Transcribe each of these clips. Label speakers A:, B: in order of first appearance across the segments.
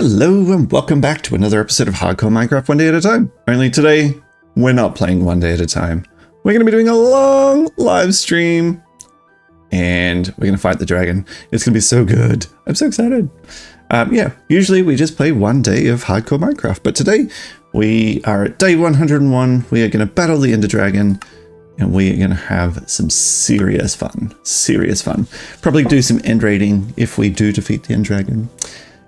A: Hello and welcome back to another episode of Hardcore Minecraft One Day at a Time. Only today, we're not playing one day at a time. We're going to be doing a long live stream and we're going to fight the dragon. It's going to be so good. I'm so excited. Yeah, usually we just play one day of Hardcore Minecraft, but today we are at day 101. We are going to battle the Ender Dragon and we are going to have some serious fun. Serious fun. Probably do some end raiding if we do defeat the Ender Dragon.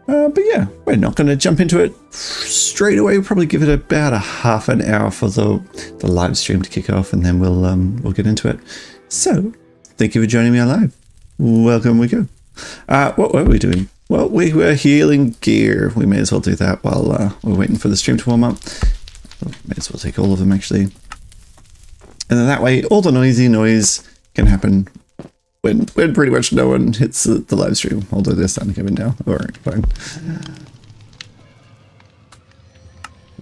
A: But yeah, we're not going to jump into it straight away. We'll probably give it about a half an hour for the live stream to kick off, and then we'll get into it. So, thank you for joining me on live. Welcome we go. What were we doing? Well, we were healing gear. We may as well do that while we're waiting for the stream to warm up. May as well take all of them, actually. And then that way, all the noisy noise can happen when pretty much no one hits the live stream, although they're starting to come in now. Alright, fine.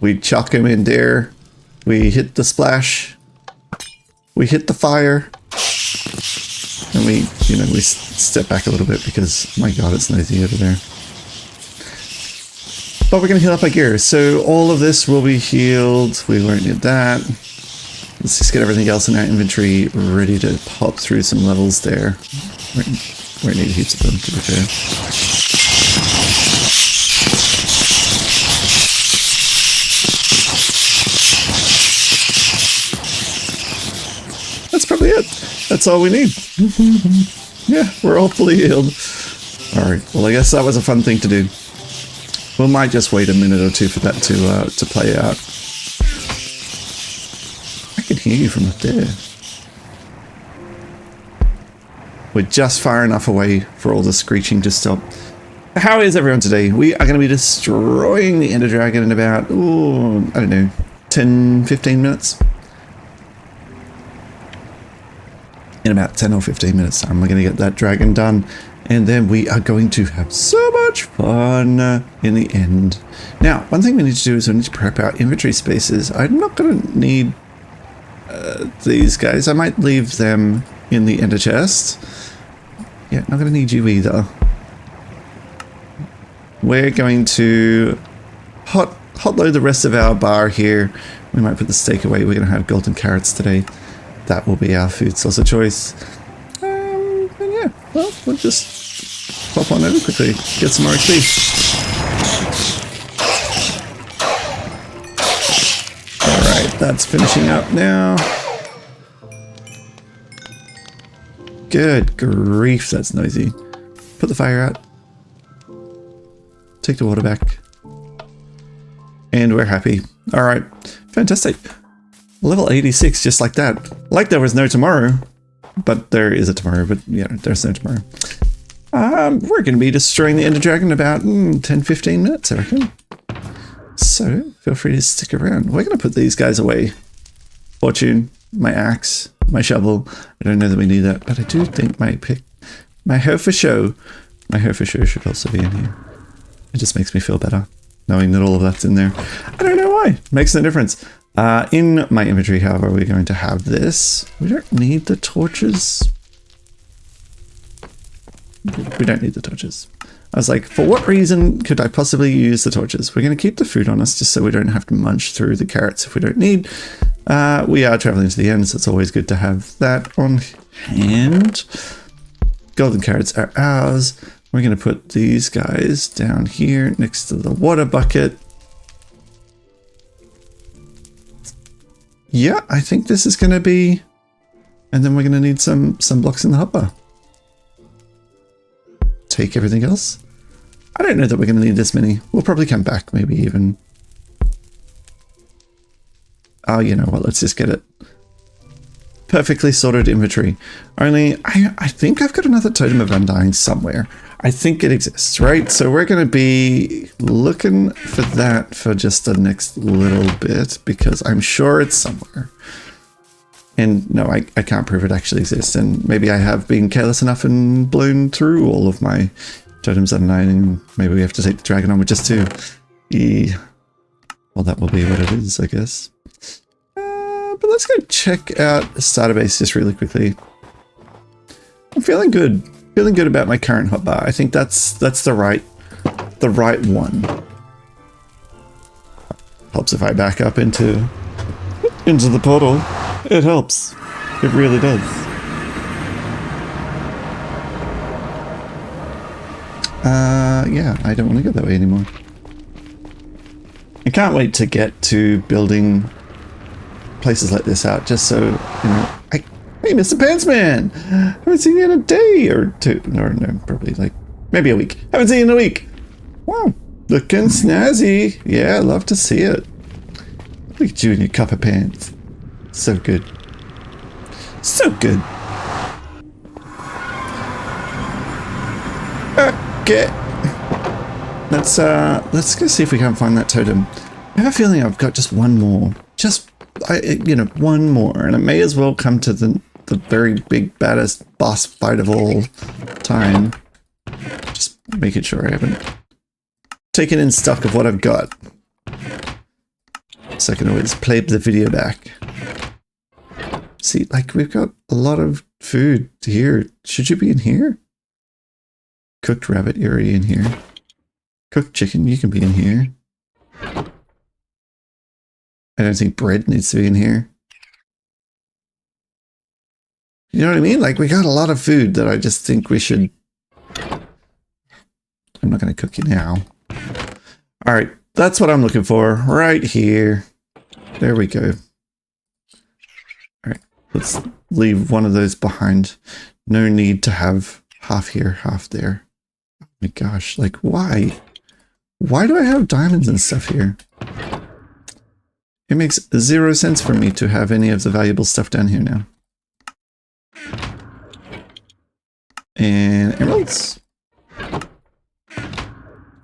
A: We chuck him in there. We hit the splash. We hit the fire. And we step back a little bit because, my god, it's noisy over there. But we're going to heal up our gear. So all of this will be healed. We won't need that. Let's just get everything else in our inventory ready to pop through some levels there. We need heaps of them, to be fair. That's probably it. That's all we need. Yeah, we're all fully healed. Alright, well I guess that was a fun thing to do. We might just wait a minute or two for that to play out. I can hear you from up there. We're just far enough away for all the screeching to stop. How is everyone today? We are going to be destroying the Ender Dragon in about, I don't know, 10, 15 minutes. In about 10 or 15 minutes time, we're going to get that dragon done. And then we are going to have so much fun in the end. Now, one thing we need to do is we need to prep our inventory spaces. I'm not going to need these guys. I might leave them in the ender chest. Yeah, not going to need you either. We're going to hot load the rest of our bar here. We might put the steak away. We're going to have golden carrots today. That will be our food source of choice. And yeah, well, we'll just pop on over quickly. Get some more XP. Alright, that's finishing up now. Good grief, that's noisy. Put the fire out. Take the water back. And we're happy. Alright, fantastic. Level 86, just like that. Like there was no tomorrow. But there is a tomorrow, but yeah, there's no tomorrow. We're going to be destroying the Ender Dragon in about 10-15 minutes, I reckon. So, feel free to stick around. We're going to put these guys away. Fortune, my axe, my shovel. I don't know that we need that, but I do think my Herfer show should also be in here. It just makes me feel better, knowing that all of that's in there. I don't know why. Makes no difference. In my inventory, however, we're going to have this. We don't need the torches. We don't need the torches. I was like, for what reason could I possibly use the torches? We're going to keep the food on us just so we don't have to munch through the carrots if we don't need. We are traveling to the end, so it's always good to have that on hand. Golden carrots are ours. We're going to put these guys down here next to the water bucket. Yeah, I think this is going to be... And then we're going to need some blocks in the hopper. Take everything else. I don't know that we're going to need this many. We'll probably come back, maybe even... Oh, you know what? Let's just get it. Perfectly sorted inventory. Only, I think I've got another totem of undying somewhere. I think it exists, right? So we're going to be looking for that for just the next little bit because I'm sure it's somewhere. And no, I can't prove it actually exists. And maybe I have been careless enough and blown through all of my totems undying. Maybe we have to take the dragon on with just two. Well, that will be what it is, I guess. But let's go check out the starter base just really quickly. I'm feeling good. Feeling good about my current hotbar. I think that's the right the right one. Helps if I back up into the portal. It helps. It really does. Yeah, I don't want to go that way anymore. I can't wait to get to building places like this out, just so, you know, hey, Mr. Pantsman! Haven't seen you in a day or two. No, probably like, maybe a week. Haven't seen you in a week. Wow, looking snazzy. Yeah, love to see it. Look at you in your copper pants. So good. So good. Okay. Let's go see if we can find that totem. I have a feeling I've got just one more. One more. And it may as well come to the very big, baddest boss fight of all time. Just making sure I haven't taken in stock of what I've got. So I can always play the video back. See, like, we've got a lot of food here. Should you be in here? Cooked rabbit, you're already in here. Cooked chicken, you can be in here. I don't think bread needs to be in here. You know what I mean? Like, we got a lot of food that I just think we should... I'm not going to cook you now. Alright, that's what I'm looking for. Right here. There we go. Alright, let's leave one of those behind. No need to have half here, half there. Oh my gosh, like, why? Why do I have diamonds and stuff here? It makes 0 sense for me to have any of the valuable stuff down here now. And emeralds.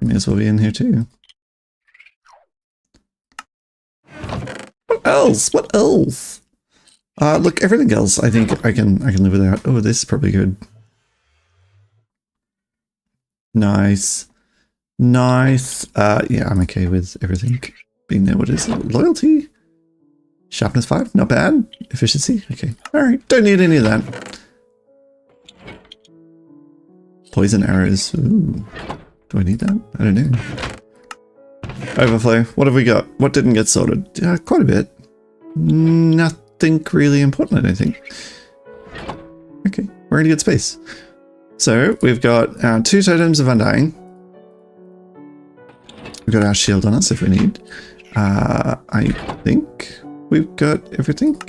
A: May as well be in here too. What else? What else? Look, everything else I think I can live without. Oh, this is probably good. Nice. Nice. Yeah, I'm okay with everything being there. What is it? Loyalty? Sharpness 5? Not bad. Efficiency? Okay. Alright. Don't need any of that. Poison arrows. Ooh. Do I need that? I don't know. Overflow. What have we got? What didn't get sorted? Quite a bit. Nothing really important, I don't think. Okay. We're in a good space. So, we've got our 2 totems of Undying. We've got our shield on us if we need. I think we've got everything.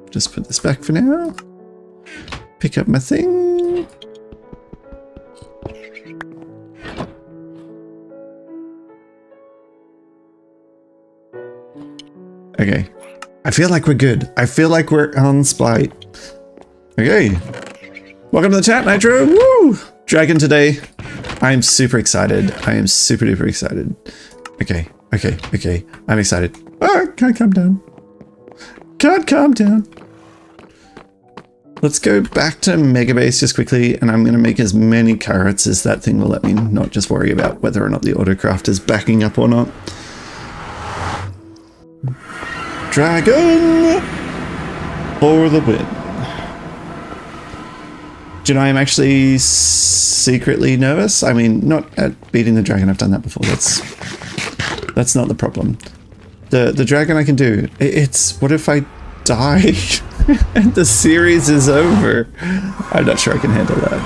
A: Just put this back for now. Pick up my thing. Okay. I feel like we're good. I feel like we're on Spite. Okay. Welcome to the chat, Nitro. Woo! Dragon today. I'm super excited. I am super duper excited. Okay. Okay. Okay. I'm excited. Ah, can't calm down. Can't calm down. Let's go back to Megabase just quickly, and I'm going to make as many carrots as that thing will let me, not just worry about whether or not the autocraft is backing up or not. Dragon for the win. Do you know I'm actually secretly nervous? I mean, not at beating the dragon. I've done that before. That's not the problem. The dragon I can do. It's what if I die and the series is over? I'm not sure I can handle that.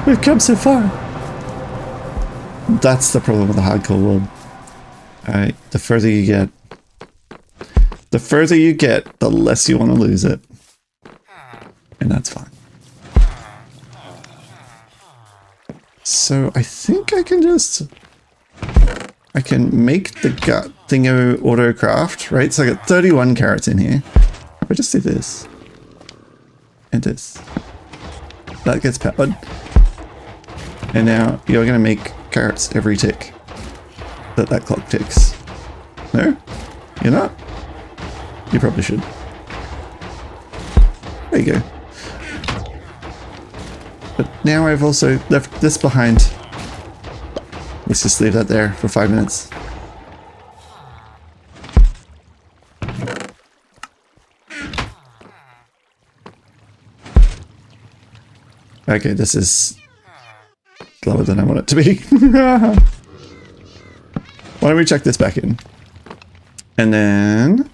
A: We've come so far. That's the problem with the hardcore world. Alright, the further you get, the less you want to lose it. And that's fine. So I think I can make the gut thingo autocraft, right? So I got 31 carrots in here. If I just do this and this, that gets powered. And now you're going to make carrots every tick that clock ticks. No? You're not? You probably should. There you go. But now I've also left this behind. Let's just leave that there for 5 minutes. Okay, this is lower than I want it to be. Why don't we check this back in? And then...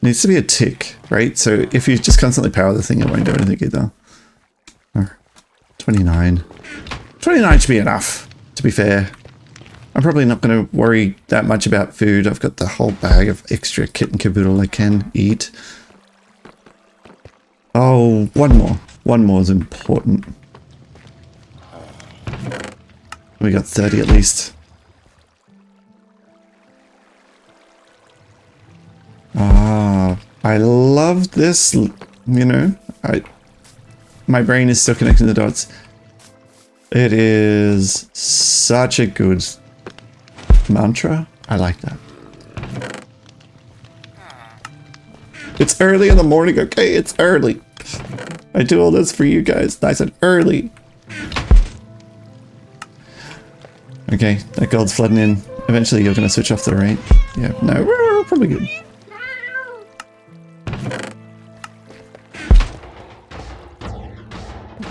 A: Needs to be a tick, right? So if you just constantly power the thing, it won't do anything either. 29. 29 should be enough, to be fair. I'm probably not going to worry that much about food. I've got the whole bag of extra kit and caboodle I can eat. Oh, one more. One more is important. We got 30 at least. Ah, I love this, you know. My brain is still connecting the dots. It is such a good mantra. I like that. It's early in the morning, okay? It's early. I do all this for you guys nice and early. Okay, that gold's flooding in. Eventually you're gonna switch off the right. Yeah, no, we're probably good.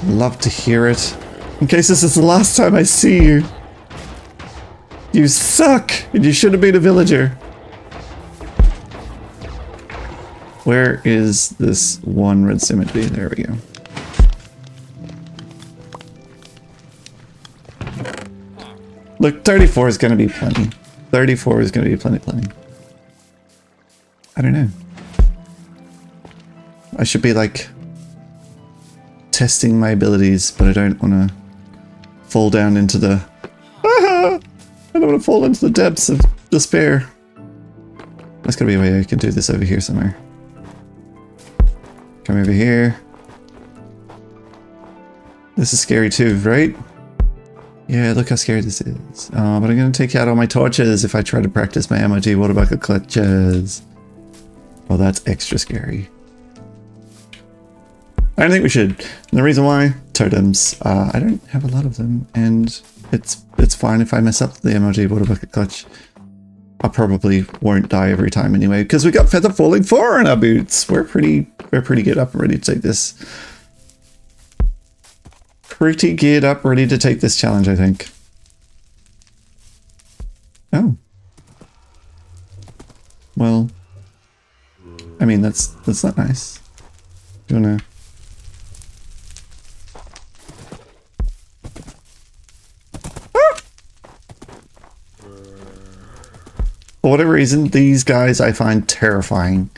A: Love to hear it. In case this is the last time I see you. You suck! And you should have been a villager. Where is this one redstone meant to be? There we go. Look, 34 is going to be plenty. 34 is going to be plenty. I don't know. I should be like testing my abilities, but I don't want to fall down into the... I don't want to fall into the depths of despair. There's got to be a way I can do this over here somewhere. Come over here. This is scary too, right? Yeah, look how scary this is. Oh, but I'm going to take out all my torches if I try to practice my MOG water bucket clutches. Well, that's extra scary. I don't think we should. And the reason why? Totems. I don't have a lot of them, and it's fine if I mess up the MOG water bucket clutch. I probably won't die every time anyway, because we got Feather Falling 4 in our boots. We're pretty geared up and ready to take this. Pretty geared up, ready to take this challenge, I think. Oh. Well, I mean, that's not nice. Do you wanna... For whatever reason, these guys I find terrifying.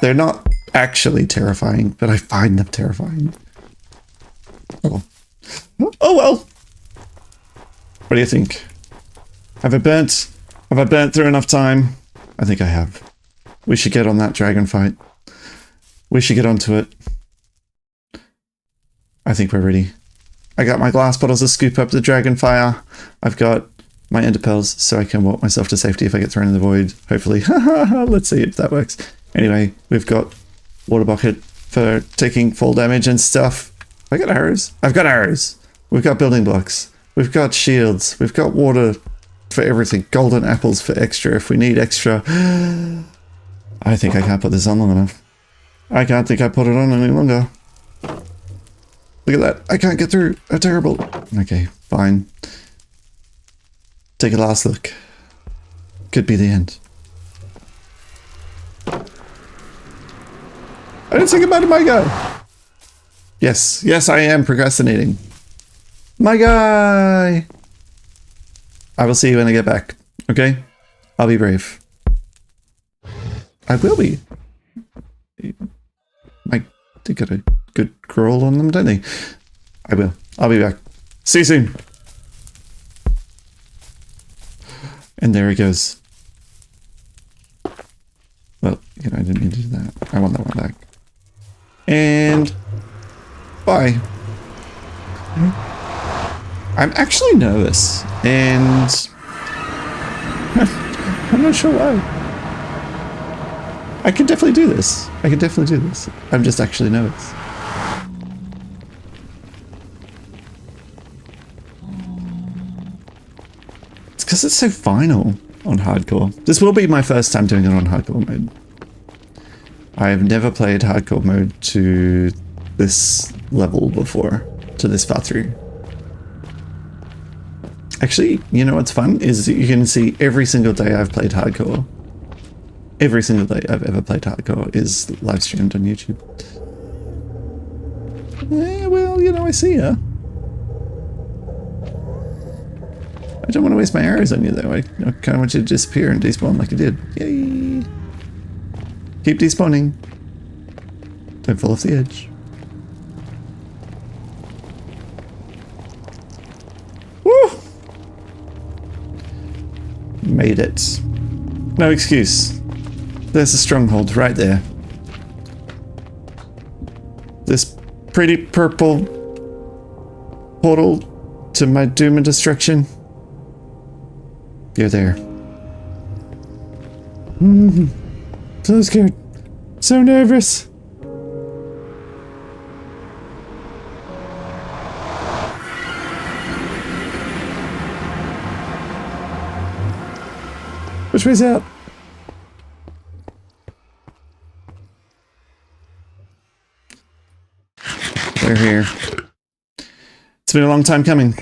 A: They're not actually terrifying, but I find them terrifying. Oh. Oh well. What do you think? Have I burnt through enough time? I think I have. We should get on that dragon fight. We should get onto it. I think we're ready. I got my glass bottles to scoop up the dragon fire. I've got my ender pearls so I can walk myself to safety if I get thrown in the void. Hopefully. Let's see if that works. Anyway, we've got water bucket for taking fall damage and stuff. I got arrows. I've got arrows. We've got building blocks. We've got shields. We've got water for everything. Golden apples for extra if we need extra. I think I can't put this on long enough. I can't think I put it on any longer. Look at that. I can't get through. Oh, terrible. Okay, fine. Take a last look. Could be the end. I didn't say goodbye to my guy. Yes, yes, I am procrastinating. My guy. I will see you when I get back. Okay? I'll be brave. I will be. They got a good crawl on them, don't they? I will. I'll be back. See you soon. And there he goes. Well, you know, I didn't mean to do that. I want that one back. And bye. I'm actually nervous, and I'm not sure why. I can definitely do this. I can definitely do this. I'm just actually nervous. It's because it's so final. on hardcore. This will be my first time doing it on hardcore mode. I have never played hardcore mode to this level before, to this far through. Actually, you know what's fun is you can see every single day I've played hardcore. Every single day I've ever played hardcore is live streamed on YouTube. Well, you know, I see ya. I don't want to waste my arrows on you though. I kind of want you to disappear and despawn like you did. Yay! Keep despawning. Don't fall off the edge. Woo! Made it. No excuse. There's a stronghold right there. This pretty purple portal to my doom and destruction. You're there. So scared. So nervous. Which way's out? They're here. It's been a long time coming.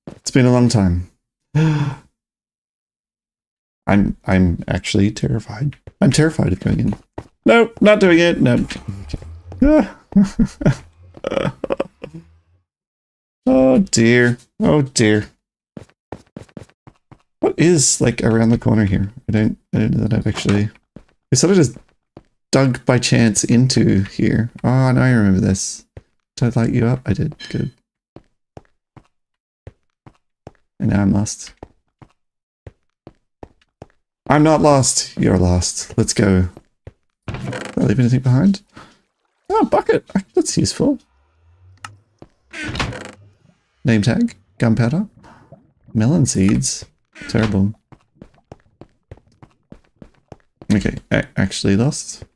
A: It's been a long time. I'm actually terrified. I'm terrified of going in. No, not doing it. No. Oh dear. Oh dear. What is like around the corner here? I don't know that I've actually. I sort of just dug by chance into here. Oh, now I remember this. Did I light you up? I did. Good. And now I'm lost. I'm not lost. You're lost. Let's go. Did I leave anything behind? Oh, bucket. That's useful. Name tag. Gunpowder. Melon seeds. Terrible. Okay. Actually lost.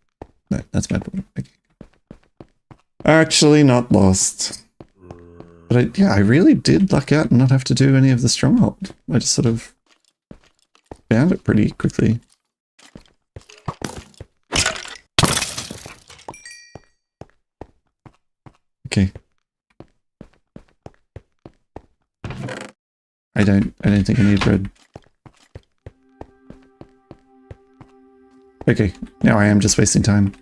A: No, that's my point. Okay. Actually not lost. But yeah, I really did luck out and not have to do any of the stronghold. I just sort of found it pretty quickly. Okay. I don't think I need bread. Okay, now I am just wasting time.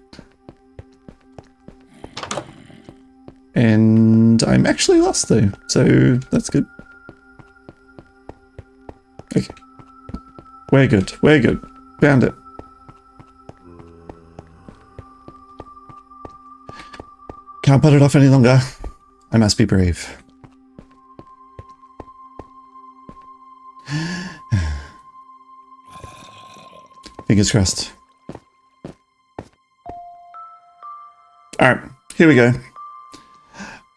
A: And I'm actually lost though, so that's good. Okay. We're good, we're good. Found it. Can't put it off any longer. I must be brave. Fingers crossed. Alright, here we go.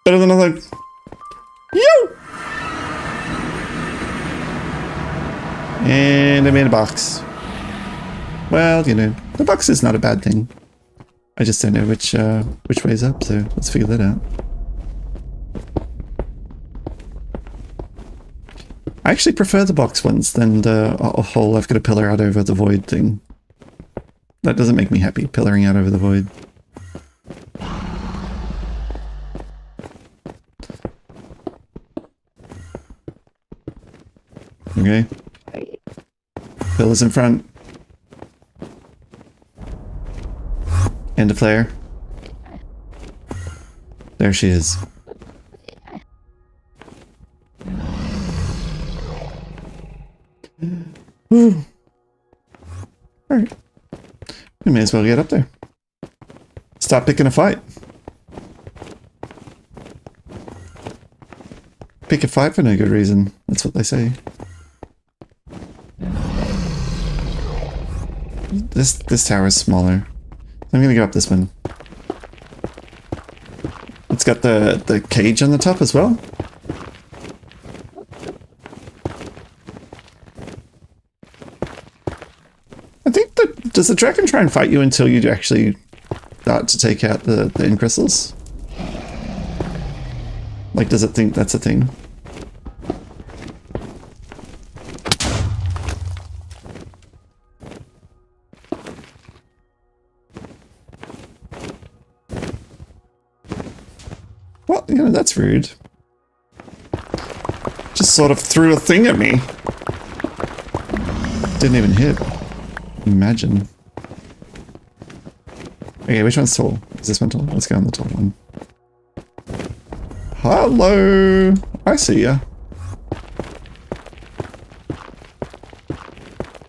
A: Better than nothing. Yo! And I made a box. Well, you know, the box is not a bad thing. I just don't know which way's up, so let's figure that out. I actually prefer the box ones than the whole I've got a pillar out over the void thing. That doesn't make me happy, pillaring out over the void. Okay. Pillars in front. And a flare. There she is. Whew. Alright. We may as well get up there. Stop picking a fight. Pick a fight for no good reason. That's what they say. This tower is smaller. I'm gonna go up this one. It's got the cage on the top as well. I think that does the dragon try and fight you until you actually start to take out the end crystals? Like, does it think that's a thing? you know, that's rude. Just sort of threw a thing at me. Didn't even hit. Imagine. Okay, which one's tall? Is this one tall? Let's go on the tall one. Hello! I see ya.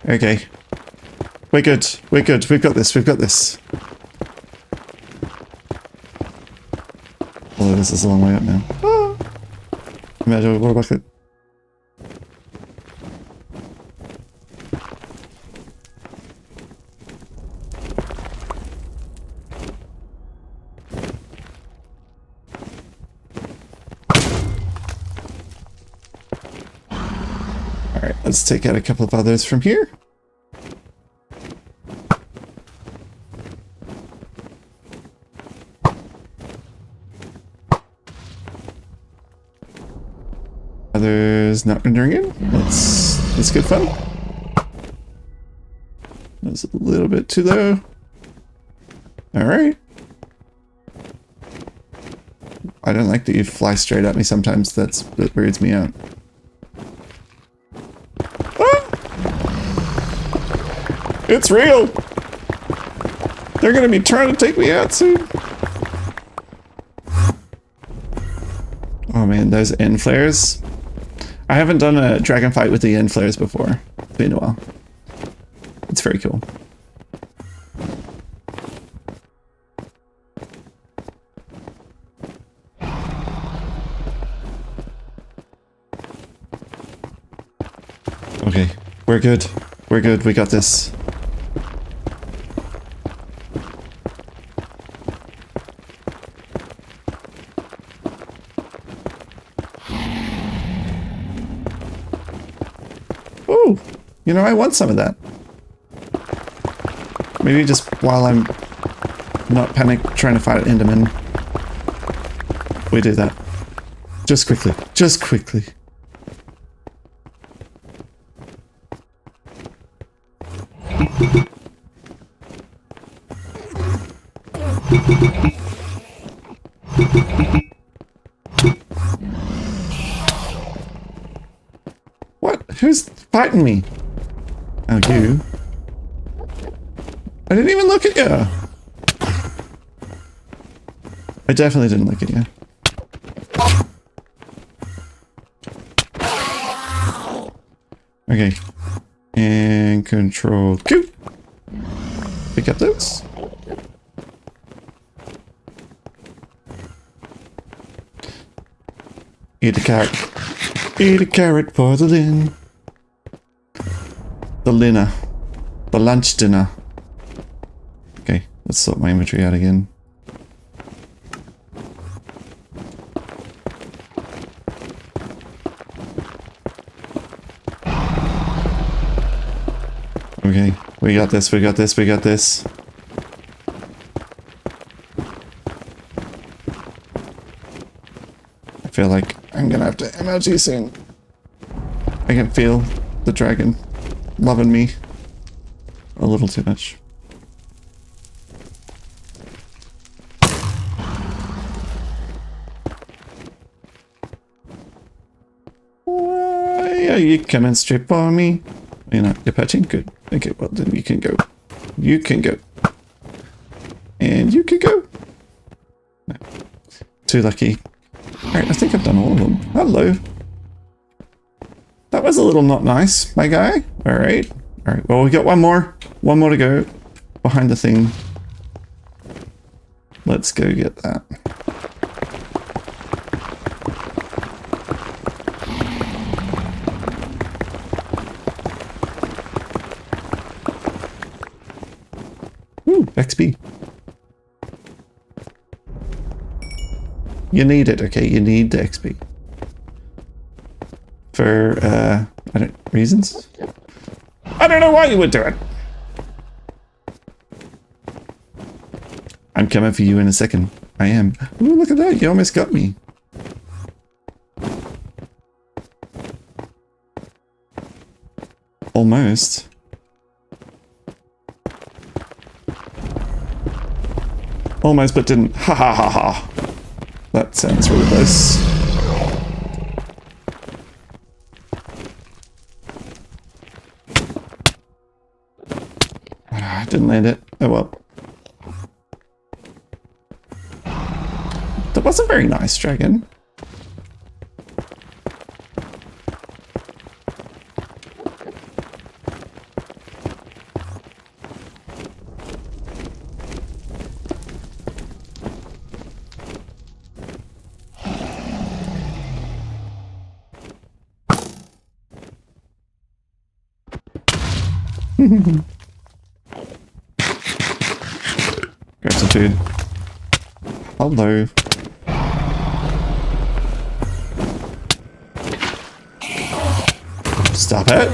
A: Okay. We're good. We're good. We've got this. We've got this. Although this is a long way up now. Ah! Imagine a water bucket. Alright, let's take out a couple of others from here. Others not rendering in. That's good fun. That's a little bit too low. Alright. I don't like that you fly straight at me sometimes. That weirds me out. Ah! It's real! They're gonna be trying to take me out soon. Oh man, those end flares. I haven't done a dragon fight with the end flares before. It's been a while. It's very cool. Okay, we're good. We're good. We got this. Ooh, you know, I want some of that. Maybe just while I'm not panic trying to fight Enderman, we do that. Just quickly. Just quickly. What? Who's fighting me? Oh, you. I didn't even look at you. I definitely didn't look at you. Okay. And control Q. Pick up those. Eat a carrot. Eat a carrot for the Lin. The Linner. The lunch dinner. Okay, let's sort my inventory out again. Okay, we got this, we got this, we got this. I feel like I'm gonna have to MLG soon. I can feel the dragon loving me a little too much. Why are you coming straight for me? You're not, you're patching? Good. Okay, well then you can go. You can go. And you can go. No. Too lucky. Alright, I think I've done all of them. Hello. That was a little not nice, my guy. Alright. Alright, well we got one more. One more to go. Behind the thing. Let's go get that. Ooh, XP. You need it, okay? You need the XP. For, I don't, reasons? I don't know why you would do it! I'm coming for you in a second. I am. Ooh, look at that, you almost got me. Almost. Almost, but didn't. Ha ha ha ha. That sounds really close. I didn't land it. Oh well. That wasn't very nice, dragon. Gratitude. Hello. Stop it.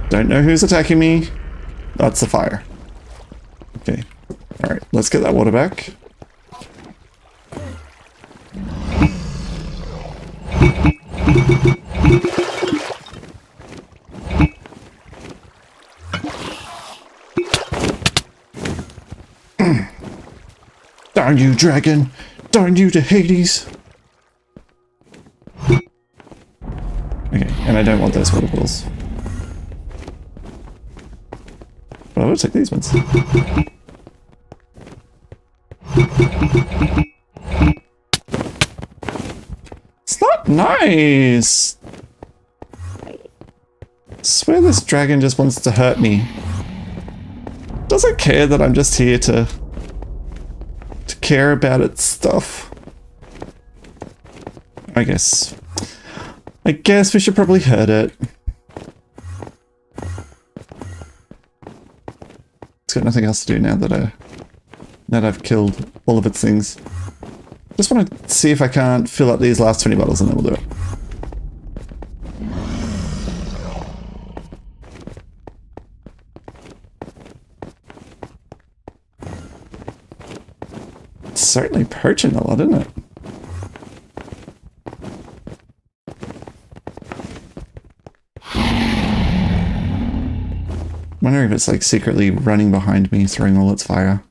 A: Don't know who's attacking me. That's the fire. Okay. Alright, let's get that water back. Darn you, dragon! Darn you to Hades! Okay, and I don't want those water bottles. But I will take these ones. It's not nice! I swear this dragon just wants to hurt me. Doesn't care that I'm just here to care about its stuff. I guess we should probably hurt it. It's got nothing else to do now that I've killed all of its things. Just want to see if I can't fill up these last 20 bottles and then we'll do it. It's certainly perching a lot, isn't it? I'm wondering if it's like secretly running behind me, throwing all its fire.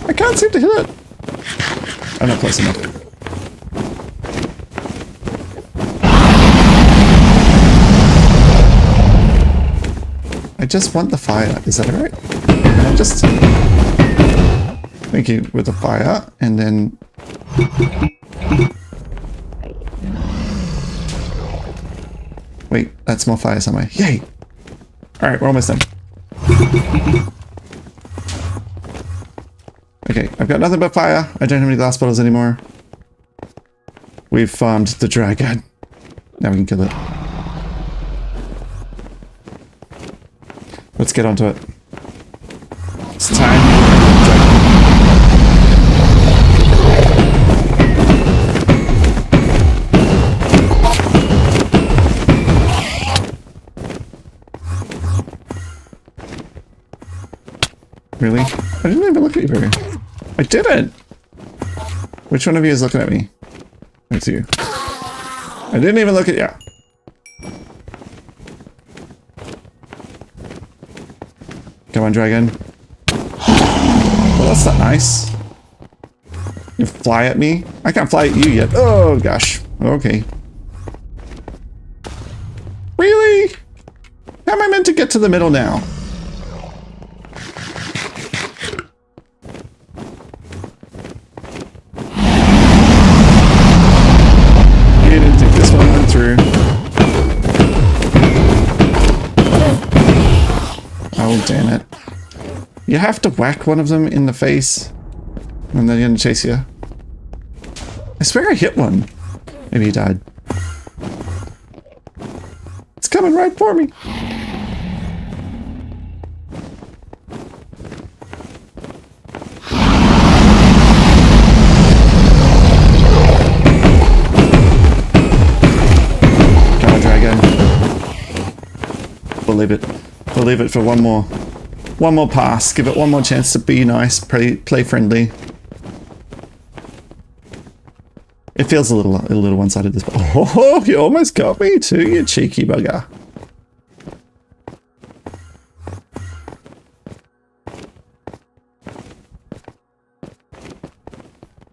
A: I can't seem to hit it. I'm not close enough. I just want the fire. Is that alright? Can I just thank you with the fire and then wait, that's more fire somewhere. Yay! Alright, we're almost done. Okay, I've got nothing but fire. I don't have any glass bottles anymore. We've farmed the dragon. Now we can kill it. Let's get onto it. It's time. Really? I didn't even look at you, Barry. I didn't! Which one of you is looking at me? It's you. I didn't even look at you. Come on, dragon. Well, that's not nice. You fly at me? I can't fly at you yet. Oh, gosh. Okay. Really? How am I meant to get to the middle now? You didn't think this one went through. Oh, damn it. You have to whack one of them in the face and then they're gonna chase you. I swear I hit one. Maybe he died. It's coming right for me. Come on, dragon. We'll leave it. We'll leave it for one more pass. Give it one more chance to be nice, play friendly. It feels a little one-sided this. Oh, you almost got me too, you cheeky bugger.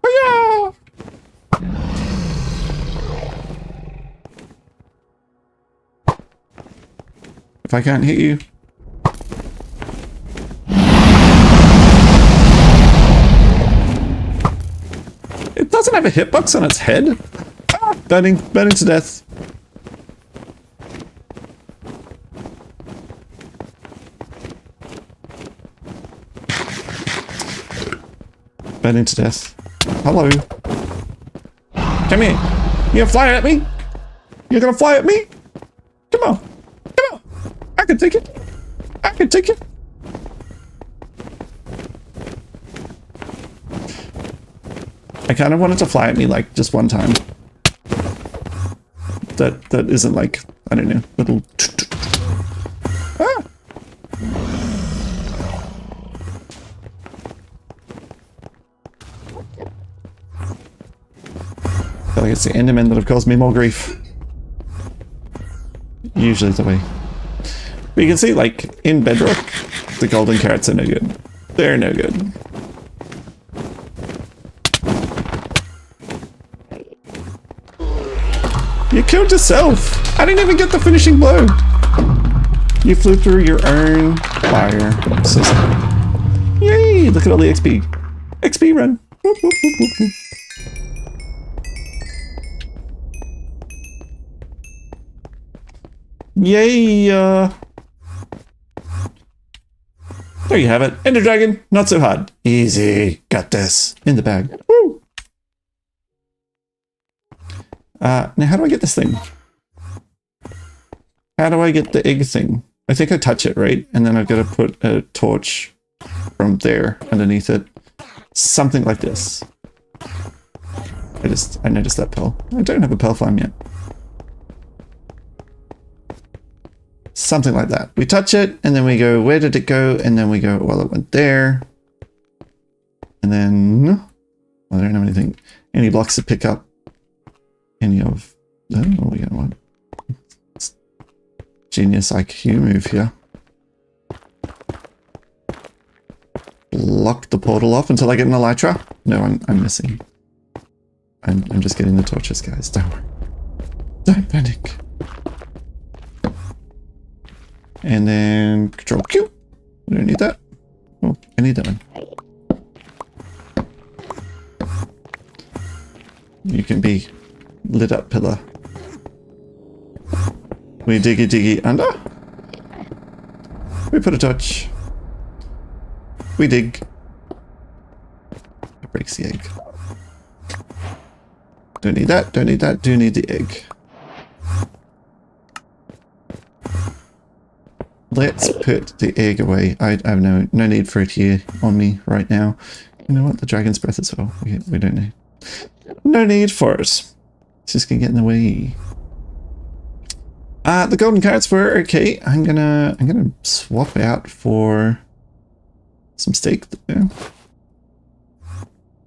A: Oh, yeah. If I can't hit you. It doesn't have a hitbox on its head. Ah, burning to death. Burning to death. Hello. Come here. You gonna fly at me? You're gonna fly at me? Come on. Come on. I can take it. I can take it. I kind of wanted to fly at me like just one time. That isn't like, I don't know, little. Ah! I feel like it's the Endermen that have caused me more grief. Usually the way. But you can see, like, in Bedrock, the golden carrots are no good. They're no good. You killed yourself! I didn't even get the finishing blow! You flew through your own fire. I'm so sorry. Yay! Look at all the XP. XP run! Whoop, whoop, whoop, whoop, whoop. Yay! There you have it. Ender Dragon, not so hard. Easy. Got this. In the bag. Woo! Now how do I get this thing? How do I get the egg thing? I think I touch it, right? And then I've got to put a torch from there underneath it. Something like this. I noticed that pearl. I don't have a pearl farm yet. Something like that. We touch it and then we go, where did it go? And then we go, well, it went there. And then, I don't have any blocks to pick up. Any of, oh, you know what? It's genius IQ move here. Block the portal off until I get an elytra. No, I'm missing. I'm just getting the torches, guys. Don't worry. Don't panic. And then control Q. We don't need that. Oh, I need that one. You can be lit up pillar. We diggy under. We put a touch. We dig. It breaks the egg. Don't need that, don't need that, do need the egg. Let's put the egg away. I have no need for it here on me right now. You know what? The dragon's breath as well. We don't need. No need for it. It's just gonna get in the way. The golden carrots were okay. I'm gonna swap out for some steak there.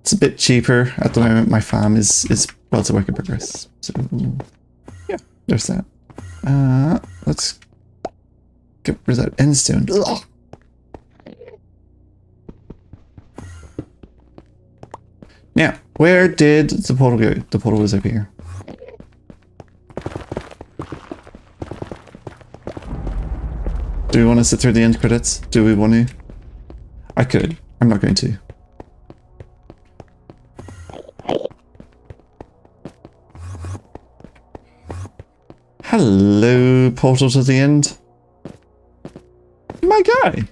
A: It's a bit cheaper at the moment. My farm is well, it's a work in progress. So yeah, there's that. Let's get rid of that endstone. Ugh. Now, where did the portal go? The portal was over here. Do we want to sit through the end credits? Do we want to? I could. I'm not going to. Hello, portal to the end. My guy.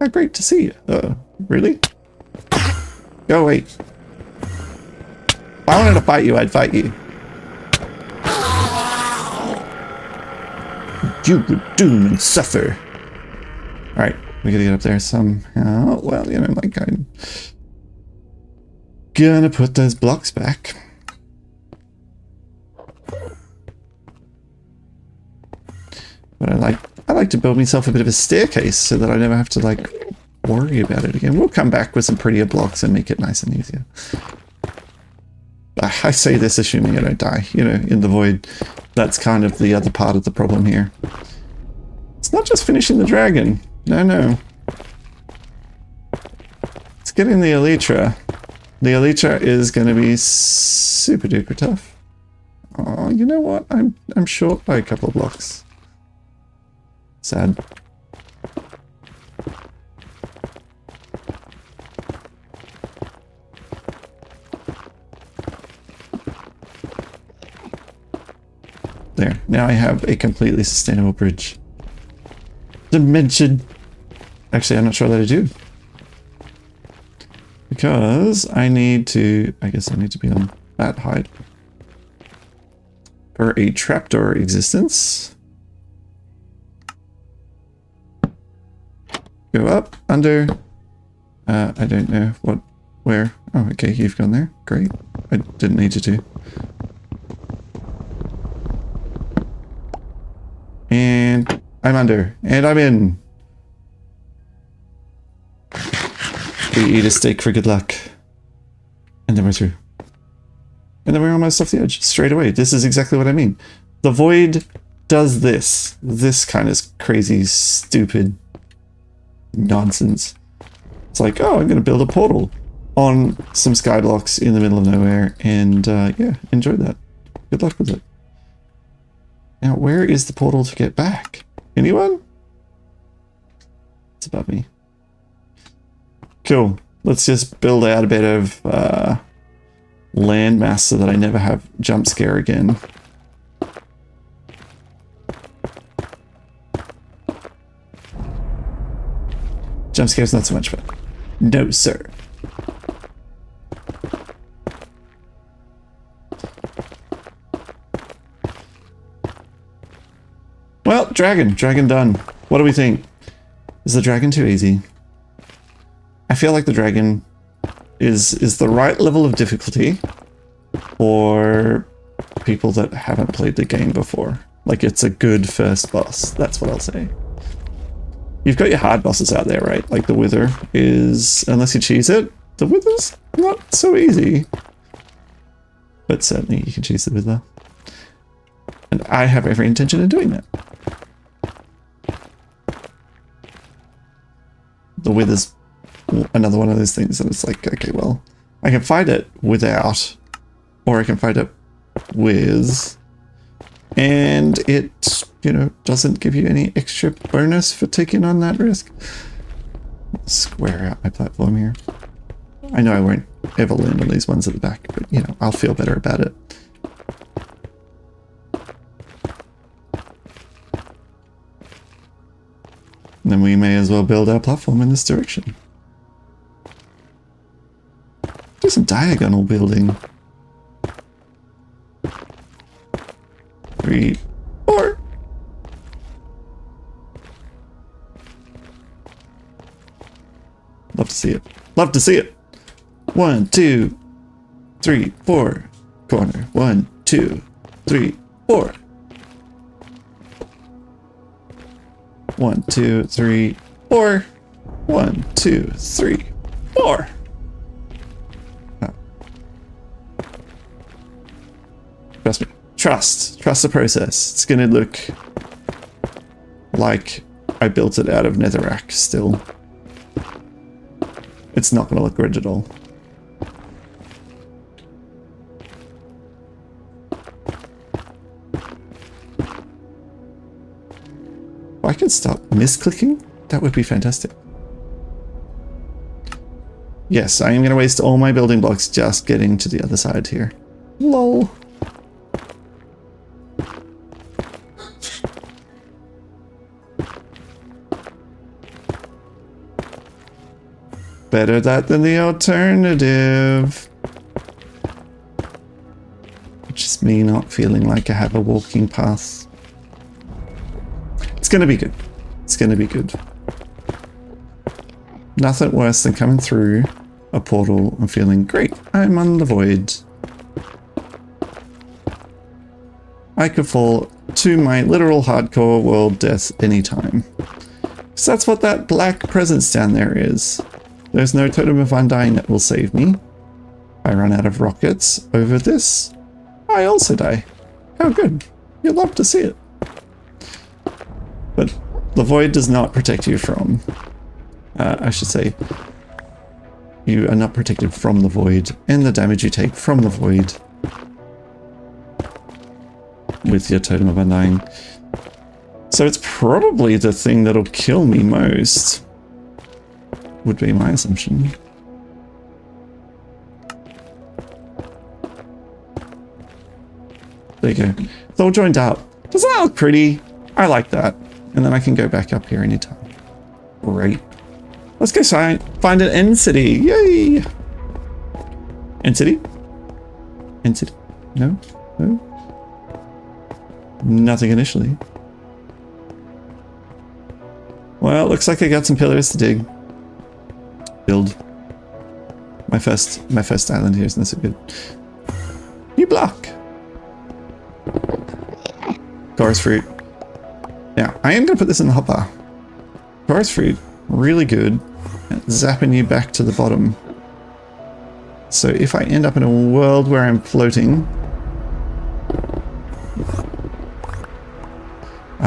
A: Oh, great to see you. Really? Go away. If I wanted to fight you, I'd fight you. you would doom and suffer. Alright, we gotta get up there somehow. Well, you know, like I'm gonna put those blocks back. But I like to build myself a bit of a staircase so that I never have to like worry about it again. We'll come back with some prettier blocks and make it nice and easier. I say this assuming I don't die, you know, in the void. That's kind of the other part of the problem here. It's not just finishing the dragon. No, no. It's getting the elytra. The elytra is going to be super duper tough. Oh, you know what? I'm short by a couple of blocks. Sad. There. Now I have a completely sustainable bridge. Dimension. Actually, I'm not sure that I do. Because I need to... I guess I need to be on that height. For a trapdoor existence. Go up, under... I don't know what... Where? Oh, okay, you've gone there. Great. I didn't need you to. And I'm under. And I'm in. We eat a steak for good luck. And then we're through. And then we're almost off the edge. Straight away. This is exactly what I mean. The void does this. This kind of crazy, stupid nonsense. It's like, oh, I'm going to build a portal on some skyblocks in the middle of nowhere. And yeah, enjoy that. Good luck with it. Now, where is the portal to get back? Anyone? It's above me. Cool. Let's just build out a bit of landmass so that I never have jump scare again. Jump scare's not so much fun. No, sir. Well, dragon done. What do we think? Is the dragon too easy? I feel like the dragon is the right level of difficulty for people that haven't played the game before. Like, it's a good first boss. That's what I'll say. You've got your hard bosses out there, right? Like the Wither is, unless you cheese it, the Wither's not so easy. But certainly you can cheese the Wither. And I have every intention of doing that. The Wither's another one of those things that it's like, okay, well, I can fight it without, or I can fight it with, and it, you know, doesn't give you any extra bonus for taking on that risk. Square out my platform here. I know I won't ever land on these ones at the back, but, you know, I'll feel better about it. And then we may as well build our platform in this direction. Do some diagonal building. 3, 4. Love to see it. Love to see it. 1, 2, 3, 4. Corner. 1, 2, 3, 4. 1, 2, 3, 4. 1, 2, 3, 4. Oh. Trust me. Trust the process. It's gonna look like I built it out of netherrack still. It's not gonna look good at all. If I could stop misclicking, that would be fantastic. Yes, I am going to waste all my building blocks just getting to the other side here. Lol. Better that than the alternative. Which is me not feeling like I have a walking path. gonna be good. It's gonna be good. Nothing worse than coming through a portal and feeling great. I'm on the void. I could fall to my literal hardcore world death anytime. So that's what that black presence down there is. There's no totem of undying that will save me. I run out of rockets over this. I also die. How good. You'd love to see it. But the void does not protect you from... I should say, you are not protected from the void and the damage you take from the void with your totem of undying. So it's probably the thing that'll kill me most, would be my assumption. There you go. It's all joined up. Doesn't that look pretty? I like that. And then I can go back up here anytime. Great. Let's go find an end city. Yay! End city? End city? No? No? Nothing initially. Well, looks like I got some pillars to dig. Build. My first island here isn't so good. New block. Chorus fruit. Now, I am going to put this in the hopper. Chorus fruit, really good at zapping you back to the bottom. So if I end up in a world where I'm floating...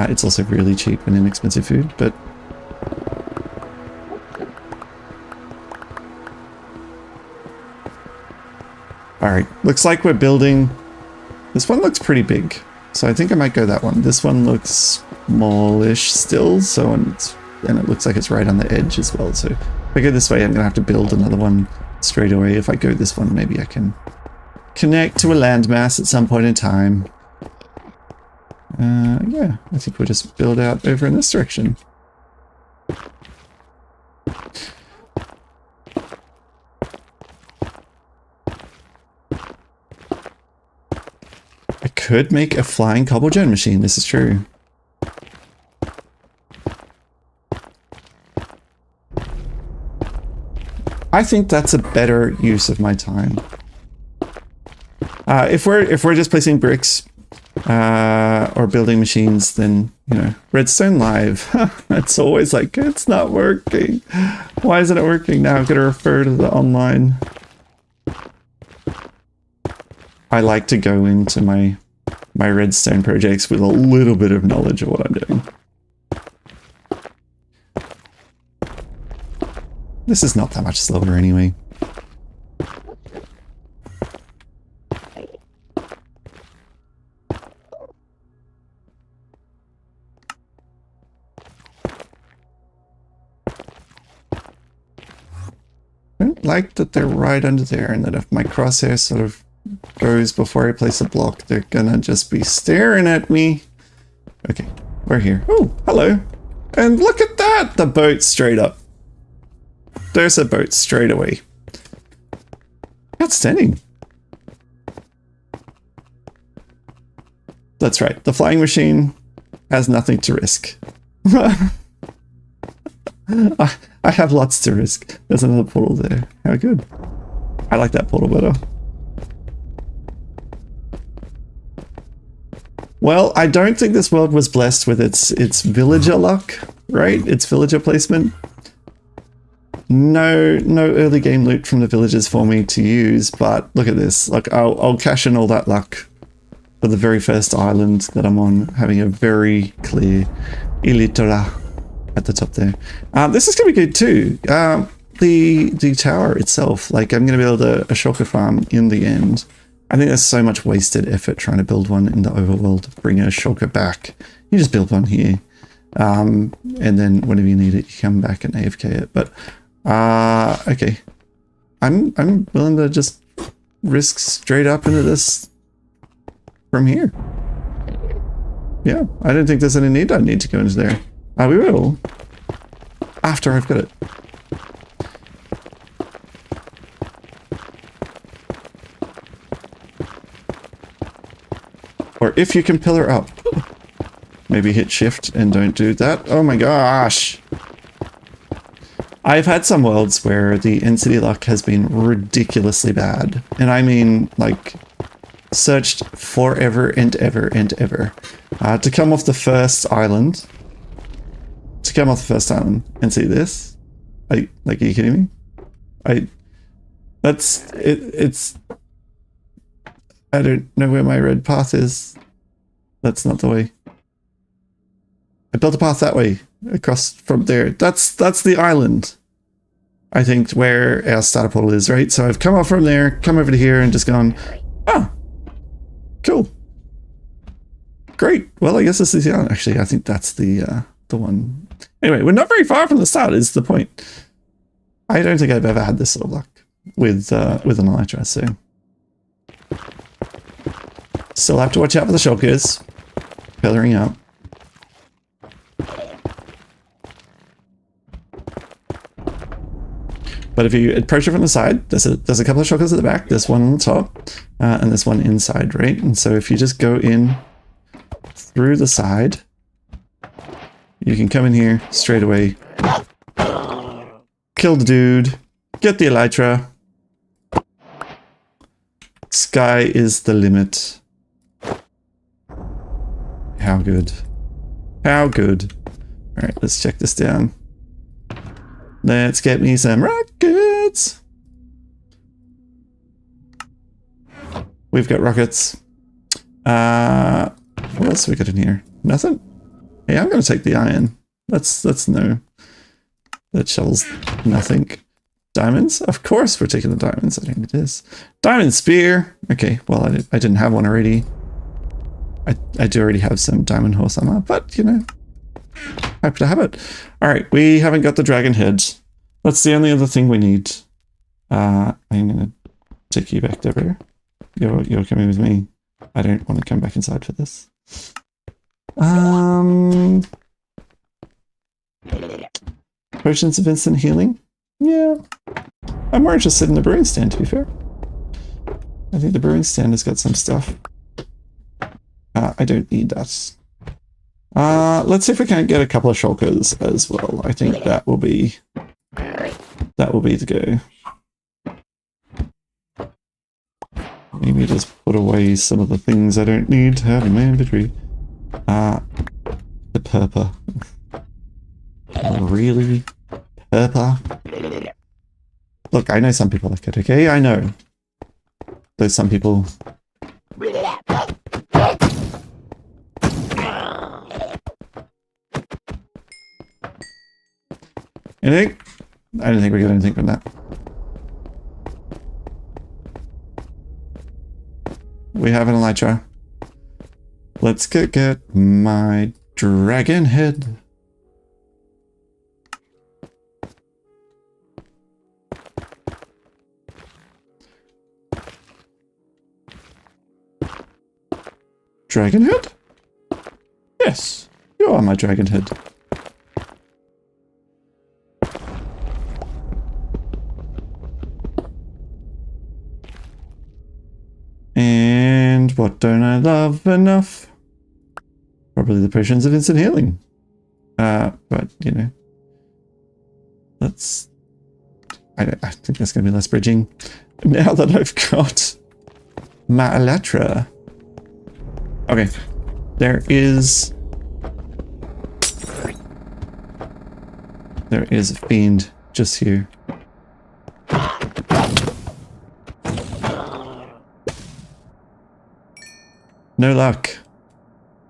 A: it's also really cheap and inexpensive food, but... Alright, looks like we're building... This one looks pretty big, so I think I might go that one. This one looks smallish still, so and it looks like it's right on the edge as well, so if I go this way I'm gonna have to build another one straight away. If I go this one, maybe I can connect to a landmass at some point in time. Yeah, I think we'll just build out over in this direction. I could make a flying cobble gen machine, this is true. I think that's a better use of my time. If we're just placing bricks or building machines, then you know, redstone live. It's always like it's not working. Why isn't it working? Now I've got to refer to the online. I like to go into my redstone projects with a little bit of knowledge of what I'm doing. This is not that much silver anyway. I don't like that they're right under there, and that if my crosshair sort of goes before I place a block, they're gonna just be staring at me. Okay, we're here. Oh, hello. And look at that! The boat straight up. There's a boat straight away. Outstanding. That's right. The flying machine has nothing to risk. I have lots to risk. There's another portal there. How good. I like that portal better. Well, I don't think this world was blessed with its villager luck, right? Its villager placement. No early game loot from the villagers for me to use, but look at this. Like, I'll cash in all that luck for the very first island that I'm on, having a very clear Elytra at the top there. This is going to be good too. The tower itself, like I'm going to build a shulker farm in the end. I think there's so much wasted effort trying to build one in the overworld, bring a shulker back. You just build one here. And then whenever you need it, you come back and AFK it. But okay. I'm willing to just risk straight up into this from here. Yeah, I don't think there's any need I need to go into there. We will. After I've got it. Or if you can pillar up. Maybe hit shift and don't do that. Oh my gosh. I've had some worlds where the in-city luck has been ridiculously bad. And I mean, like, searched forever and ever and ever. To come off the first island. And see this? Are you kidding me? It's... I don't know where my red path is. That's not the way. I built a path that way, across from there. That's the island, I think, where our starter portal is, right? So I've come off from there, come over to here, and just gone, oh, cool. Great. Well, I guess this is the island. Actually, I think that's the one. Anyway, we're not very far from the start, is the point. I don't think I've ever had this sort of luck with an elytra, so... Still have to watch out for the shulkers. Pillaring up. But if you approach it from the side, there's a couple of shulkers at the back, there's one on the top, and there's one inside, right? And so if you just go in through the side, you can come in here straight away, kill the dude, get the elytra. Sky is the limit. How good. How good. Alright, let's check this down. Let's get me some rockets. We've got rockets. What else have we got in here? Nothing? Hey, I'm going to take the iron. That's no. That shovels nothing. Diamonds? Of course we're taking the diamonds. I think it is. Diamond spear. Okay, well, I didn't have one already. I do already have some diamond horse armor, but, you know, happy to have it. All right, we haven't got the dragon head. That's the only other thing we need. I'm going to take you back over. You're coming with me. I don't want to come back inside for this. Potions of instant healing? Yeah. I'm more interested in the brewing stand, to be fair. I think the brewing stand has got some stuff. I don't need that. Let's see if we can't get a couple of shulkers as well. I think that will be the go. Maybe just put away some of the things I don't need to have in my inventory. The purple. Really? Purple? Look, I know some people like it, okay? I know. There's some people... Anything? I don't think we got anything from that. We have an elytra. Let's go get my dragon head. Dragon head? Yes, you are my dragon head. And what don't I love enough? Probably the potions of instant healing. But, you know. Let's... I think there's going to be less bridging. Now that I've got my elytra. Okay. There is a fiend just here. No luck.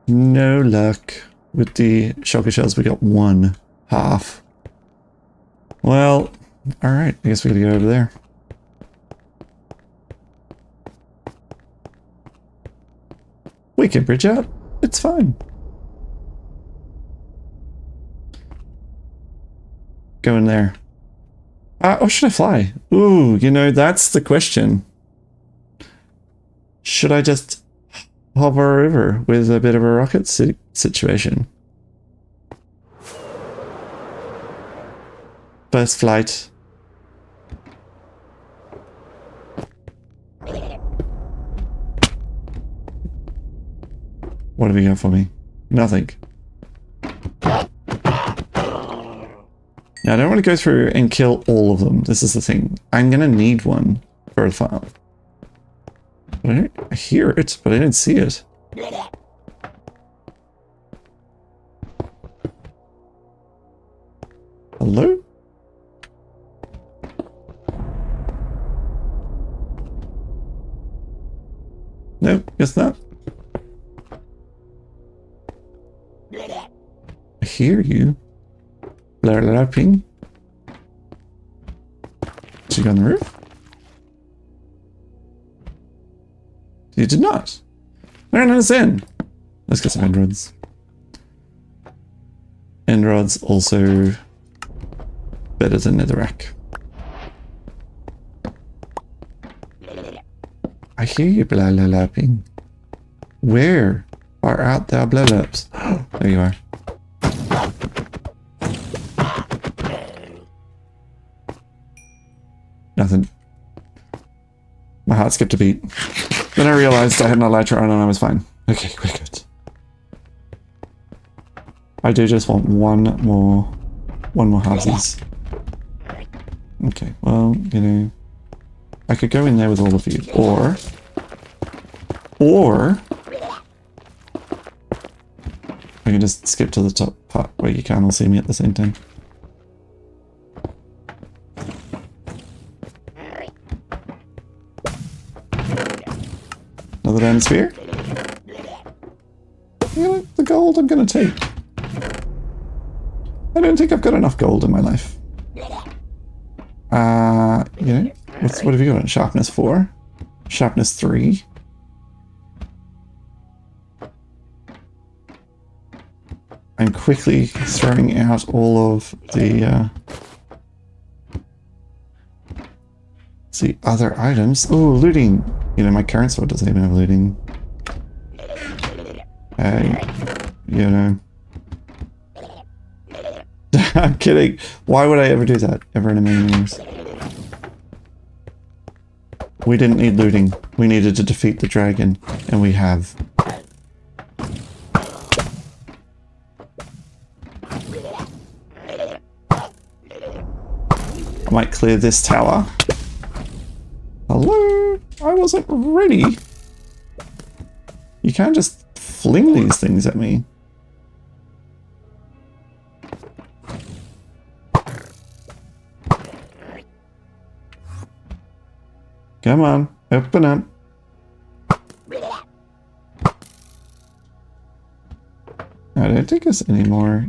A: No luck with the shulker shells. We got one half. Well, alright. I guess we gotta go over there. We can bridge out. It's fine. Go in there. Or should I fly? Ooh, you know, that's the question. Should I just hover over with a bit of a rocket situation? Burst flight. What have you got for me? Nothing. Now, I don't want to go through and kill all of them. This is the thing. I'm going to need one for a farm. I hear it, but I don't see it. Hello? No, guess not. I hear you. Ping. Did you go on the roof? You did not. I don't understand. Let's get some end rods. End rods also better than netherrack. I hear you, ping. Where art thou, blalaps? There you are. Nothing. My heart skipped a beat. Then I realized I had an elytra on and I was fine. Okay, we're good. I do just want one more houses. Okay, well, you know, I could go in there with all of you, or I can just skip to the top part where you can't all see me at the same time. Another diamond spear? You know, the gold I'm gonna take. I don't think I've got enough gold in my life. You know, what have you got? Sharpness 4? Sharpness 3? I'm quickly throwing out all of the other items. Oh, looting! You know, my current sword doesn't even have looting. You know. I'm kidding. Why would I ever do that? Ever in a million years. We didn't need looting. We needed to defeat the dragon, and we have. I might clear this tower. Hello? I wasn't ready. You can't just fling these things at me. Come on, open up. I don't think there's any more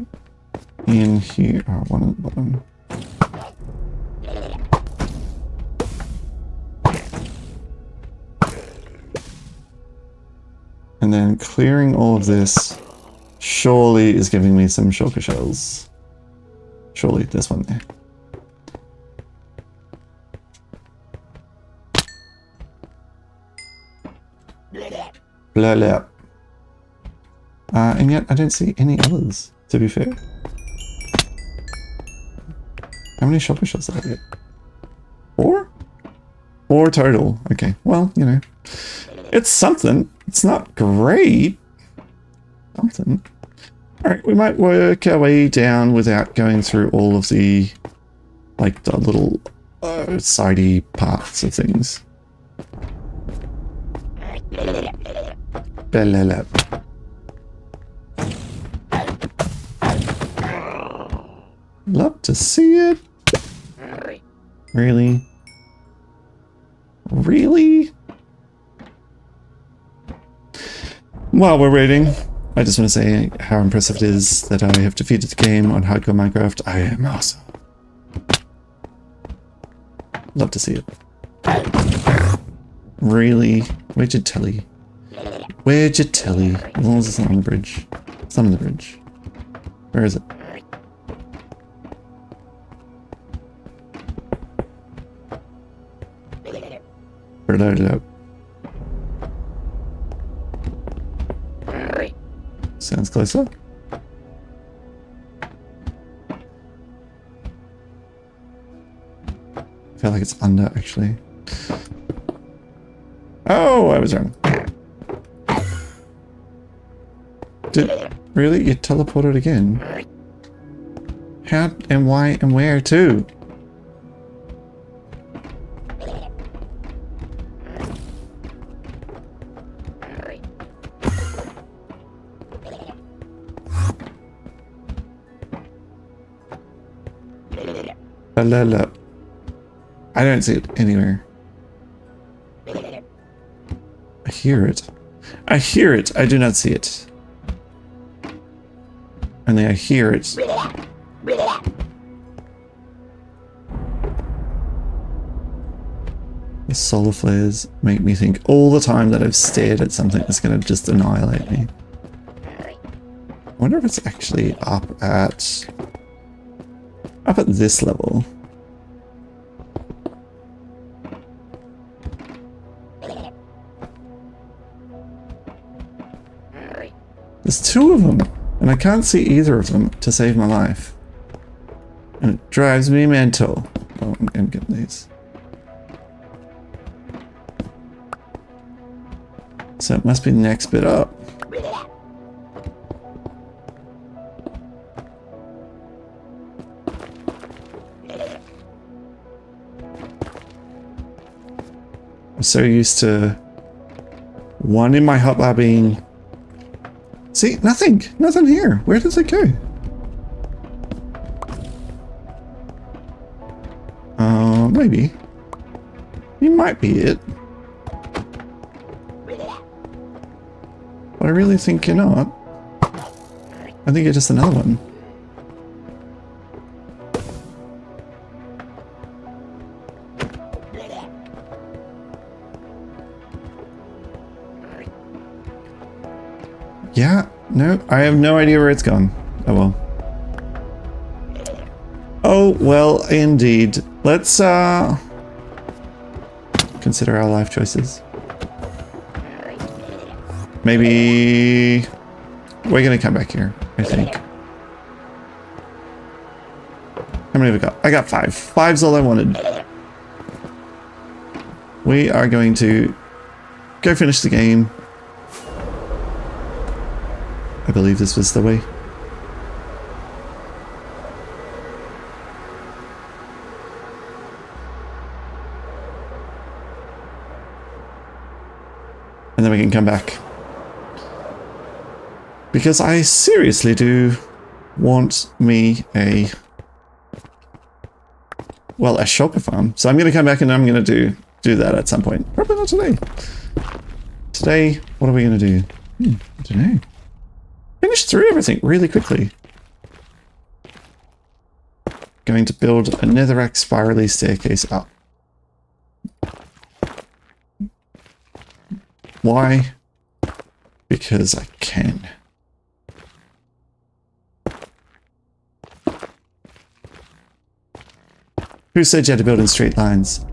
A: in here. Oh, one at the bottom. And then clearing all of this surely is giving me some shulker shells. Surely this one there. Blah, blah. And yet I don't see any others, to be fair. How many shulker shells did I get? 4? 4 total. Okay, well, you know. It's something. It's not great. Something. Alright, we might work our way down without going through all of the, like, the little sidey parts of things. Belelep. Love to see it. Really? Really? While we're waiting, I just want to say how impressive it is that I have defeated the game on Hardcore Minecraft. I am awesome. Love to see it. Really? Where'd you telly? Where'd you telly? As long as it's not on the bridge. It's not on the bridge. Where is it? Load it up. Sounds closer. I feel like it's under, actually. Oh, I was wrong. Really? You teleported again? How and why and where to? La. I don't see it anywhere. I hear it. I hear it. I do not see it. Only I hear it. The solar flares make me think all the time that I've stared at something that's going to just annihilate me. I wonder if it's actually up at this level. There's two of them, and I can't see either of them to save my life. And it drives me mental. Oh, I'm getting these. So it must be the next bit up. I'm so used to one in my hotbar being... See, nothing here. Where does it go? Maybe. You might be it. But I really think you're not. I think you're just another one. Yeah, no, I have no idea where it's gone. Oh well. Oh well, indeed. Let's consider our life choices. Maybe we're gonna come back here, I think. How many have we got? I got 5. 5's all I wanted. We are going to go finish the game. I believe this was the way. And then we can come back. Because I seriously do want me a... well, a shulker farm. So I'm going to come back and I'm going to do that at some point. Probably not today. Today, what are we going to do? I don't know. Finish through everything really quickly. Going to build a netherrack spirally staircase up. Why? Because I can. Who said you had to build in straight lines?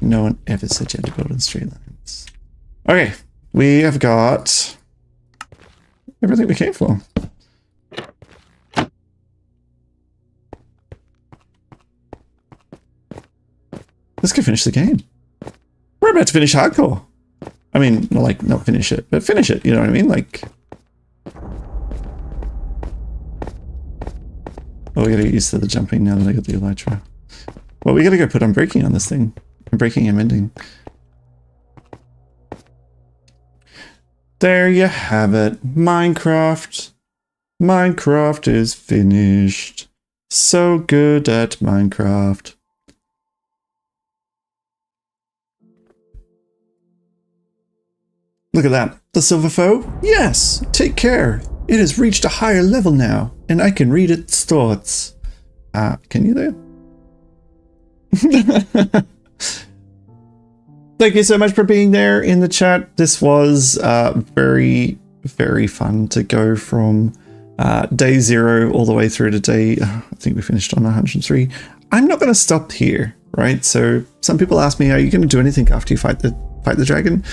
A: No one ever said you had to build in straight lines. Okay, we have got everything we came for. Let's go finish the game. We're about to finish hardcore. I mean, like, not finish it, but finish it, you know what I mean? Like... oh, we gotta get used to the jumping now that I got the elytra. Well, we gotta go put unbreaking on this thing. Unbreaking and mending. There you have it. Minecraft. Minecraft is finished. So good at Minecraft. Look at that. The SilverFaux? Yes! Take care. It has reached a higher level now, and I can read its thoughts. Can you there? Thank you so much for being there in the chat. This was very, very fun to go from day 0 all the way through to day, I think we finished on 103. I'm not going to stop here, right? So some people ask me, are you going to do anything after you fight the dragon?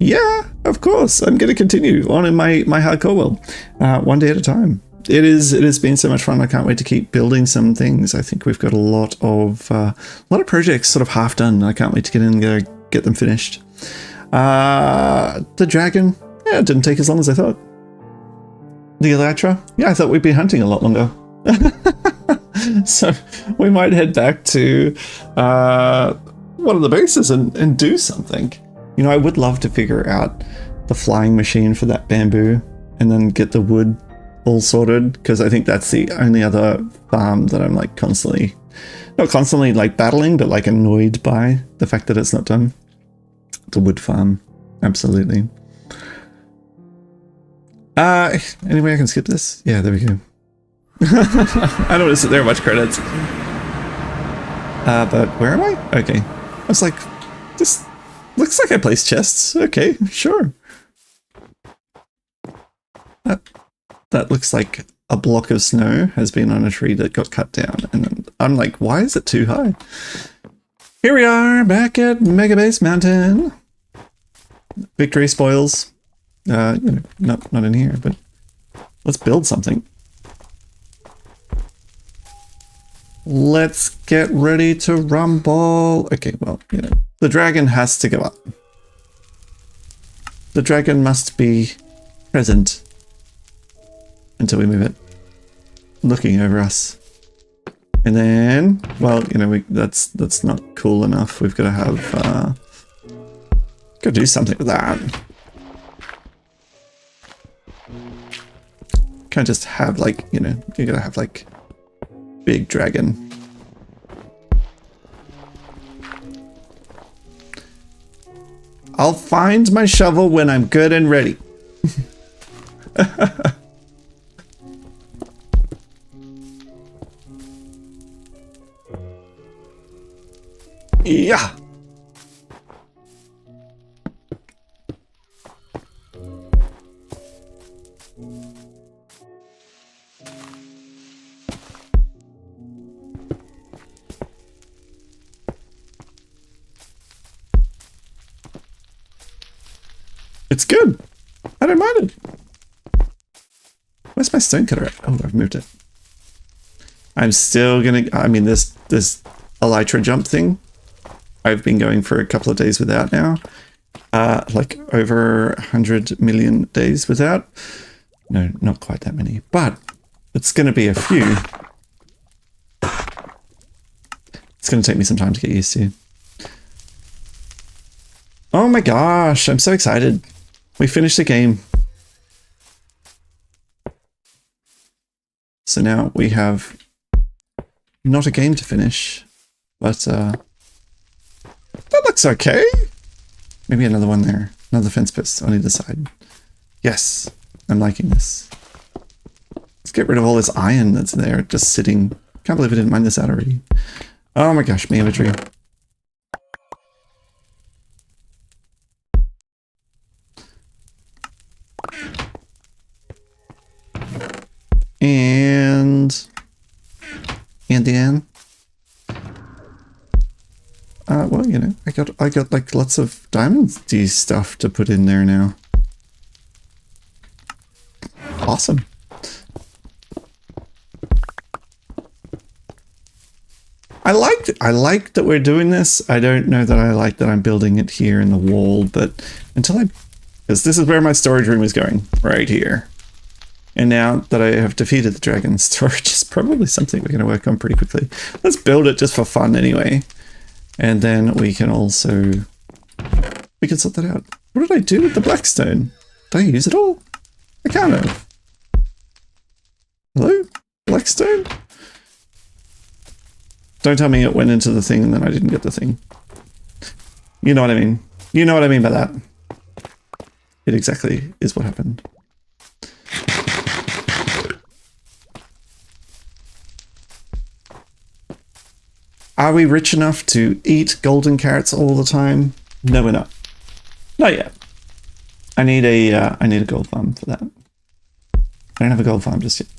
A: Yeah, of course. I'm going to continue on in my hardcore world, one day at a time. It has been so much fun. I can't wait to keep building some things. I think we've got a lot of projects sort of half done. I can't wait to get in there, get them finished. The dragon, Yeah, it didn't take as long as I thought. The Elytra? Yeah, I thought we'd be hunting a lot longer. So we might head back to one of the bases and do something. You know, I would love to figure out the flying machine for that bamboo and then get the wood all sorted, because I think that's the only other farm that I'm like constantly, not constantly like battling, but like annoyed by the fact that it's not done. The wood farm, absolutely. Anyway, I can skip this. Yeah, there we go. I don't want to sit there much credits. But where am I? Okay. I was like, this looks like I placed chests. Okay, sure. That looks like a block of snow has been on a tree that got cut down. And then I'm like, why is it too high? Here we are back at Mega Base Mountain. Victory spoils. You know, not in here, but let's build something. Let's get ready to rumble. Okay, well, you know, the dragon has to go up. The dragon must be present until we move it, looking over us. And then, well, you know, that's not cool enough. We've got to have, got to do something with that. Can't just have like, you know, you gotta have like big dragon. I'll find my shovel when I'm good and ready. Yeah. It's good. I don't mind it. Where's my stone cutter at? Oh, I've moved it. I'm still gonna, I mean, this elytra jump thing, I've been going for a couple of days without now. Like over 100 million days without. No, not quite that many, but it's gonna be a few. It's gonna take me some time to get used to. Oh my gosh, I'm so excited. We finished the game. So now we have not a game to finish, but that looks okay. Maybe another one there. Another fence post on either side. Yes, I'm liking this. Let's get rid of all this iron that's there just sitting. Can't believe I didn't mine this out already. Oh my gosh, me imagery. And then well, you know, I got like lots of diamond-y stuff to put in there now. Awesome. I like that we're doing this. I don't know that I like that I'm building it here in the wall, but because this is where my storage room is going, right here. And now that I have defeated the dragon, storage is probably something we're going to work on pretty quickly. Let's build it just for fun anyway. And then we can also, we can sort that out. What did I do with the blackstone? Did I use it all? I can't have. Hello? Blackstone? Don't tell me it went into the thing and then I didn't get the thing. You know what I mean. You know what I mean by that. It exactly is what happened. Are we rich enough to eat golden carrots all the time? No, we're not. Not yet. I need a gold farm for that. I don't have a gold farm just yet.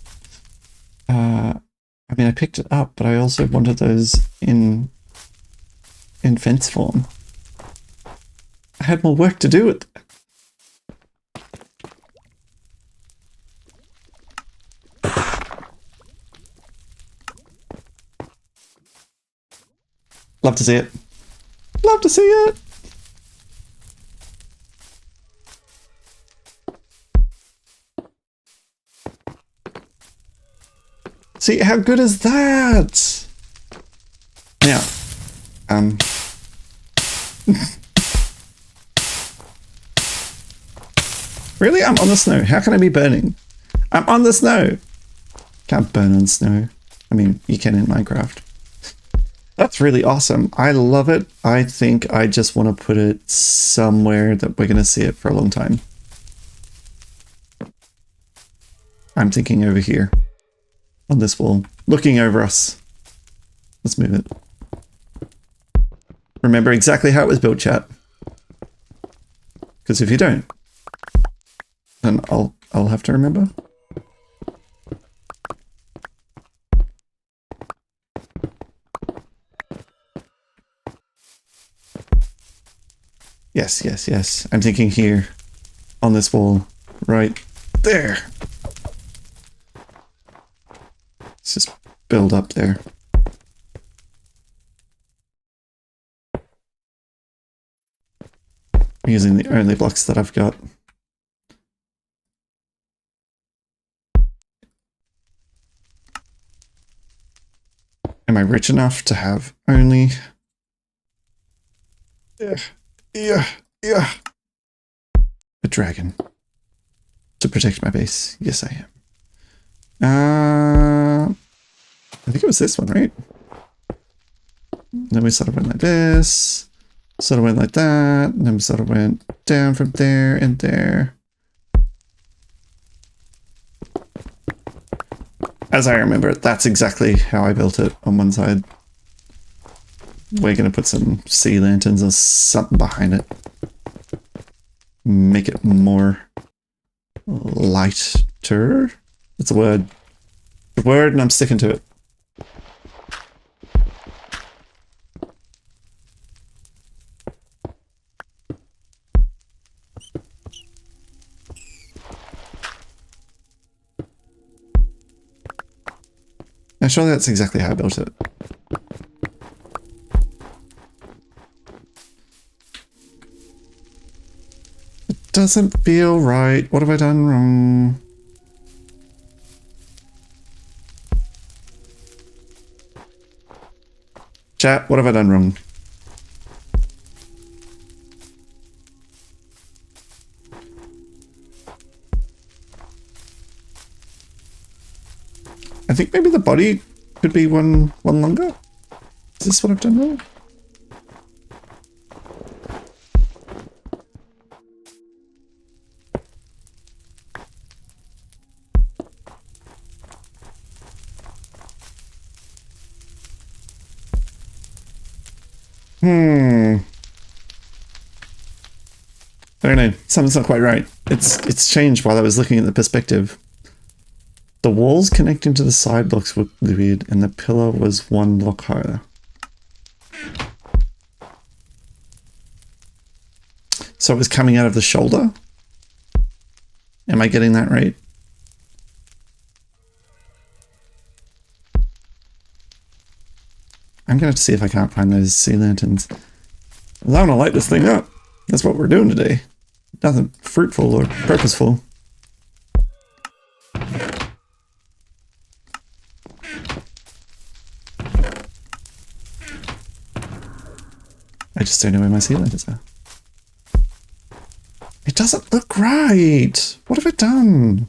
A: I mean, I picked it up, but I also wanted those in fence form. I had more work to do with that. Love to see it. Love to see it. See, how good is that? Now, really? I'm on the snow. How can I be burning? I'm on the snow. Can't burn on snow. I mean, you can in Minecraft. That's really awesome. I love it. I think I just want to put it somewhere that we're going to see it for a long time. I'm thinking over here on this wall, looking over us. Let's move it. Remember exactly how it was built, chat. Because if you don't, then I'll have to remember. Yes, yes, yes. I'm thinking here on this wall, right there. Let's just build up there. I'm using the only blocks that I've got. Am I rich enough to have only... Yeah. A dragon. To protect my base. Yes, I am. I think it was this one, right? Then we sort of went like this. Sort of went like that. And then we sort of went down from there and there. As I remember it, that's exactly how I built it on one side. We're going to put some sea lanterns or something behind it. Make it more lighter. It's a word. A word, and I'm sticking to it. Now, surely that's exactly how I built it. Doesn't feel right. What have I done wrong? Chat, what have I done wrong? I think maybe the body could be one longer. Is this what I've done wrong? I don't know. Something's not quite right. It's changed while I was looking at the perspective. The walls connecting to the side blocks were weird, and the pillar was one block higher. So it was coming out of the shoulder? Am I getting that right? I'm going to have to see if I can't find those sea lanterns. I want to light this thing up. That's what we're doing today. Nothing fruitful or purposeful. I just don't know where my sea lanterns are. It doesn't look right. What have I done?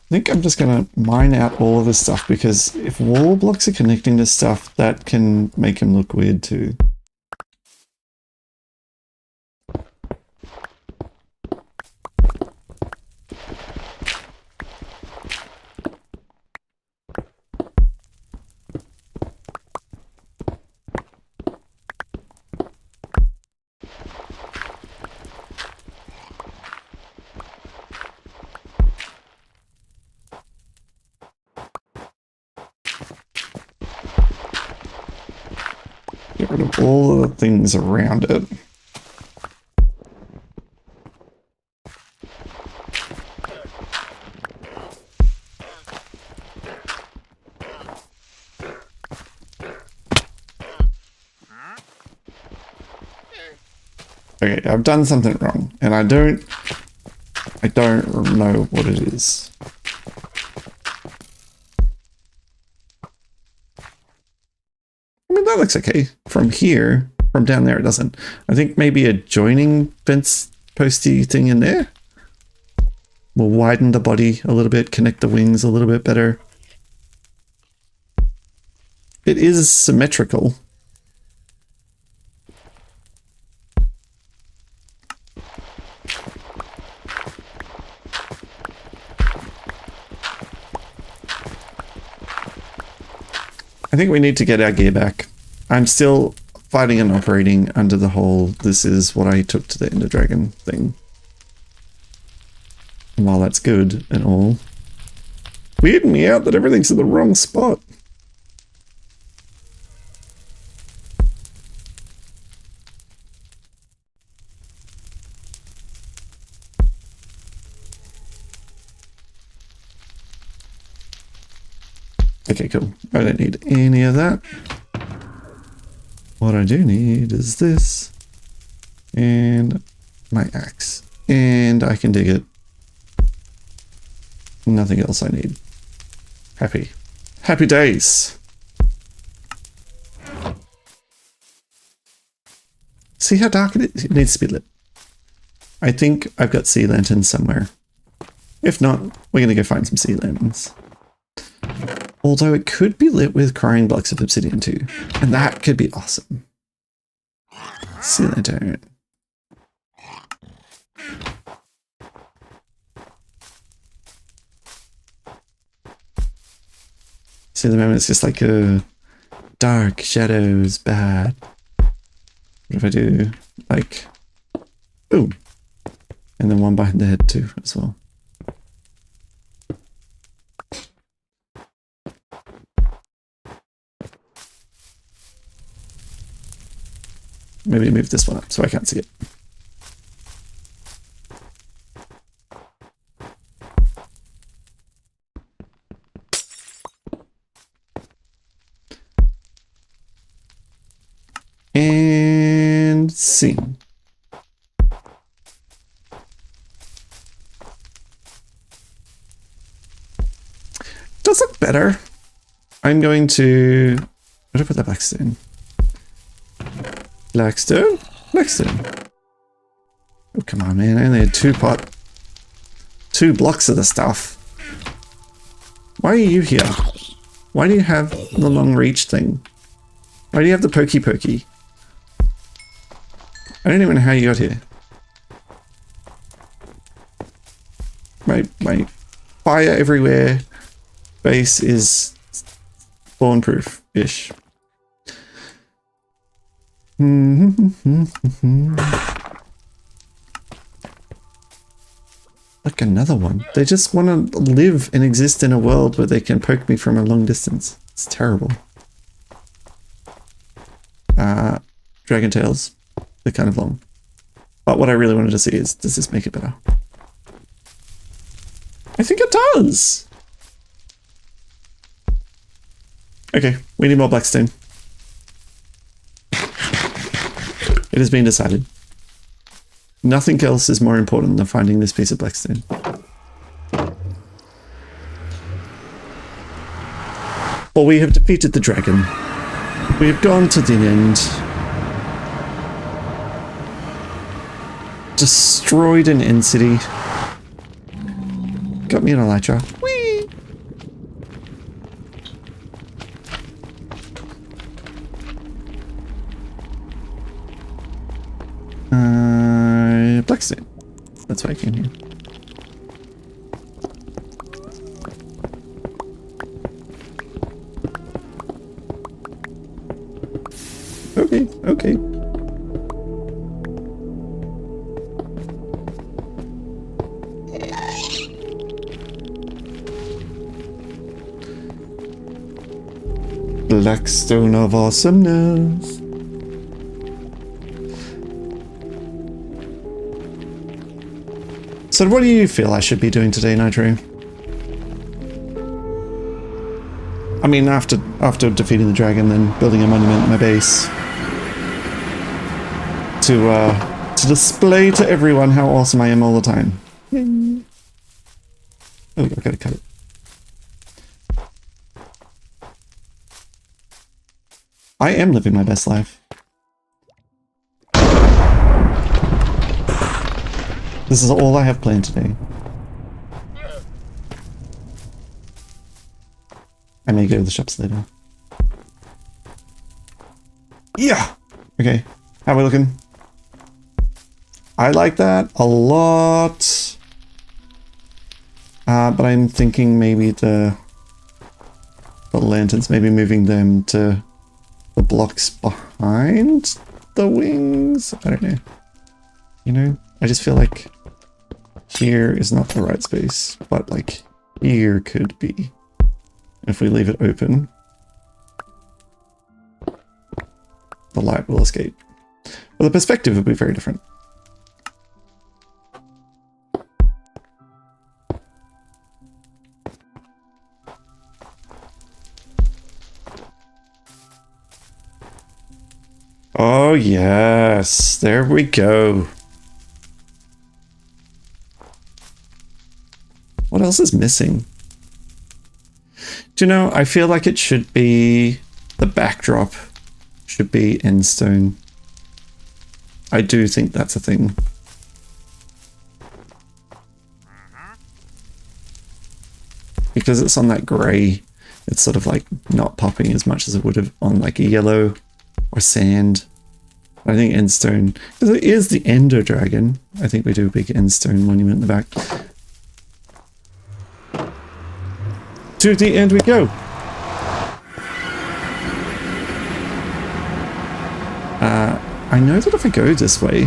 A: I think I'm just going to mine out all of this stuff, because if wall blocks are connecting to stuff, that can make them look weird too. Get rid of all the things around it. Okay, I've done something wrong, and I don't know what it is. I mean, that looks okay. From here, from down there, it doesn't. I think maybe a joining fence posty thing in there will widen the body a little bit, connect the wings a little bit better. It is symmetrical. I think we need to get our gear back. I'm still fighting and operating under the whole this is what I took to the Ender Dragon thing. And while that's good and all, weirding me out that everything's in the wrong spot. Okay, cool. I don't need any of that. What I do need is this. And my axe. And I can dig it. Nothing else I need. Happy. Happy days. See how dark it is? It needs to be lit. I think I've got sea lanterns somewhere. If not, we're going to go find some sea lanterns. Although it could be lit with crying blocks of obsidian too. And that could be awesome. Sea lantern. See, at the moment it's just like dark shadows, bad. What if I do like boom, and then one behind the head too as well. Maybe move this one up so I can't see it. And scene. Does look better. I'm going to... Where do I put that blackstone? Blackstone? Blackstone. Oh, come on, man. I only had two blocks of the stuff. Why are you here? Why do you have the long reach thing? Why do you have the pokey pokey? I don't even know how you got here. My fire everywhere base is spawn proof-ish. Like another one. They just want to live and exist in a world where they can poke me from a long distance. It's terrible. Dragon tails. They're kind of long. But what I really wanted to see is, does this make it better? I think it does! Okay, we need more blackstone. It has been decided. Nothing else is more important than finding this piece of blackstone. Well, we have defeated the dragon. We have gone to the end. Destroyed an end city. Got me an elytra. Whee! Blackstone. That's why I came here. Okay, okay. Blackstone of awesomeness. So what do you feel I should be doing today, Nitro? I mean, after defeating the dragon, then building a monument in my base to to display to everyone how awesome I am all the time. Yay. Oh, I gotta cut it. I am living my best life. This is all I have planned today. I may go to the shops later. Yeah! Okay, how are we looking? I like that a lot. But I'm thinking maybe the lanterns, maybe moving them to the blocks behind the wings. I don't know. You know, I just feel like here is not the right space, but like here could be. If we leave it open, the light will escape. But the perspective will be very different. Oh yes, there we go. What else is missing? Do you know, I feel like it should be, the backdrop should be end stone. I do think that's a thing. Because it's on that grey, it's sort of like not popping as much as it would have on like a yellow or sand. I think end stone, because it is the Ender Dragon. I think we do a big end stone monument in the back. To the end we go. I know that if I go this way,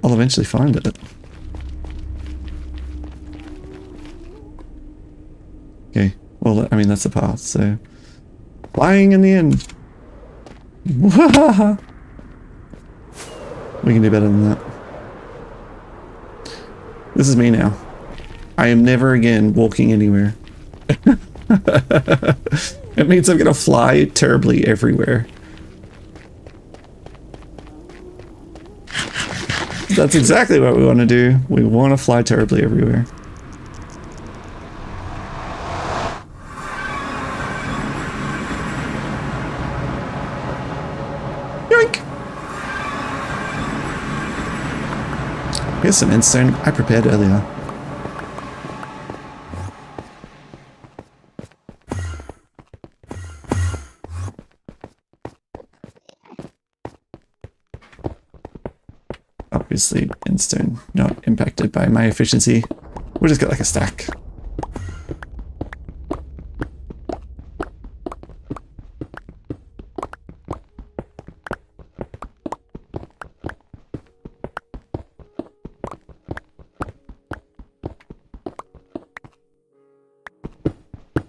A: I'll eventually find it. Okay, well, I mean, that's the path, so... Flying in the end. We can do better than that. This is me now. I am never again walking anywhere. It means I'm gonna fly terribly everywhere. That's exactly what we want to do. We want to fly terribly everywhere. Yoink! Here's some endstone I prepared earlier. Obviously, endstone not impacted by my efficiency. We'll just get like a stack.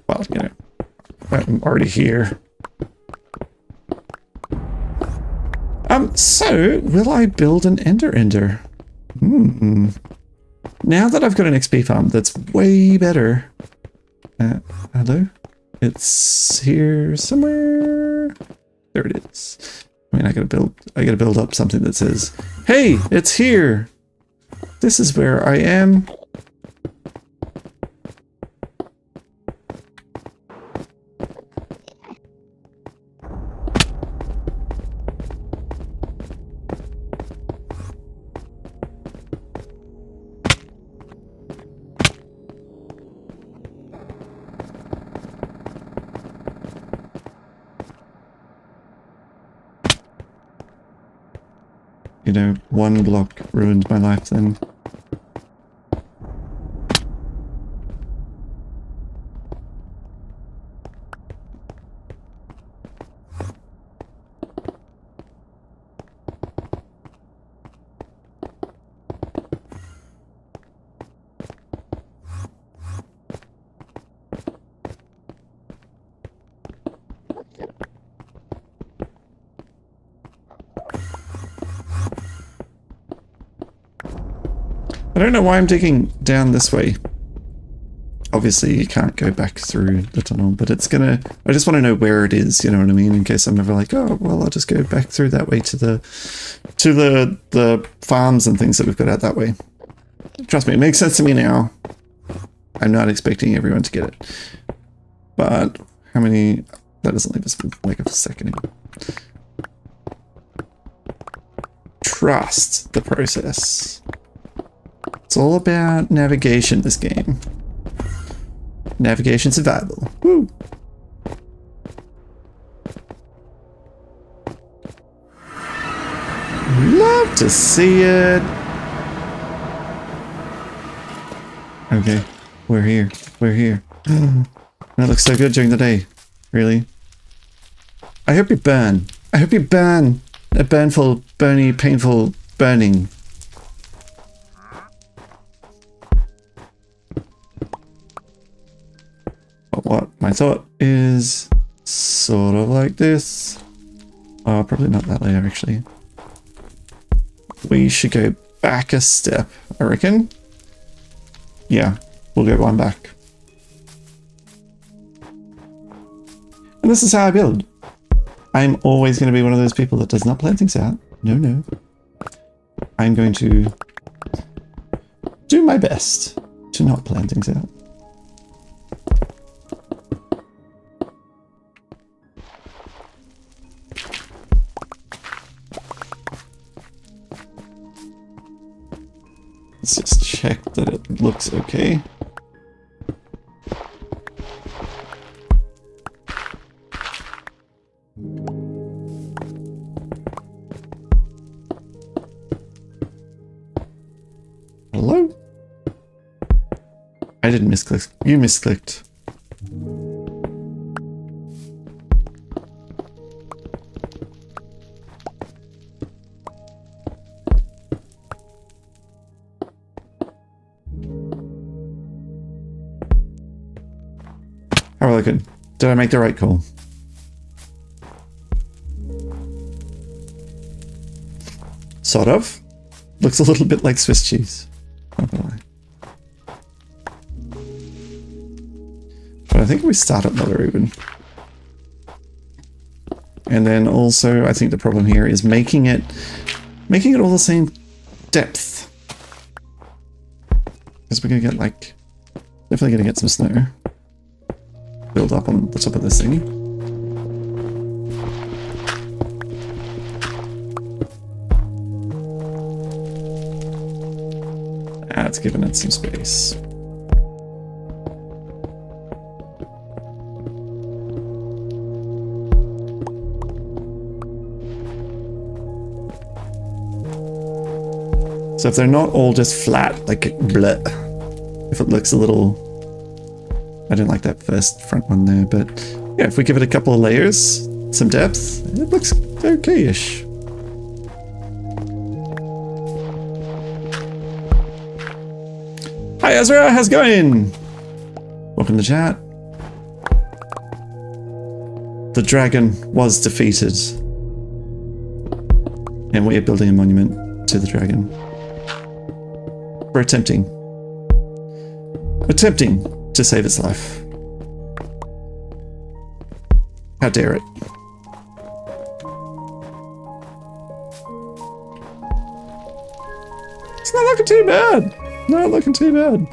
A: Well, you know, I'm already here. So, will I build an ender? Now that I've got an XP farm that's way better. Hello? It's here somewhere. There it is. I mean, I gotta build up something that says, hey, it's here. This is where I am. You know, one block ruined my life then. I don't know why I'm digging down this way. obviously you can't go back through the tunnel, but it's gonna, I just want to know where it is, you know what I mean, in case I'm ever like, oh, well, I'll just go back through that way to the farms and things that we've got out that way. Trust me, it makes sense to me now. I'm not expecting everyone to get it. But how many, that doesn't leave us like a second. Trust the process. It's all about navigation, this game. Navigation survival. Woo! Love to see it. Okay, we're here. We're here. That looks so good during the day. Really? I hope you burn. I hope you burn. A burnful, burny, painful burning. But what my thought is sort of like this. Oh, probably not that layer actually. We should go back a step, I reckon. Yeah, we'll go one back. And this is how I build. I'm always going to be one of those people that does not plan things out. No, no. I'm going to do my best to not plan things out. Let's just check that it looks okay. Hello? I didn't misclick. You misclicked. How are we looking? Did I make the right call? Sort of. Looks a little bit like Swiss cheese. Not gonna lie. But I think we start at lower even. And then also I think the problem here is making it all the same depth. Because we're gonna get like, definitely gonna get some snow. Build up on the top of this thing. That's giving it some space. So if they're not all just flat, like bleh, if it looks a little, I didn't like that first front one there, but yeah, if we give it a couple of layers, some depth, it looks okay-ish. Hi Ezra, how's it going? Welcome to chat. The dragon was defeated. And we are building a monument to the dragon. We're attempting to save its life. How dare it? It's not looking too bad. Not looking too bad.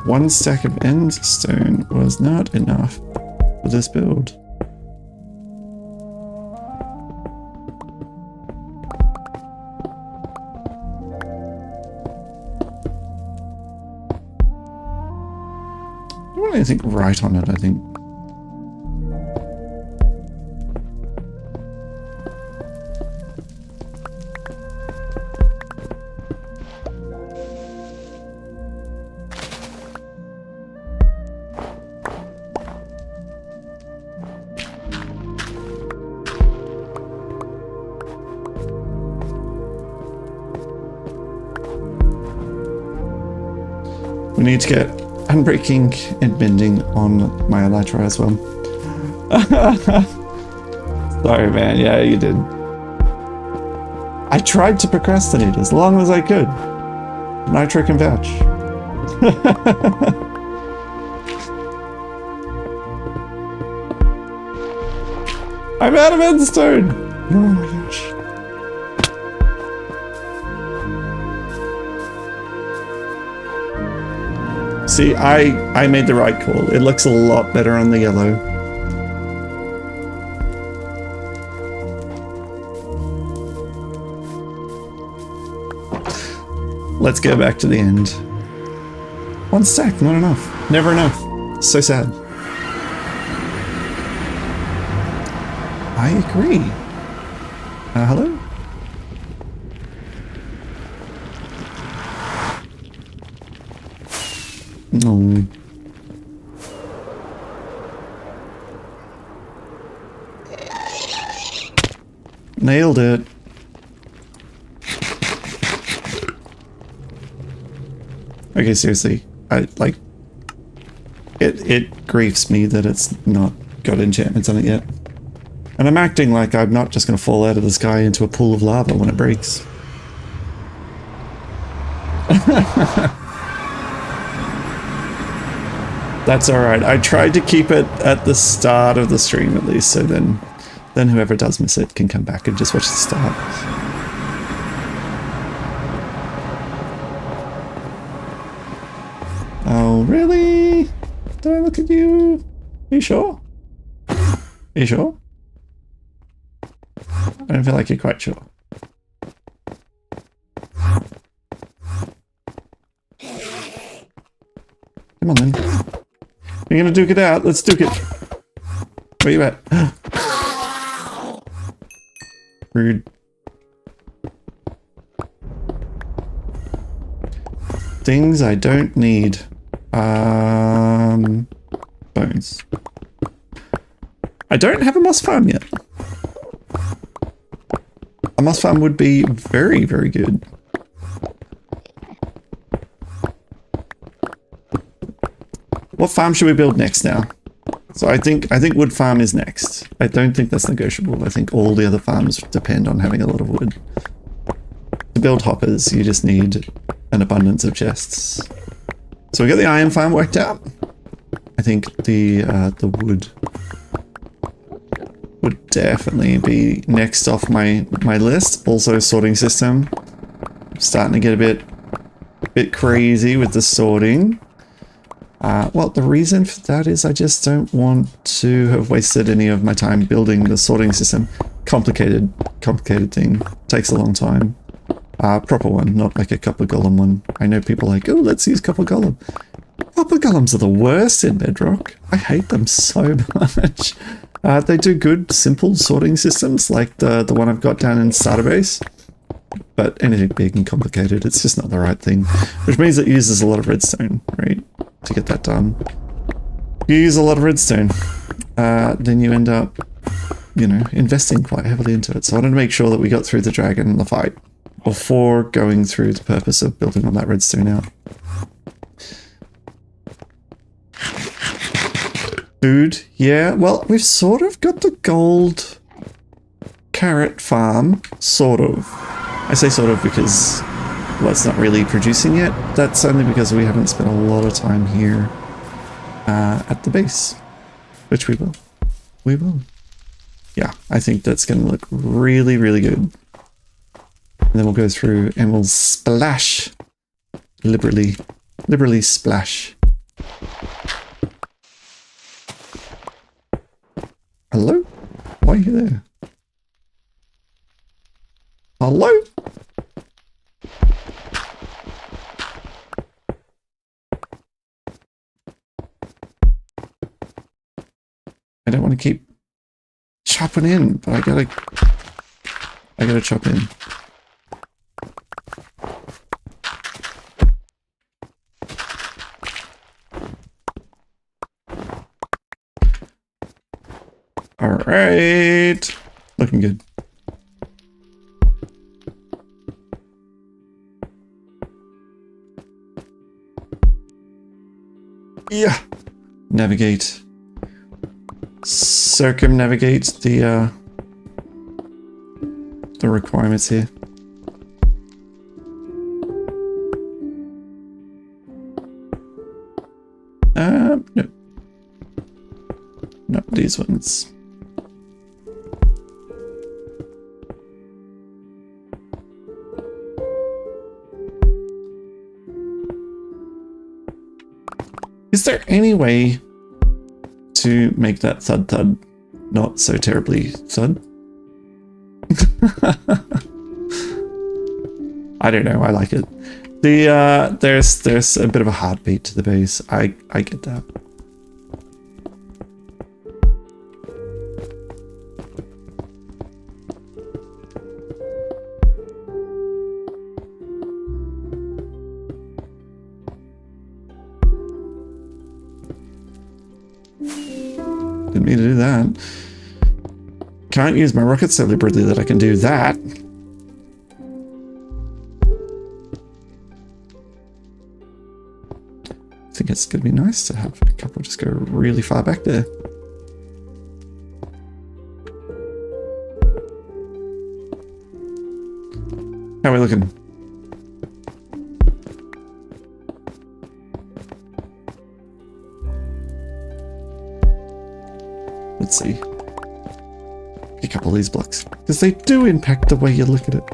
A: One stack of end stone was not enough for this build. I don't want anything right on it, I think. We need to get unbreaking and bending on my elytra as well. Sorry, man. Yeah, you did. I tried to procrastinate as long as I could. Nitro can vouch. I'm out of endstone! Oh my gosh. See, I made the right call. It looks a lot better on the yellow. Let's go back to the end. One stack, not enough. Never enough. So sad. I agree. Hello? No. Nailed it. Okay, seriously. It griefs me that it's not got enchantments on it yet. And I'm acting like I'm not just going to fall out of the sky into a pool of lava when it breaks. That's alright. I tried to keep it at the start of the stream at least, so then whoever does miss it can come back and just watch the start. Oh, really? Do I look at you? Are you sure? Are you sure? I don't feel like you're quite sure. Come on then. You're gonna duke it out? Let's duke it. Where you at? Rude. Things I don't need. Bones. I don't have a moss farm yet. A moss farm would be very, very good. What farm should we build next now? So I think wood farm is next. I don't think that's negotiable. I think all the other farms depend on having a lot of wood. To build hoppers, you just need an abundance of chests. So we got the iron farm worked out. I think the wood would definitely be next off my list. Also sorting system. I'm starting to get a bit crazy with the sorting. Well, the reason for that is I just don't want to have wasted any of my time building the sorting system. Complicated thing. Takes a long time. Proper one, not like a copper golem one. I know people are like, oh, let's use copper golem. Copper golems are the worst in Bedrock. I hate them so much. They do good, simple sorting systems like the one I've got down in Starbase. But anything big and complicated, it's just not the right thing. Which means it uses a lot of redstone, right? To get that done. You use a lot of redstone. Then you end up, you know, investing quite heavily into it. So I wanted to make sure that we got through the dragon and the fight before going through the purpose of building all that redstone out. Food, yeah. Well, we've sort of got the gold carrot farm, sort of. I say sort of because, well, it's not really producing yet. That's only because we haven't spent a lot of time here at the base, which we will. We will. Yeah, I think that's going to look really, really good. And then we'll go through and we'll splash liberally. Liberally splash. Hello? Why are you there? Hello? I don't want to keep chopping in, but I gotta chop in. All right, looking good. Yeah. Navigate. Circumnavigate the requirements here. No. Not these ones. Is there any way to make that thud thud not so terribly thud? I don't know, I like it. The there's a bit of a heartbeat to the bass. I get that. Didn't mean to do that. Can't use my rocket so deliberately that I can do that. I think it's going to be nice to have a couple just go really far back there. How are we looking? Let's see. A couple of these blocks, because they do impact the way you look at it.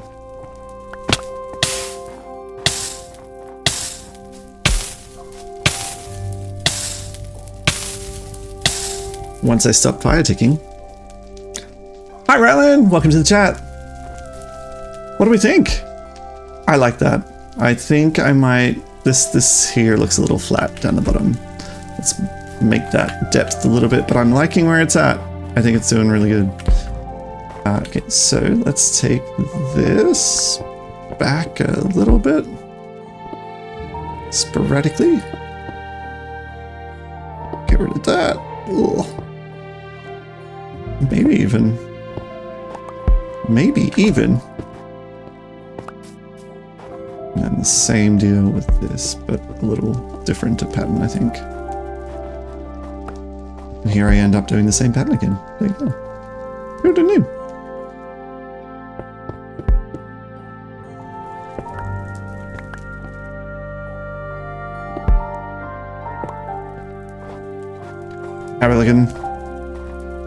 A: Once I stop fire ticking. Hi Rylan, welcome to the chat. What do we think? I like that. I think I might, this here looks a little flat down the bottom. Let's make that depth a little bit, but I'm liking where it's at. I think it's doing really good. Okay, so let's take this back a little bit. Sporadically. Get rid of that. Ugh. Maybe even. And the same deal with this, but a little different pattern, I think. And here I end up doing the same pattern again. There you go. Who knew? How are we looking?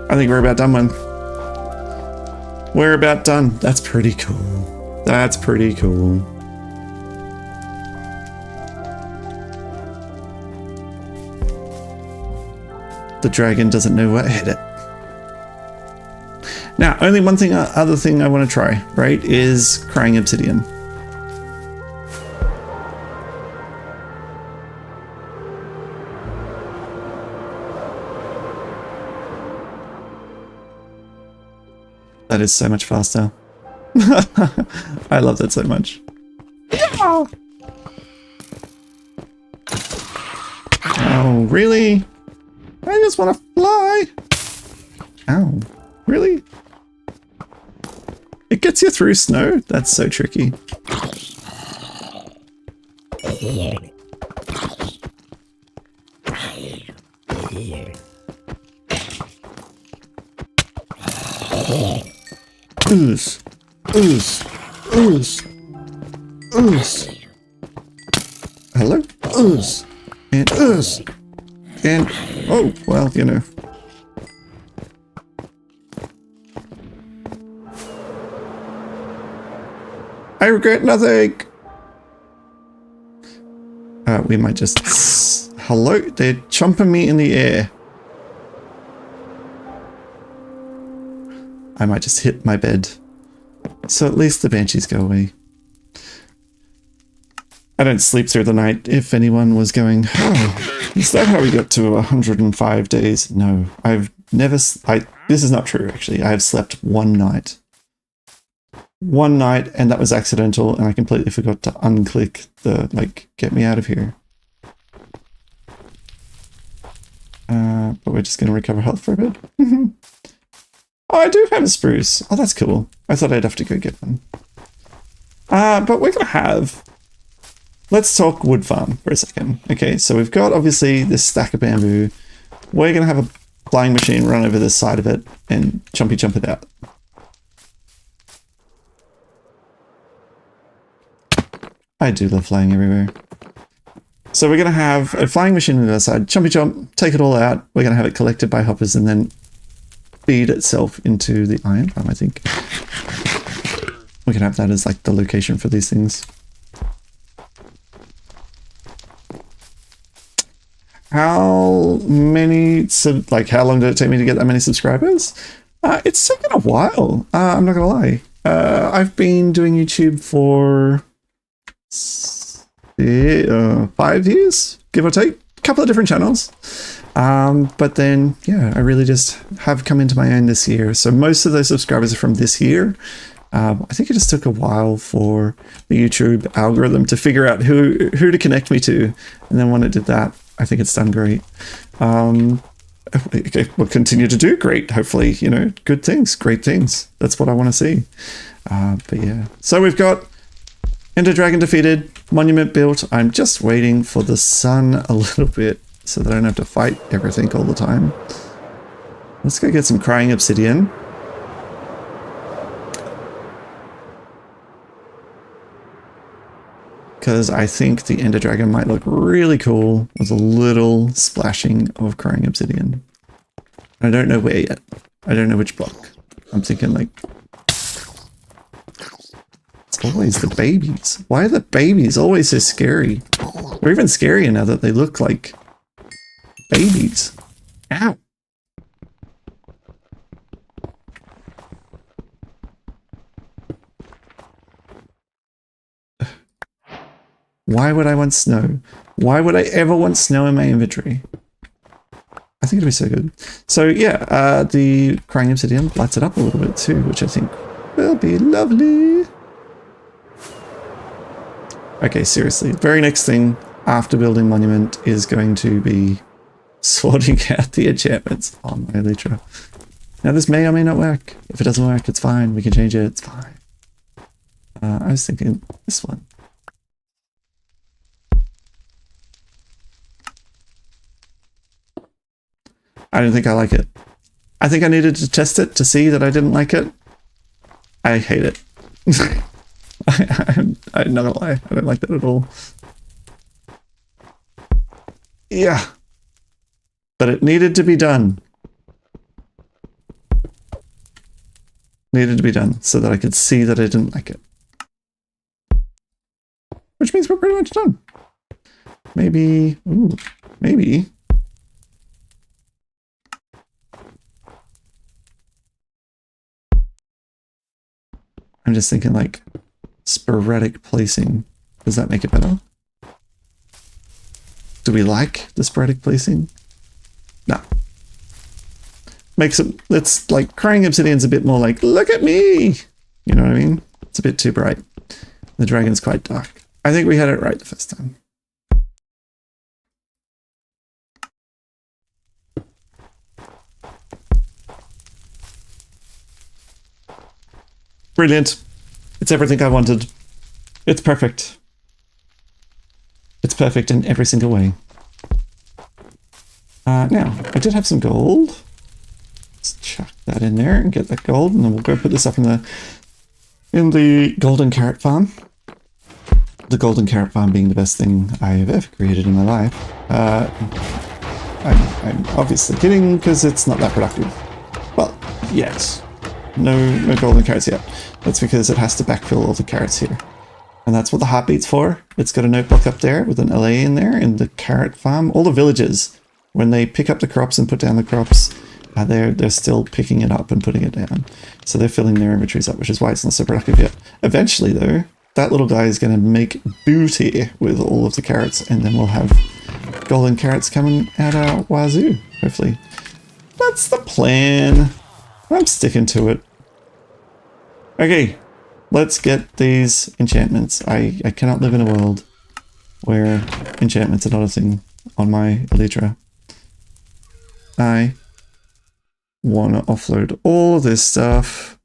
A: I think we're about done, man. We're about done. That's pretty cool. That's pretty cool. The dragon doesn't know what hit it. Now, only one thing, other thing I want to try, right, is crying obsidian. That is so much faster. I love that so much. Yeah. Oh, really? I just want to fly. Ow, really? It gets you through snow? That's so tricky. Ooze. Ooze. Ooze. Ooze. Hello? Ooze. And ooze. And, oh, well, you know. I regret nothing. We might just, hello? They're chomping me in the air. I might just hit my bed. So at least the banshees go away. I don't sleep through the night, if anyone was going, oh, is that how we got to 105 days? No, I've never, this is not true actually. I have slept one night. One night, and that was accidental, and I completely forgot to unclick the, like, get me out of here. But we're just going to recover health for a bit. Oh, I do have a spruce. Oh, that's cool. I thought I'd have to go get one. But we're going to have let's talk wood farm for a second. Okay, so we've got obviously this stack of bamboo. We're going to have a flying machine run over this side of it and chomp it out. I do love flying everywhere. So we're going to have a flying machine on the other side, chomp, take it all out. We're going to have it collected by hoppers and then feed itself into the iron farm, I think. We can have that as like the location for these things. How many, how long did it take me to get that many subscribers? It's taken a while. I'm not gonna lie. I've been doing YouTube for 5 years, give or take. A couple of different channels. But then, yeah, I really just have come into my own this year. So most of those subscribers are from this year. I think it just took a while for the YouTube algorithm to figure out who to connect me to. And then when it did that, I think it's done great. Okay, we'll continue to do great. Hopefully, you know, good things, great things. That's what I want to see. But yeah, so we've got Ender Dragon defeated, monument built. I'm just waiting for the sun a little bit so that I don't have to fight everything all the time. Let's go get some crying obsidian. Because I think the Ender Dragon might look really cool with a little splashing of crying obsidian. I don't know where yet. I don't know which block. I'm thinking like... It's always the babies. Why are the babies always so scary? They're even scarier now that they look like babies. Ow! Why would I want snow? Why would I ever want snow in my inventory? I think it'd be so good. So yeah, the crying obsidian lights it up a little bit too, which I think will be lovely. Okay, seriously. Very next thing after building monument is going to be sorting out the enchantments on my elytra. Now this may or may not work. If it doesn't work, it's fine. We can change it. It's fine. I was thinking this one. I don't think I like it. I think I needed to test it to see that I didn't like it. I hate it. I'm not gonna lie. I don't like that at all. Yeah. But it needed to be done. Needed to be done so that I could see that I didn't like it. Which means we're pretty much done. Maybe... Ooh, maybe... I'm just thinking like sporadic placing. Does that make it better? Do we like the sporadic placing? No. Makes it, it's like crying obsidian's a bit more like, look at me! You know what I mean? It's a bit too bright. The dragon's quite dark. I think we had it right the first time. Brilliant. It's everything I wanted. It's perfect. It's perfect in every single way. Now, I did have some gold. Let's chuck that in there and get that gold, and then we'll go put this up in the golden carrot farm. The golden carrot farm being the best thing I have ever created in my life. I'm obviously kidding because it's not that productive. Well, yet. No golden carrots yet. That's because it has to backfill all the carrots here. And that's what the heartbeat's for. It's got a notebook up there with an Allay in there in the carrot farm. All the villagers, when they pick up the crops and put down the crops, they're still picking it up and putting it down. So they're filling their inventories up, which is why it's not so productive yet. Eventually, though, that little guy is going to make booty with all of the carrots, and then we'll have golden carrots coming out our wazoo, hopefully. That's the plan. I'm sticking to it. Okay, let's get these enchantments. I cannot live in a world where enchantments are not a thing on my elytra. I want to offload all of this stuff.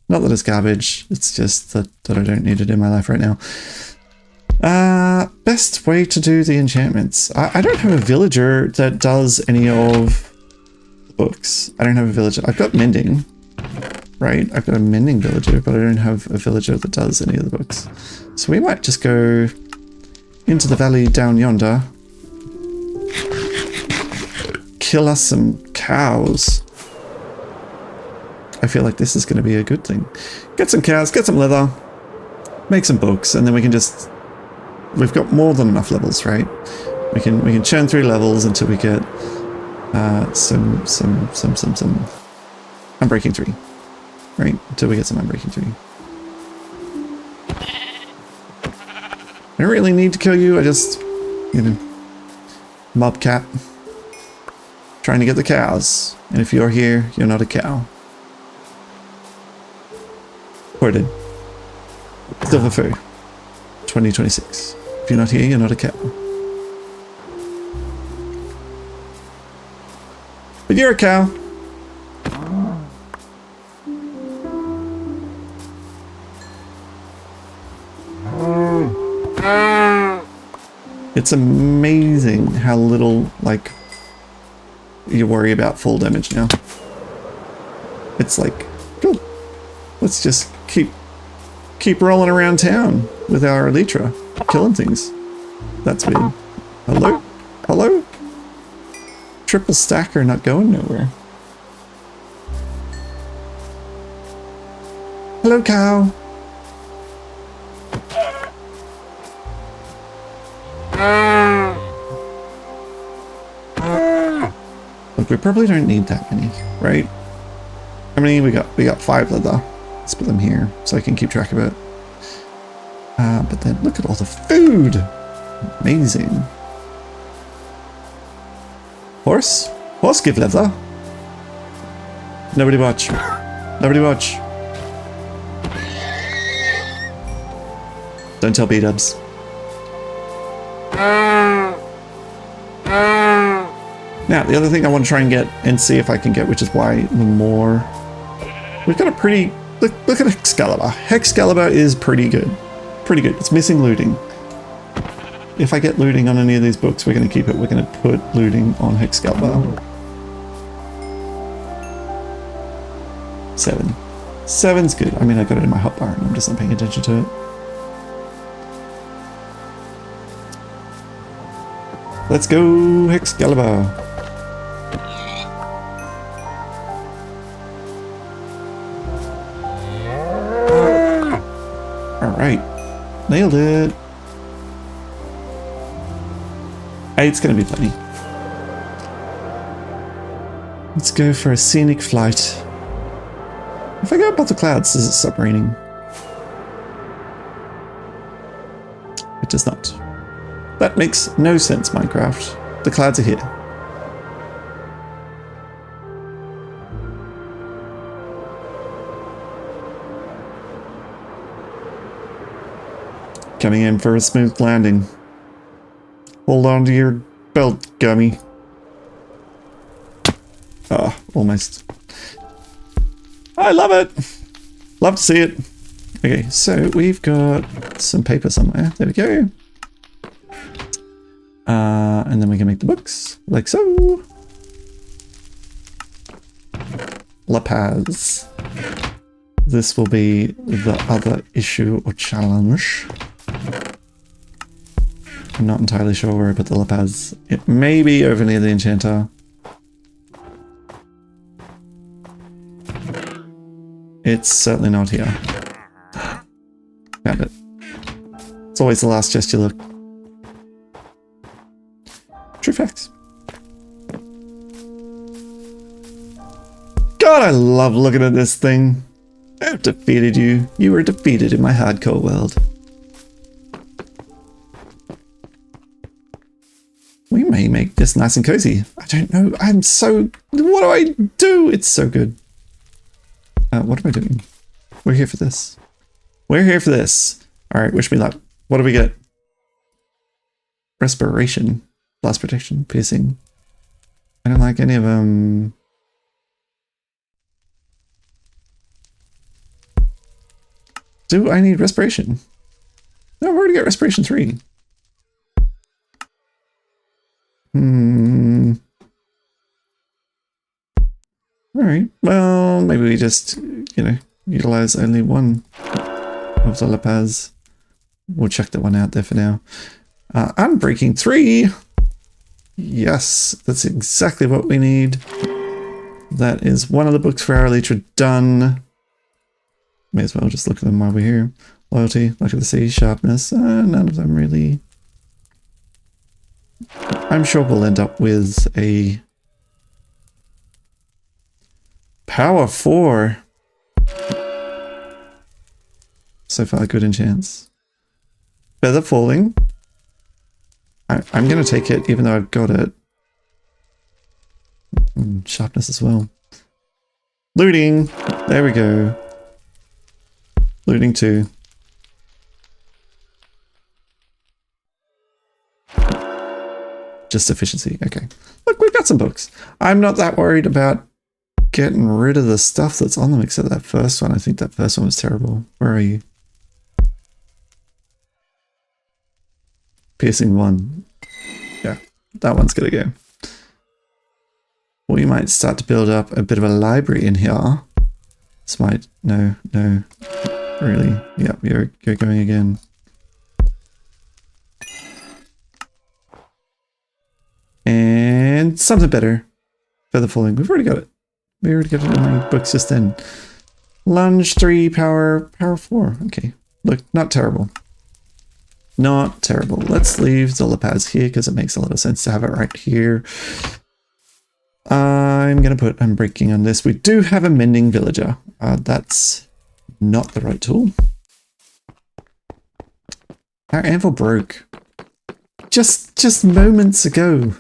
A: Not that it's garbage, it's just that I don't need it in my life right now. Best way to do the enchantments. I don't have a villager that does any of the books. I don't have a villager. I've got mending, right? I've got a mending villager, but I don't have a villager that does any of the books. So we might just go into the valley down yonder. Kill us some cows. I feel like this is going to be a good thing. Get some cows, get some leather, make some books, and then we can just... We've got more than enough levels, right? We can churn through levels until we get some Unbreaking 3, right? Until we get some Unbreaking 3. I don't really need to kill you. I just, you know, mob cat, trying to get the cows. And if you're here, you're not a cow. Ported. SilverFaux 2026. If you're not here, you're not a cow. But you're a cow. It's amazing how little, like, you worry about full damage now. It's like, cool. Let's just keep rolling around town with our elytra, killing things. That's weird. Hello? Hello? Triple stacker not going nowhere. Hello, cow. Look, we probably don't need that many, right? How many we got? We got 5 leather. Let's put them here so I can keep track of it. But then look at all the food. Amazing. Horse? Horse give leather. Nobody watch. Nobody watch. Don't tell B-dubs. Now, the other thing I want to try and get and see if I can get, which is why the more... We've got a pretty... Look at Excalibur. Excalibur is pretty good. Pretty good. It's missing looting. If I get looting on any of these books, we're going to keep it. We're going to put looting on Excalibur. 7. 7's good. I mean, I got it in my hotbar and I'm just not paying attention to it. Let's go, Excalibur. Alright. Nailed it. 8's gonna be plenty. Let's go for a scenic flight. If I go above the clouds, does it stop raining? It does not. That makes no sense, Minecraft. The clouds are here. Coming in for a smooth landing. Hold on to your belt, Gummy. Oh, almost. I love it. Love to see it. Okay, so we've got some paper somewhere. There we go. And then we can make the books, like so. Lapaz. This will be the other issue or challenge. I'm not entirely sure where I put the lapaz. It may be over near the enchanter. It's certainly not here. Found it. It's always the last chest you look. True facts. God, I love looking at this thing. I've defeated you. You were defeated in my hardcore world. We may make this nice and cozy. I don't know. I'm so... What do I do? It's so good. What am I doing? We're here for this. We're here for this. All right, wish me luck. What do we get? Respiration. Blast protection. Piercing. I don't like any of them. Do I need respiration? No, I've already get respiration 3? Alright, well, maybe we just, you know, utilize only one of the lapaz. We'll check that one out there for now. Unbreaking 3! Yes, that's exactly what we need. That is one of the books for our elytra done. May as well just look at them while we're here. Loyalty, luck of the sea, sharpness, none of them really. I'm sure we'll end up with a power 4. So far, good enchants. Feather falling. I'm going to take it, even though I've got it. Sharpness as well. Looting. There we go. Looting 2. Just efficiency. Okay. Look, we've got some books. I'm not that worried about getting rid of the stuff that's on them, except that first one. I think that first one was terrible. Where are you? Piercing 1. Yeah, that one's gonna go. We might start to build up a bit of a library in here. This might... No. Really? Yep, you're going again. And something better. Feather falling. We've already got it. We already got it in my books just then. Lunge 3, power 4. Okay. Look, not terrible. Not terrible. Let's leave the lapaz here because it makes a lot of sense to have it right here. I'm going to put unbreaking on this. We do have a mending villager. That's not the right tool. Our anvil broke. Just moments ago.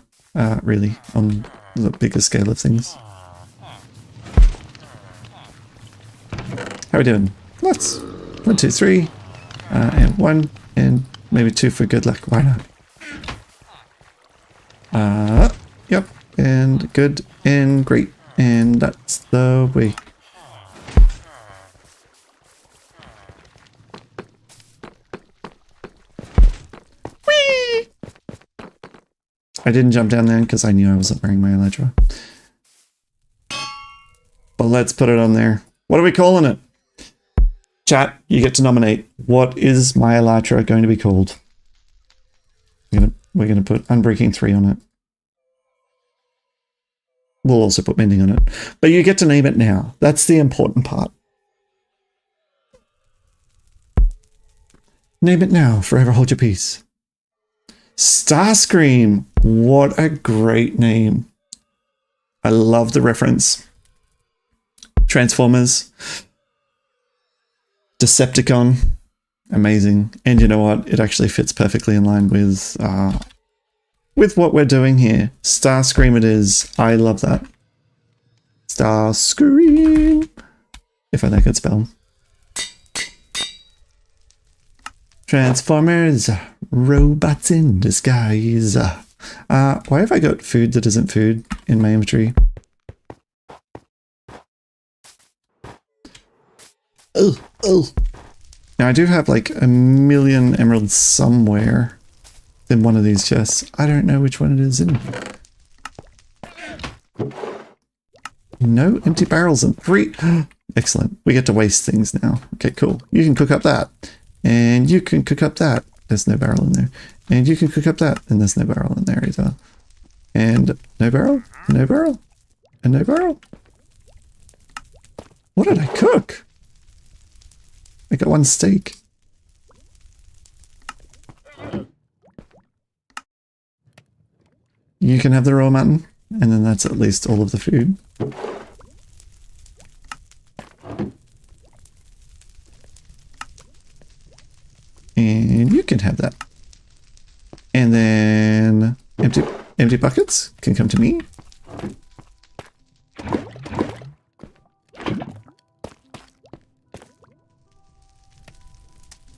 A: Really, on the bigger scale of things. How are we doing? Let's 1, 2, 3, and 1, and maybe 2 for good luck. Why not? Yep, and good, and great, and that's the way. Whee! I didn't jump down there because I knew I wasn't wearing my elytra. But let's put it on there. What are we calling it? Chat, you get to nominate. What is my elytra going to be called? We're gonna put unbreaking 3 on it. We'll also put mending on it. But you get to name it now. That's the important part. Name it now. Forever hold your peace. Starscream. What a great name. I love the reference. Transformers. Decepticon. Amazing. And you know what? It actually fits perfectly in line with what we're doing here. Starscream it is. I love that. Starscream. If I could spell. Transformers. Robots in disguise. Why have I got food that isn't food in my inventory? Oh. Now I do have like 1,000,000 emeralds somewhere in one of these chests. I don't know which one it is in. No empty barrels in 3. Excellent. We get to waste things now. Okay, cool. You can cook up that. And you can cook up that. There's no barrel in there. And you can cook up that. And there's no barrel in there either. And no barrel. No barrel. And no barrel. What did I cook? I got 1 steak. You can have the raw mutton, and then that's at least all of the food. And you can have that. And then empty buckets can come to me.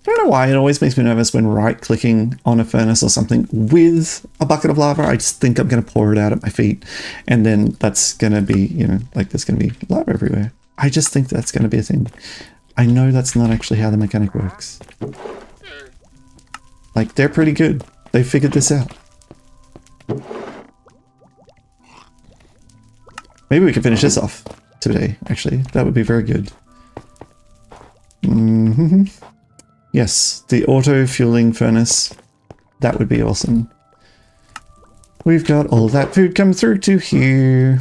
A: I don't know why it always makes me nervous when right-clicking on a furnace or something with a bucket of lava. I just think I'm going to pour it out at my feet, and then that's going to be, you know, like there's going to be lava everywhere. I just think that's going to be a thing. I know that's not actually how the mechanic works. Like, they're pretty good. They figured this out. Maybe we can finish this off today, actually. That would be very good. Yes, the auto-fueling furnace. That would be awesome. We've got all that food come through to here.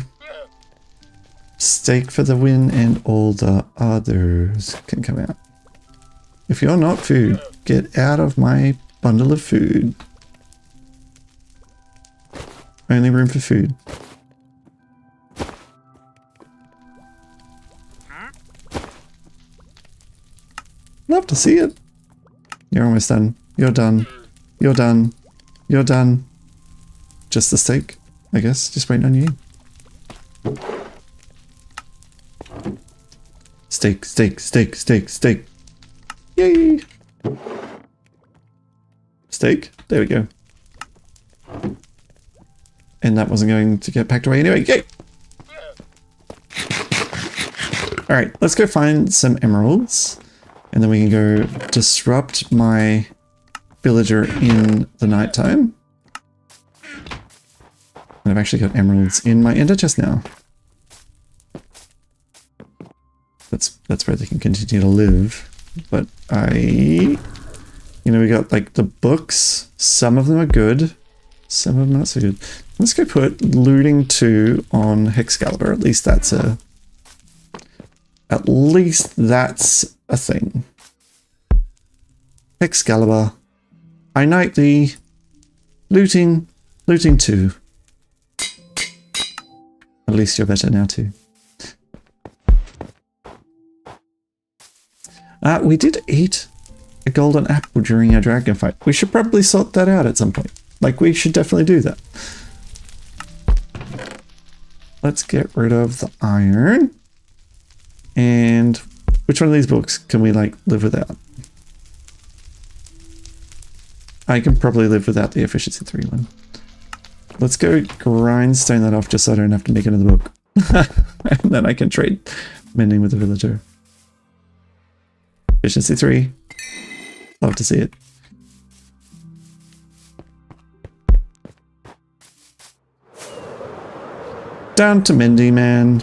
A: Steak for the win, and all the others can come out. If you're not food, get out of my bundle of food. Only room for food. Love to see it. You're almost done. You're done. You're done. You're done. Just the steak, I guess. Just waiting on you. Steak, steak, steak, steak, steak. Yay! Steak. There we go. And that wasn't going to get packed away anyway. Yay! Alright, let's go find some emeralds. And then we can go disrupt my villager in the nighttime. And I've actually got emeralds in my ender chest now. That's where they can continue to live. But you know, we got like the books. Some of them are good. Some of them not so good. Let's go put looting 2 on Hexcalibur. At least that's a thing. Excalibur, I knight thee. Looting 2. At least you're better now too. We did eat a golden apple during our dragon fight. We should probably sort that out at some point. Like, we should definitely do that. Let's get rid of the iron. And which one of these books can we, like, live without? I can probably live without the efficiency 3 one. Let's go grindstone that off just so I don't have to make another book. And then I can trade mending with the villager. Efficiency 3. Love to see it. Down to Mendy Man.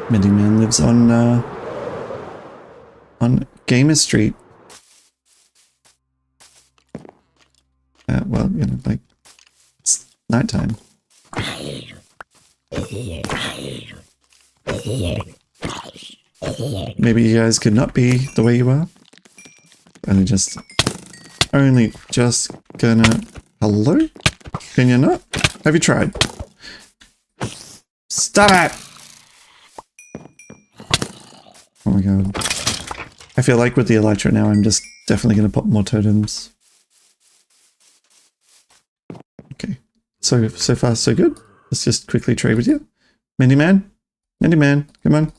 A: Mendy Man lives on Gamer Street. Well, you know, like, it's nighttime. Maybe you guys could not be the way you are. Only just gonna... Hello? Can you not? Have you tried? Stop it! Oh my god. I feel like with the Elytra now, I'm just definitely gonna pop more totems. Okay. So far, so good. Let's just quickly trade with you. Mendy Man? Mendy Man, come on.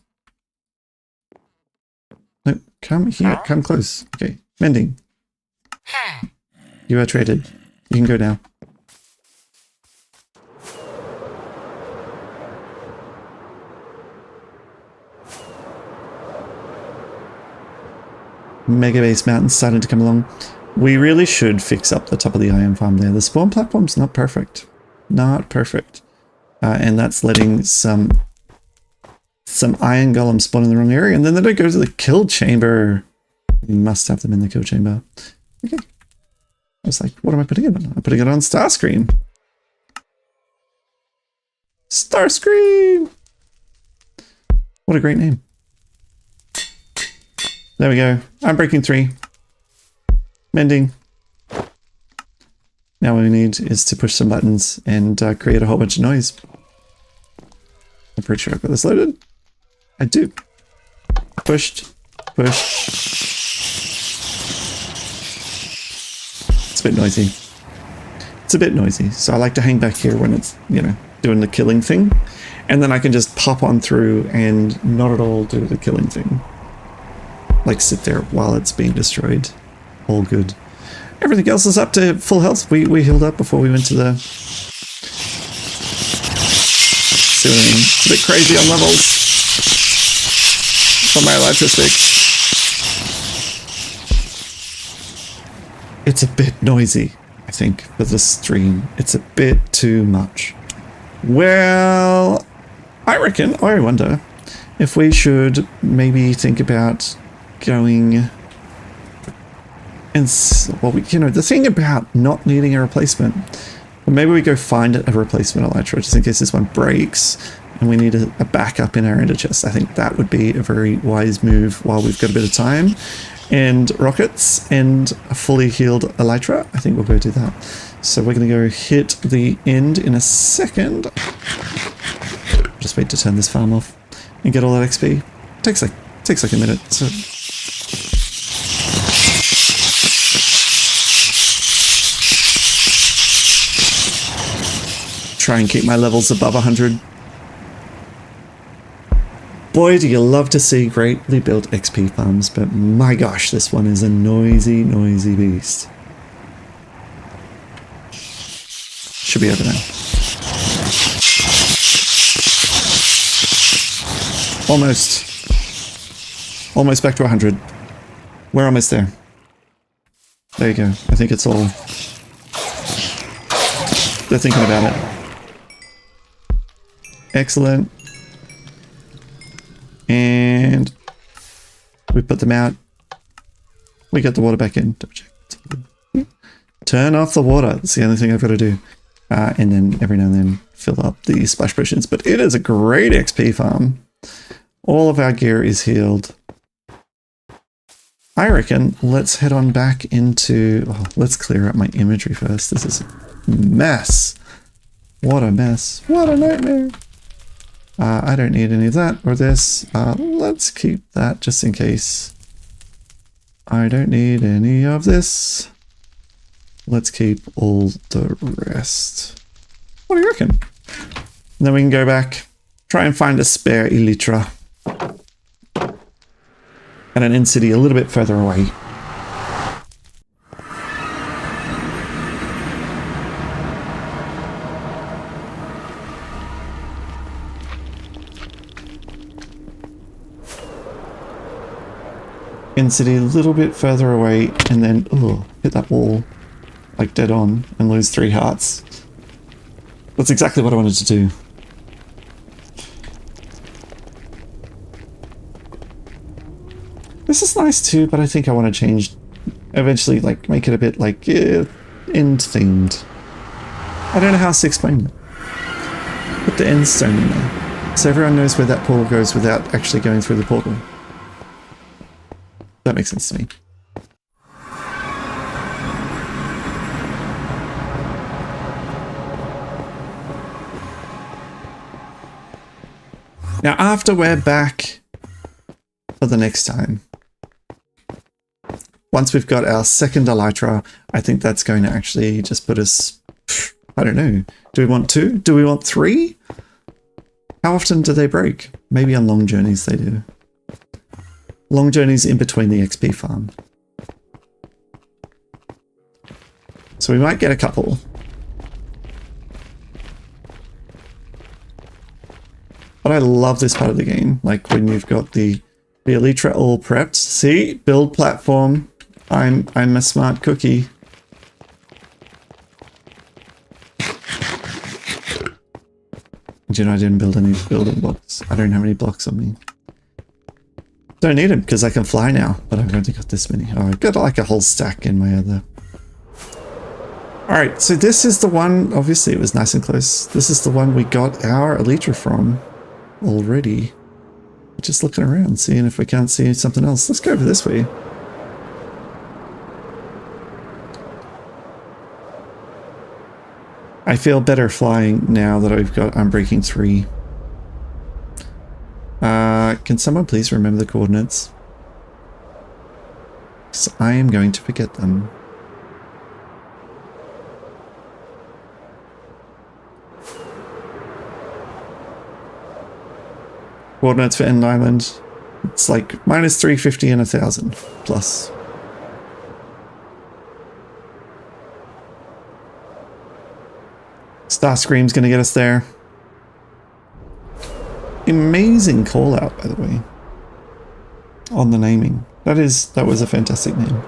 A: No, come here, come close. Okay, mending. You are traded. You can go now. Mega Base Mountain's starting to come along. We really should fix up the top of the iron farm there. The spawn platform's not perfect. Not perfect. And that's letting some iron golems spawn in the wrong area, and then they don't go to the kill chamber. You must have them in the kill chamber. Okay. I was like, what am I putting it on? I'm putting it on Starscream. Starscream! What a great name. There we go. I'm breaking 3. Mending. Now what we need is to push some buttons and create a whole bunch of noise. I'm pretty sure I've got this loaded. I do. Pushed. Push. It's a bit noisy. It's a bit noisy. So I like to hang back here when it's, you know, doing the killing thing. And then I can just pop on through and not at all do the killing thing. Like sit there while it's being destroyed. All good. Everything else is up to full health. We healed up before we went to the... See what I mean? It's a bit crazy on levels. for my elytra stick. It's a bit noisy, I think, for the stream. It's a bit too much. Well, I wonder if we should maybe think about going and, well, you know, the thing about not needing a replacement, well, maybe we go find a replacement elytra just in case this one breaks and we need a backup in our ender chest. I think that would be a very wise move while we've got a bit of time and rockets and a fully healed elytra. I think we'll go do that. So we're going to go hit the end in a second. Just wait to turn this farm off and get all that XP. Takes like a minute. So try and keep my levels above 100. Boy, do you love to see greatly built XP farms, but my gosh, this one is a noisy, noisy beast. Should be over now. Almost back to 100. We're almost there. There you go. I think it's all... They're thinking about it. Excellent. And we put them out. We get the water back in. Turn off the water. That's the only thing I've got to do. And then every now and then fill up the splash potions. But it is a great XP farm. All of our gear is healed. I reckon let's head on back into... Oh, let's clear out my imagery first. This is a mess. What a mess. What a nightmare. I don't need any of that or this. Let's keep that just in case. I don't need any of this. Let's keep all the rest. What do you reckon? And then we can go back, try and find a spare elytra. And an in-city a little bit further away. In-city a little bit further away, and then hit that wall like dead on and lose 3 hearts. That's exactly what I wanted to do. This is nice too, but I think I want to change, eventually, like, make it a bit like end themed. I don't know how else to explain it. Put the end stone in there, so everyone knows where that portal goes without actually going through the portal. That makes sense to me. Now, after we're back for the next time, once we've got our second elytra, I think that's going to actually just put us, I don't know, do we want 2? Do we want 3? How often do they break? Maybe on long journeys they do. Long journeys in between the XP farm. So we might get a couple. But I love this part of the game. Like when you've got the elytra all prepped. See? Build platform. I'm a smart cookie. Do you know I didn't build any building blocks? I don't have any blocks on me. Don't need them because I can fly now, but I've only got this many. Oh, I've got like a whole stack in my other. Alright, so this is the one, obviously it was nice and close. This is the one we got our elytra from already. Just looking around, seeing if we can't see something else. Let's go over this way. I feel better flying now that I've got Unbreaking 3. Can someone please remember the coordinates? So I am going to forget them. Coordinates for End Island. It's like minus 350 and 1,000 plus. Starscream's going to get us there. Amazing call out, by the way. on the naming. That was a fantastic name.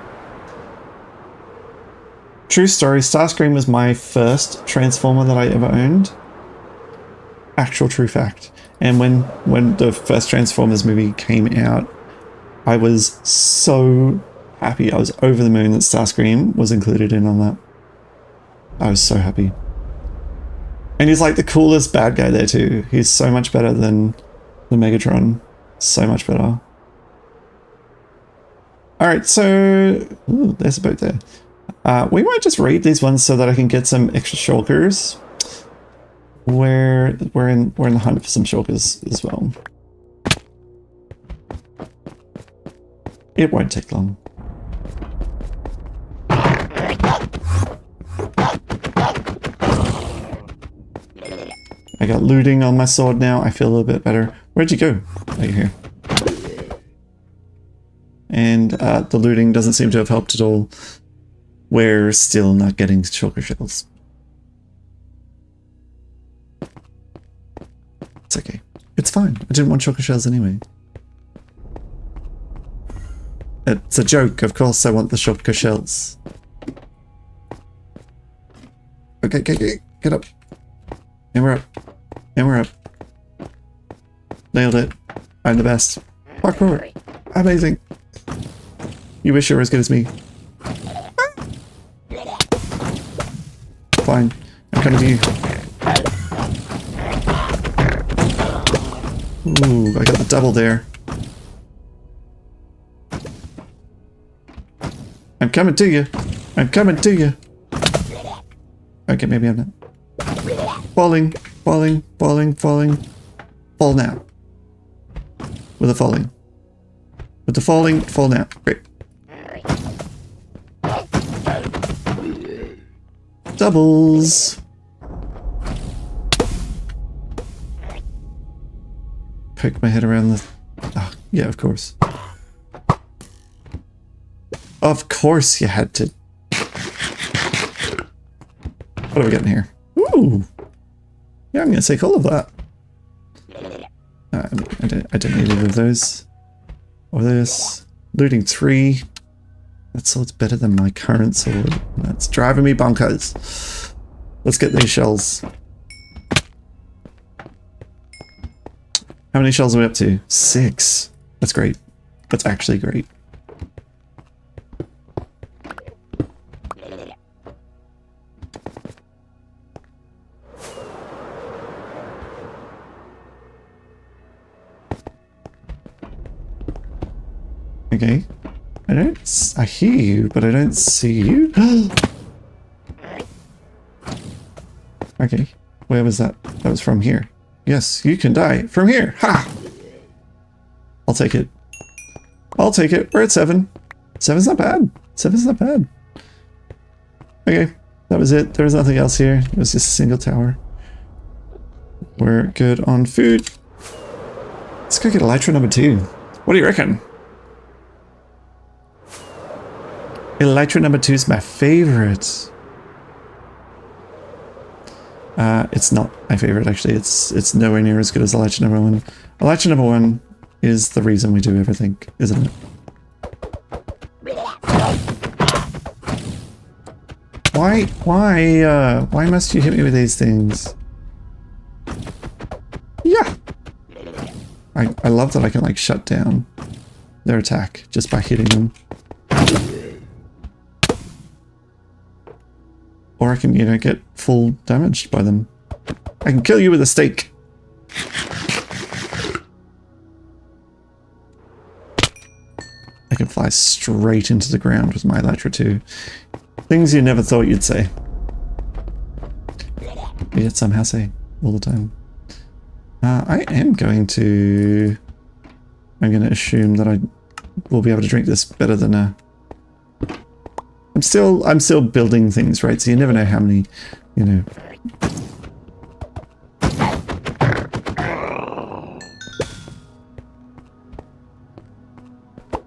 A: True story, Starscream was my first Transformer that I ever owned. Actual true fact. And when the first Transformers movie came out, I was so happy. I was over the moon that Starscream was included in on that. I was so happy. And he's like the coolest bad guy there too. He's so much better than the Megatron. So much better. Alright, so... Ooh, there's a boat there. We might just raid these ones so that I can get some extra shulkers. We're in the hunt for some shulkers as well. It won't take long. I got looting on my sword now. I feel a little bit better. Where'd you go? Oh, you're here. And the looting doesn't seem to have helped at all. We're still not getting shulker shells. It's okay. It's fine. I didn't want shulker shells anyway. It's a joke. Of course I want the shulker shells. Okay, get up. And we're up. And we're up. Nailed it. I'm the best. Parkour. Amazing. You wish you were as good as me. Fine. I'm coming to you. Ooh, I got the double there. I'm coming to you. I'm coming to you. Okay, maybe I'm not. Falling, falling, falling, falling. Fall now. With a falling. With the falling, fall now. Great. Doubles. Poke my head around the... Oh, yeah, of course. Of course you had to. What are we getting here? Ooh. Yeah, I'm going to take all of that. I don't need either of those. Or this. Looting 3. That sword's better than my current sword. That's driving me bonkers. Let's get these shells. How many shells are we up to? 6. That's great. That's actually great. Okay. I hear you, but I don't see you. Okay. Where was that? That was from here. Yes, you can die from here. Ha! I'll take it. I'll take it. We're at 7. 7's not bad. 7's not bad. Okay. That was it. There was nothing else here. It was just a single tower. We're good on food. Let's go get elytra number 2. What do you reckon? Elytra number 2 is my favorite. It's not my favorite actually. It's nowhere near as good as elytra number 1. Elytra number 1 is the reason we do everything, isn't it? Why must you hit me with these things? Yeah. I love that I can like shut down their attack just by hitting them. Or I can, you know, get full damaged by them. I can kill you with a stake. I can fly straight into the ground with my elytra 2. Things you never thought you'd say. But yet somehow say all the time. I am going to... I'm going to assume that I will be able to drink this better than a... I'm still building things, right? So you never know how many, you know.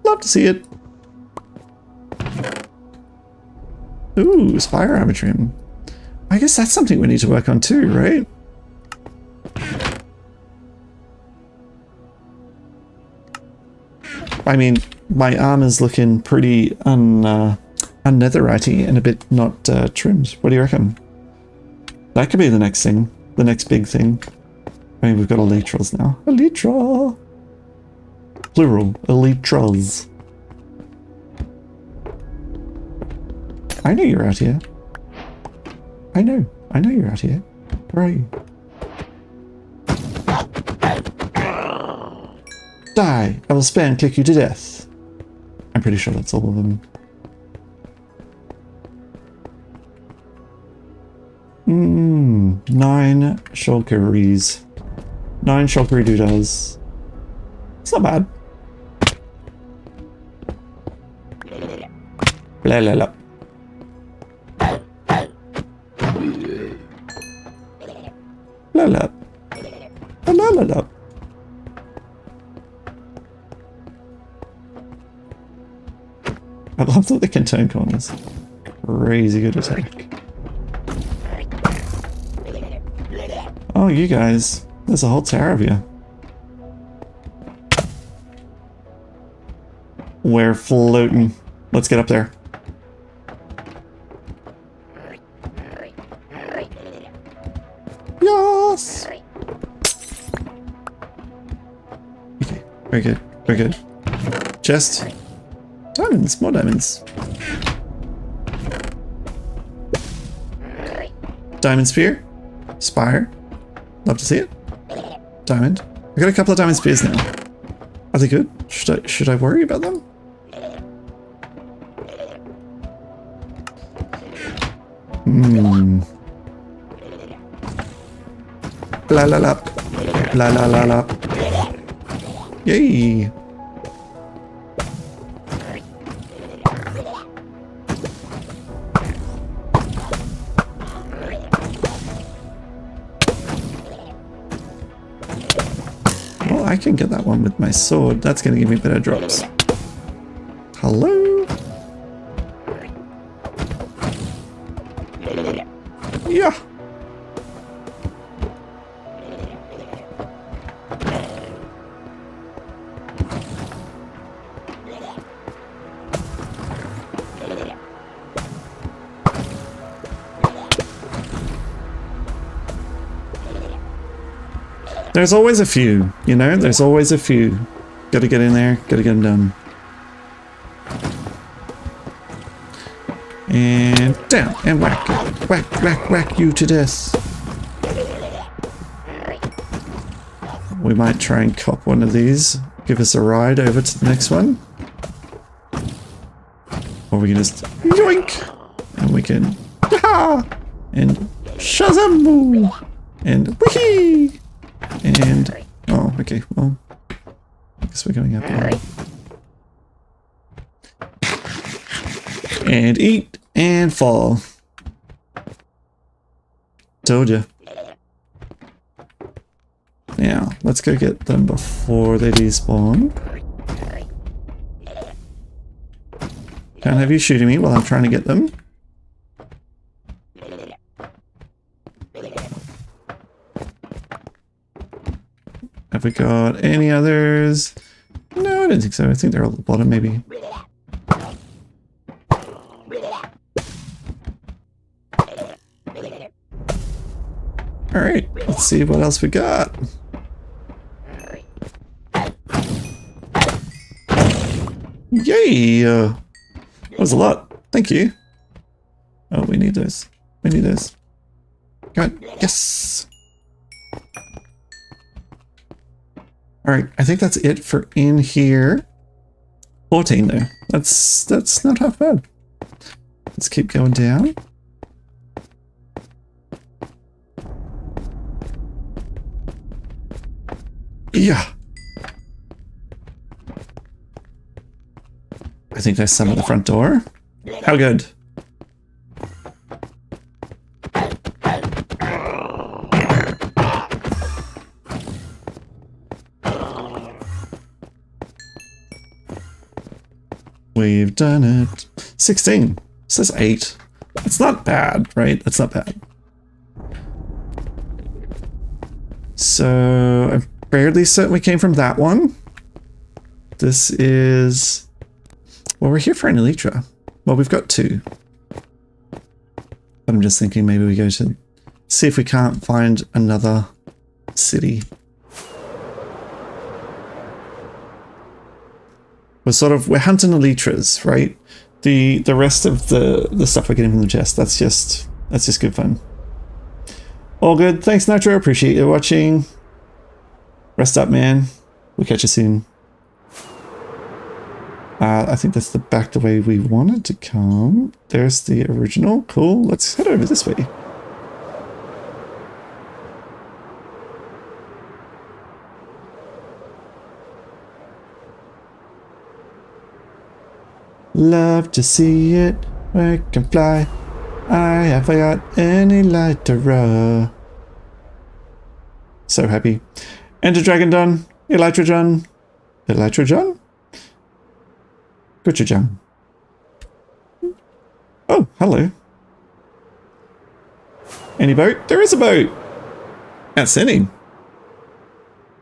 A: Love to see it. Ooh, spire armor trim. I guess that's something we need to work on too, right? I mean, my armor's looking pretty unnetherite-y and a bit not trimmed. What do you reckon? That could be the next thing. The next big thing. I mean, we've got elytras now. Elytra! Plural. Elytras. I know you're out here. I know you're out here. Where are you? Die! I will spam kick you to death. I'm pretty sure that's all of them. 9 shulkeries. 9 shulkery doodahs. It's not bad. Blah, blah, blah. Blah, blah. Blah, blah, blah. I love that they can turn corners. Crazy good attack. Oh, you guys. There's a whole tower of you. We're floating. Let's get up there. Yes! Okay, very good, very good. Chest. Diamonds, more diamonds. Diamond spear. Spire. Love to see it. Diamond. I got a couple of diamond spears now. Are they good? Should I worry about them? La la la. La la la la. Yay! Well, I can get that one with my sword. That's going to give me better drops. Hello? Yeah. There's always a few, you know? There's always a few. Gotta get in there, gotta get them done. And down, and whack. Whack, whack, whack you to death. We might try and cop one of these. Give us a ride over to the next one. Or we can just yoink! And we can yaha! And shazam! And whee! And oh, okay, well, I guess we're going up here. And eat and fall. Told ya. Now, let's go get them before they despawn. Can't have you shooting me while I'm trying to get them. Have we got any others? No, I don't think so. I think they're all at the bottom, maybe. Alright, let's see what else we got. Yay! That was a lot. Thank you. Oh, we need those. We need those. Come on. Yes! Alright, I think that's it for in here. 14 though. That's not half bad. Let's keep going down. Yeah. I think there's some at the front door. How good? We've done it. 16. It says 8. It's not bad, right? That's not bad. So I'm fairly certain we came from that one. This is... Well, we're here for an elytra. Well, we've got 2. But I'm just thinking maybe we go to... See if we can't find another city. We're hunting elytras, right? The rest of the stuff we're getting from the chest, that's just good fun. All good. Thanks, Nitro. Appreciate you watching. Rest up, man. We'll catch you soon. I think that's back the way we wanted to come. There's the original. Cool. Let's head over this way. Love to see it work and fly. I haven't got any lighter. So happy. Enter Dragon Don. Elytra John. Elytra John? Gotcha John. Oh, hello. Any boat? There is a boat. Outstanding.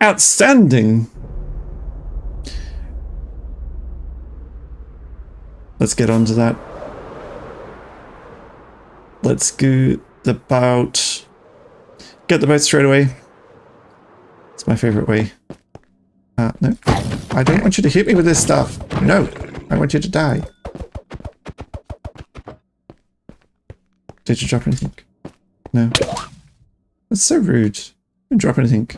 A: Outstanding. Let's get onto that. Let's go the boat. Get the boat straight away. It's my favorite way. No. I don't want you to hit me with this stuff. No. I want you to die. Did you drop anything? No. That's so rude. Didn't drop anything.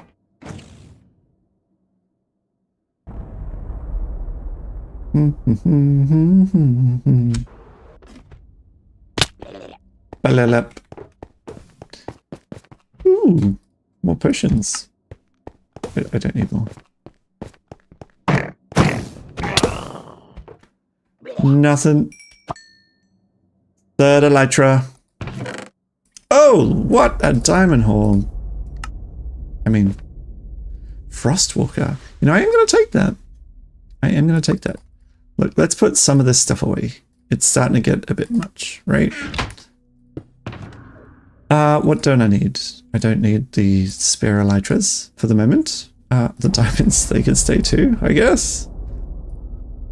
A: Ooh, more potions. I don't need more. Nothing. Third elytra. Oh, what a diamond hole. I mean, Frostwalker. You know, I am going to take that. I am going to take that. Look, let's put some of this stuff away. It's starting to get a bit much, right? What don't I need? I don't need the spare elytras for the moment. The diamonds, they can stay too, I guess.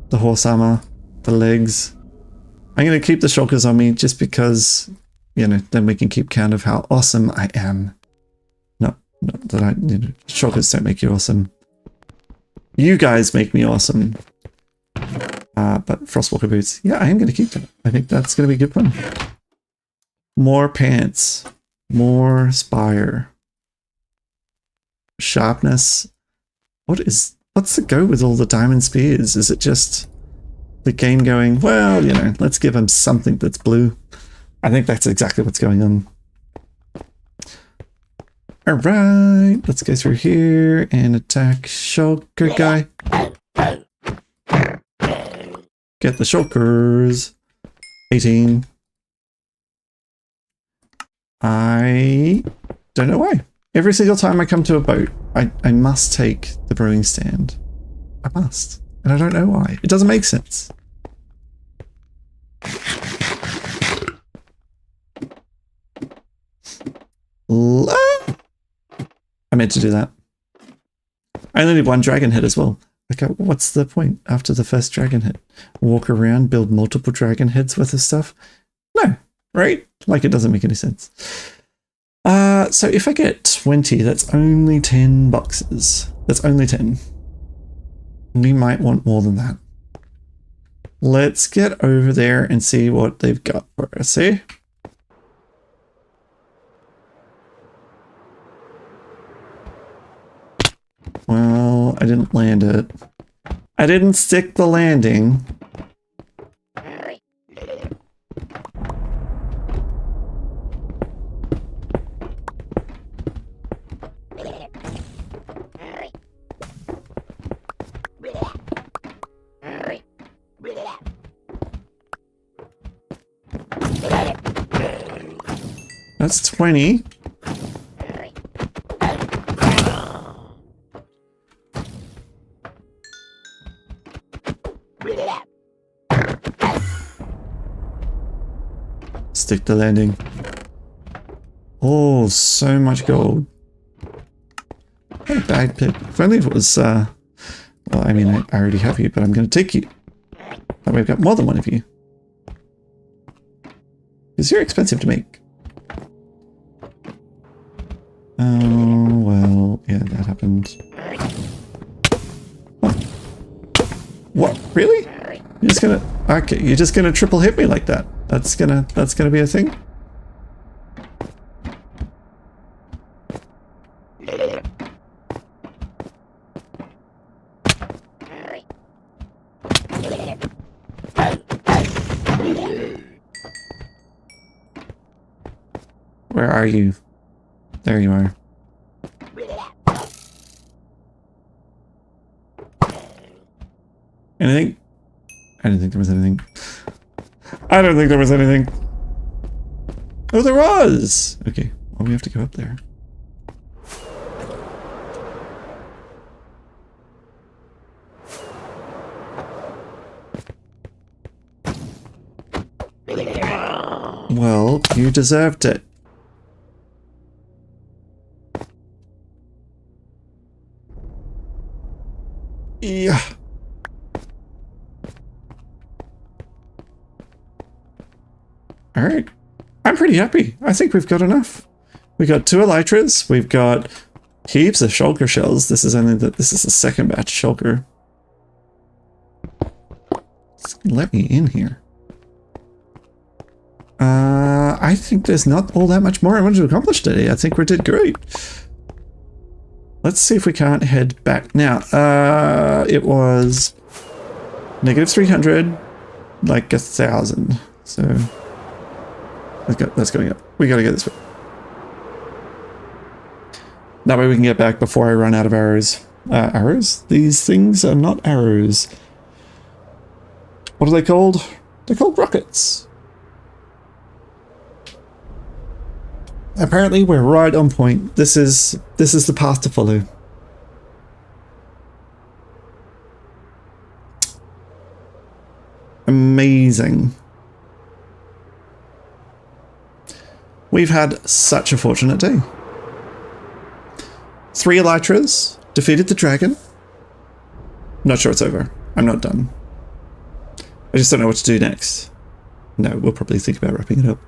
A: The horse armor, the legs. I'm going to keep the shulkers on me just because, you know, then we can keep count of how awesome I am. Not that I, you know, shulkers don't make you awesome. You guys make me awesome. But Frostwalker boots, yeah, I am going to keep that. I think that's going to be good fun. More pants. More spire. Sharpness. What's the go with all the diamond spears? Is it just the game going, well, you know, let's give him something that's blue? I think that's exactly what's going on. All right, let's go through here and attack shulker guy. Get the shulkers. 18. I don't know why. Every single time I come to a boat, I must take the brewing stand. I must. And I don't know why. It doesn't make sense. I meant to do that. I only need one dragon head as well. Okay, what's the point after the first dragon head? Walk around, build multiple dragon heads worth of stuff? No, right? Like, it doesn't make any sense. So if I get 20, that's only 10 boxes. That's only 10. We might want more than that. Let's get over there and see what they've got for us, eh? Well, I didn't land it. I didn't stick the landing. That's 20. Stick the landing. Oh, so much gold. What a bag pick. If only it was Well, I mean, I already have you, but I'm going to take you. That way I've got more than one of you. Because you're expensive to make. Oh, well, yeah, that happened. Oh. What? Really? You're just gonna... Okay, you're just gonna triple hit me like that. That's gonna be a thing? Where are you? There you are. Anything? I didn't think there was anything. I don't think there was anything. Oh, there was! Okay, well, we have to go up there. Well, you deserved it. Yeah. Alright. I'm pretty happy. I think we've got enough. We got 2 elytras. We've got heaps of shulker shells. This is the second batch shulker. Let me in here. I think there's not all that much more I wanted to accomplish today. I think we did great. Let's see if we can't head back. Now, it was negative 300, like 1,000. So that's going up. We gotta get this way. That way we can get back before I run out of arrows. Arrows? These things are not arrows. What are they called? They're called rockets. Apparently we're right on point. This is the path to follow. Amazing. We've had such a fortunate day. 3 elytras, defeated the dragon. Not sure it's over. I'm not done. I just don't know what to do next. No, we'll probably think about wrapping it up.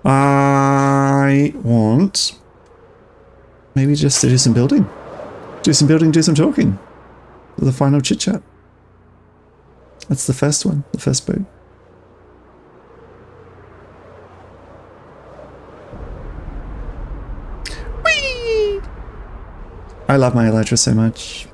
A: I want maybe just to do some building. Do some building, do some talking. The final chit chat. That's the first one, the first boat. Whee! I love my elytra so much.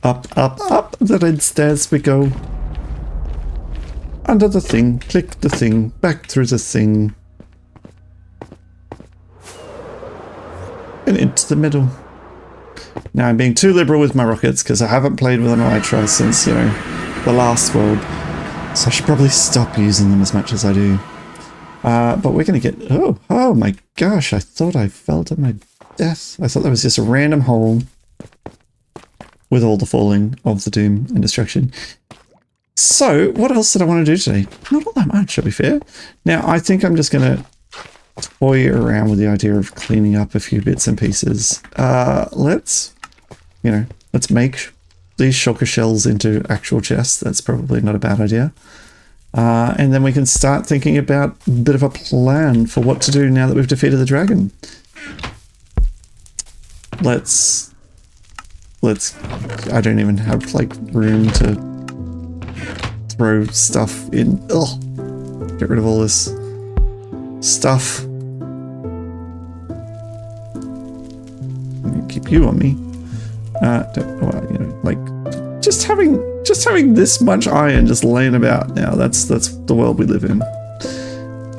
A: Up, up, up the red stairs we go. Under the thing, click the thing, back through the thing. And into the middle. Now I'm being too liberal with my rockets because I haven't played with an elytra since, you know, the last world. So I should probably stop using them as much as I do. But we're going to get... Oh my gosh, I thought I fell to my death. I thought that was just a random hole with all the falling of the doom and destruction. So, what else did I want to do today? Not all that much, to be fair. Now, I think I'm just going to toy around with the idea of cleaning up a few bits and pieces. Let's make these shulker shells into actual chests. That's probably not a bad idea. And then we can start thinking about a bit of a plan for what to do now that we've defeated the dragon. Let's I don't even have like room to throw stuff in. Ugh. Get rid of all this stuff. I'm gonna keep you on me. Just having this much iron just laying about now. That's the world we live in.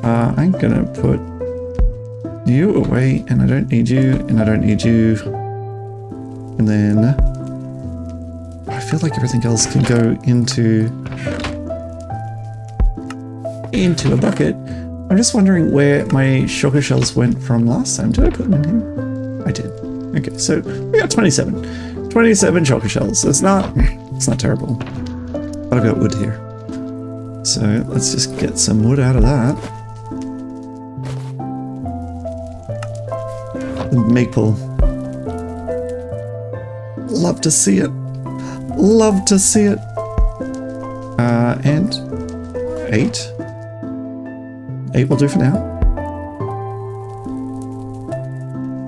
A: I'm gonna put you away, and I don't need you, and I don't need you. And then I feel like everything else can go into into a bucket. I'm just wondering where my sugar shells went from last time. Did I put them in here? I did. Okay, so we got 27. 27 chocolate shells. It's not terrible. But I've got wood here. So let's just get some wood out of that. The maple. Love to see it. Love to see it. And 8. 8 will do for now.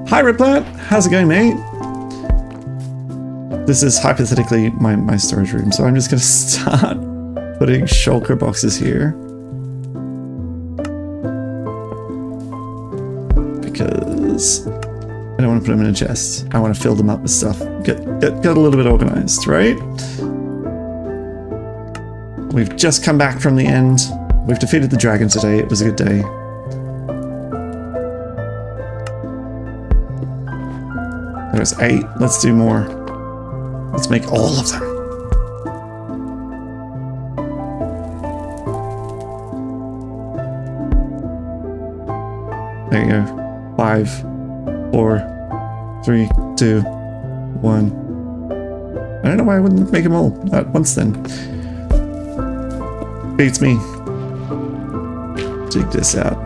A: Hi, Red Plant. How's it going, mate? This is hypothetically my storage room, so I'm just going to start putting shulker boxes here. Because I don't want to put them in a chest. I want to fill them up with stuff. Get a little bit organized, right? We've just come back from the end. We've defeated the dragon today. It was a good day. There's 8. Let's do more. Let's make all of them. There you go. 5, 4, 3, 2, 1. I don't know why I wouldn't make them all at once then. Beats me. Dig this out.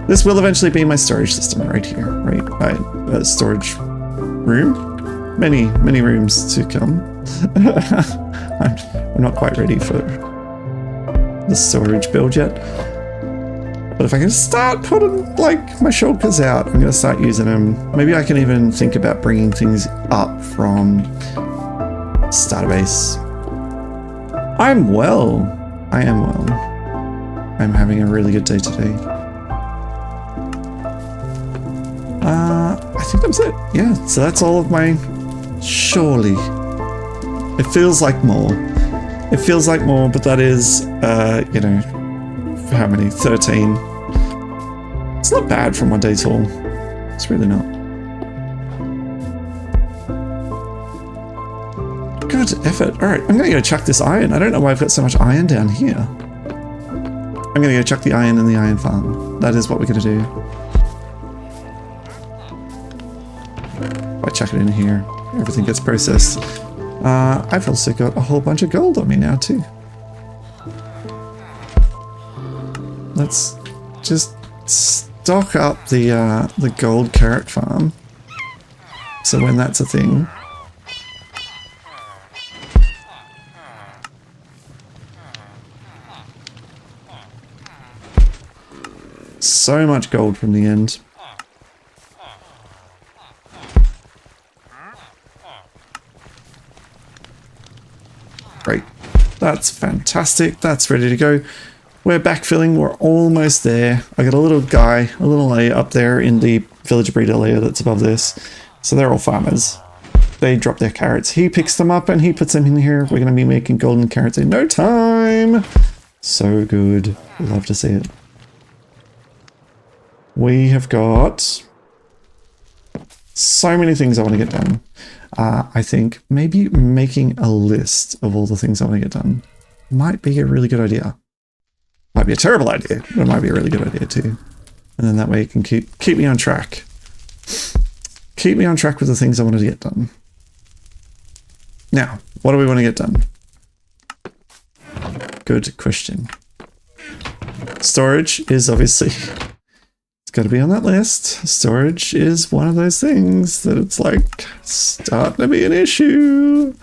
A: This will eventually be my storage system right here, right? My storage room. Many rooms to come. I'm not quite ready for the storage build yet. But if I can start putting like my shulkers out, I'm gonna start using them. Maybe I can even think about bringing things up from starter base. I'm well. I am well. I'm having a really good day today. I think that's it. Yeah, so that's all of my... Surely. It feels like more. It feels like more, but that is, you know, how many? 13. It's not bad for one day's haul. It's really not. Good effort. Alright, I'm gonna go chuck this iron. I don't know why I've got so much iron down here. I'm gonna go chuck the iron in the iron farm. That is what we're gonna do. If I chuck it in here, everything gets processed. I've also got a whole bunch of gold on me now too. Let's just stock up the gold carrot farm. So when that's a thing. So much gold from the end. Great. That's fantastic. That's ready to go. We're backfilling. We're almost there. I got a little guy, a little layer up there in the village breeder layer that's above this. So they're all farmers. They drop their carrots. He picks them up and he puts them in here. We're going to be making golden carrots in no time. So good. Love to see it. We have got so many things I want to get done. I think maybe making a list of all the things I want to get done might be a really good idea. Might be a terrible idea, but it might be a really good idea too. And then that way it can keep me on track. Keep me on track with the things I want to get done. Now, what do we want to get done? Good question. Storage is obviously... got to be on that list. Storage is one of those things that it's like starting to be an issue.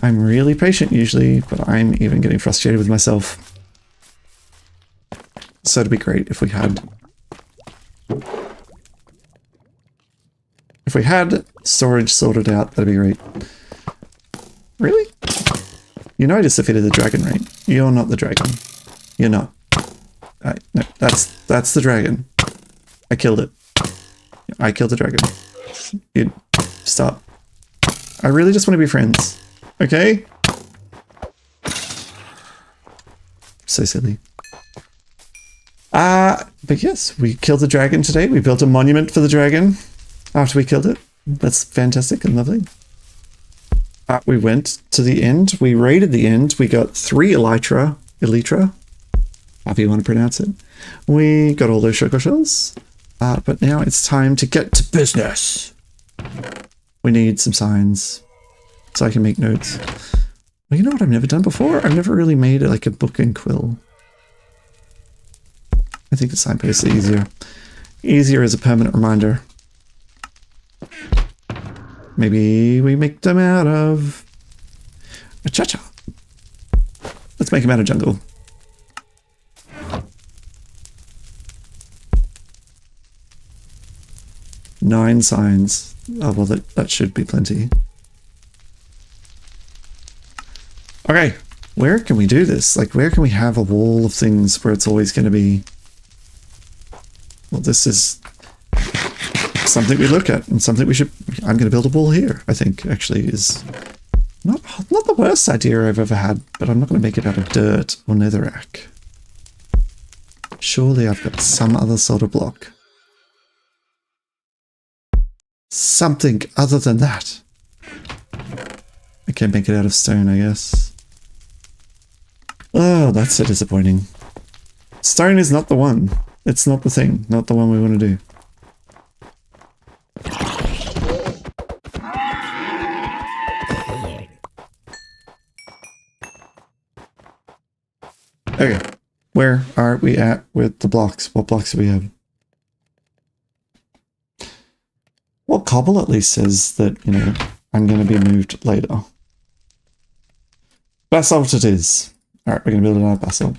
A: I'm really patient usually, but I'm even getting frustrated with myself. So it'd be great if we had storage sorted out. That'd be great. Really? You know I just defeated the dragon, right? You're not the dragon. You're not. No, that's the dragon. I killed it. I killed the dragon. Dude, stop. I really just want to be friends. Okay? So silly. But yes, we killed the dragon today. We built a monument for the dragon after we killed it. That's fantastic and lovely. We went to the end. We raided the end. We got 3 elytra. however you want to pronounce it. We got all those sugar shells, but now it's time to get to business. We need some signs so I can make notes. Well, you know what I've never done before? I've never really made it like a book and quill. I think the signposts are easier. Easier as a permanent reminder. Maybe we make them out of a cha-cha. Let's make them out of jungle. Nine signs. Oh, well, that should be plenty. Okay, where can we do this? Like, where can we have a wall of things where it's always going to be... Well, this is something we look at and something we should... I'm going to build a wall here, I think, actually, is not the worst idea I've ever had, but I'm not going to make it out of dirt or netherrack. Surely I've got some other sort of block. Something other than that. I can't make it out of stone, I guess. Oh, that's so disappointing. Stone is not the one. It's not the thing. Not the one we want to do. Okay. Where are we at with the blocks? What blocks do we have? Well, cobble at least says that, you know, I'm going to be moved later. Basalt it is. Alright, we're going to build it out of basalt.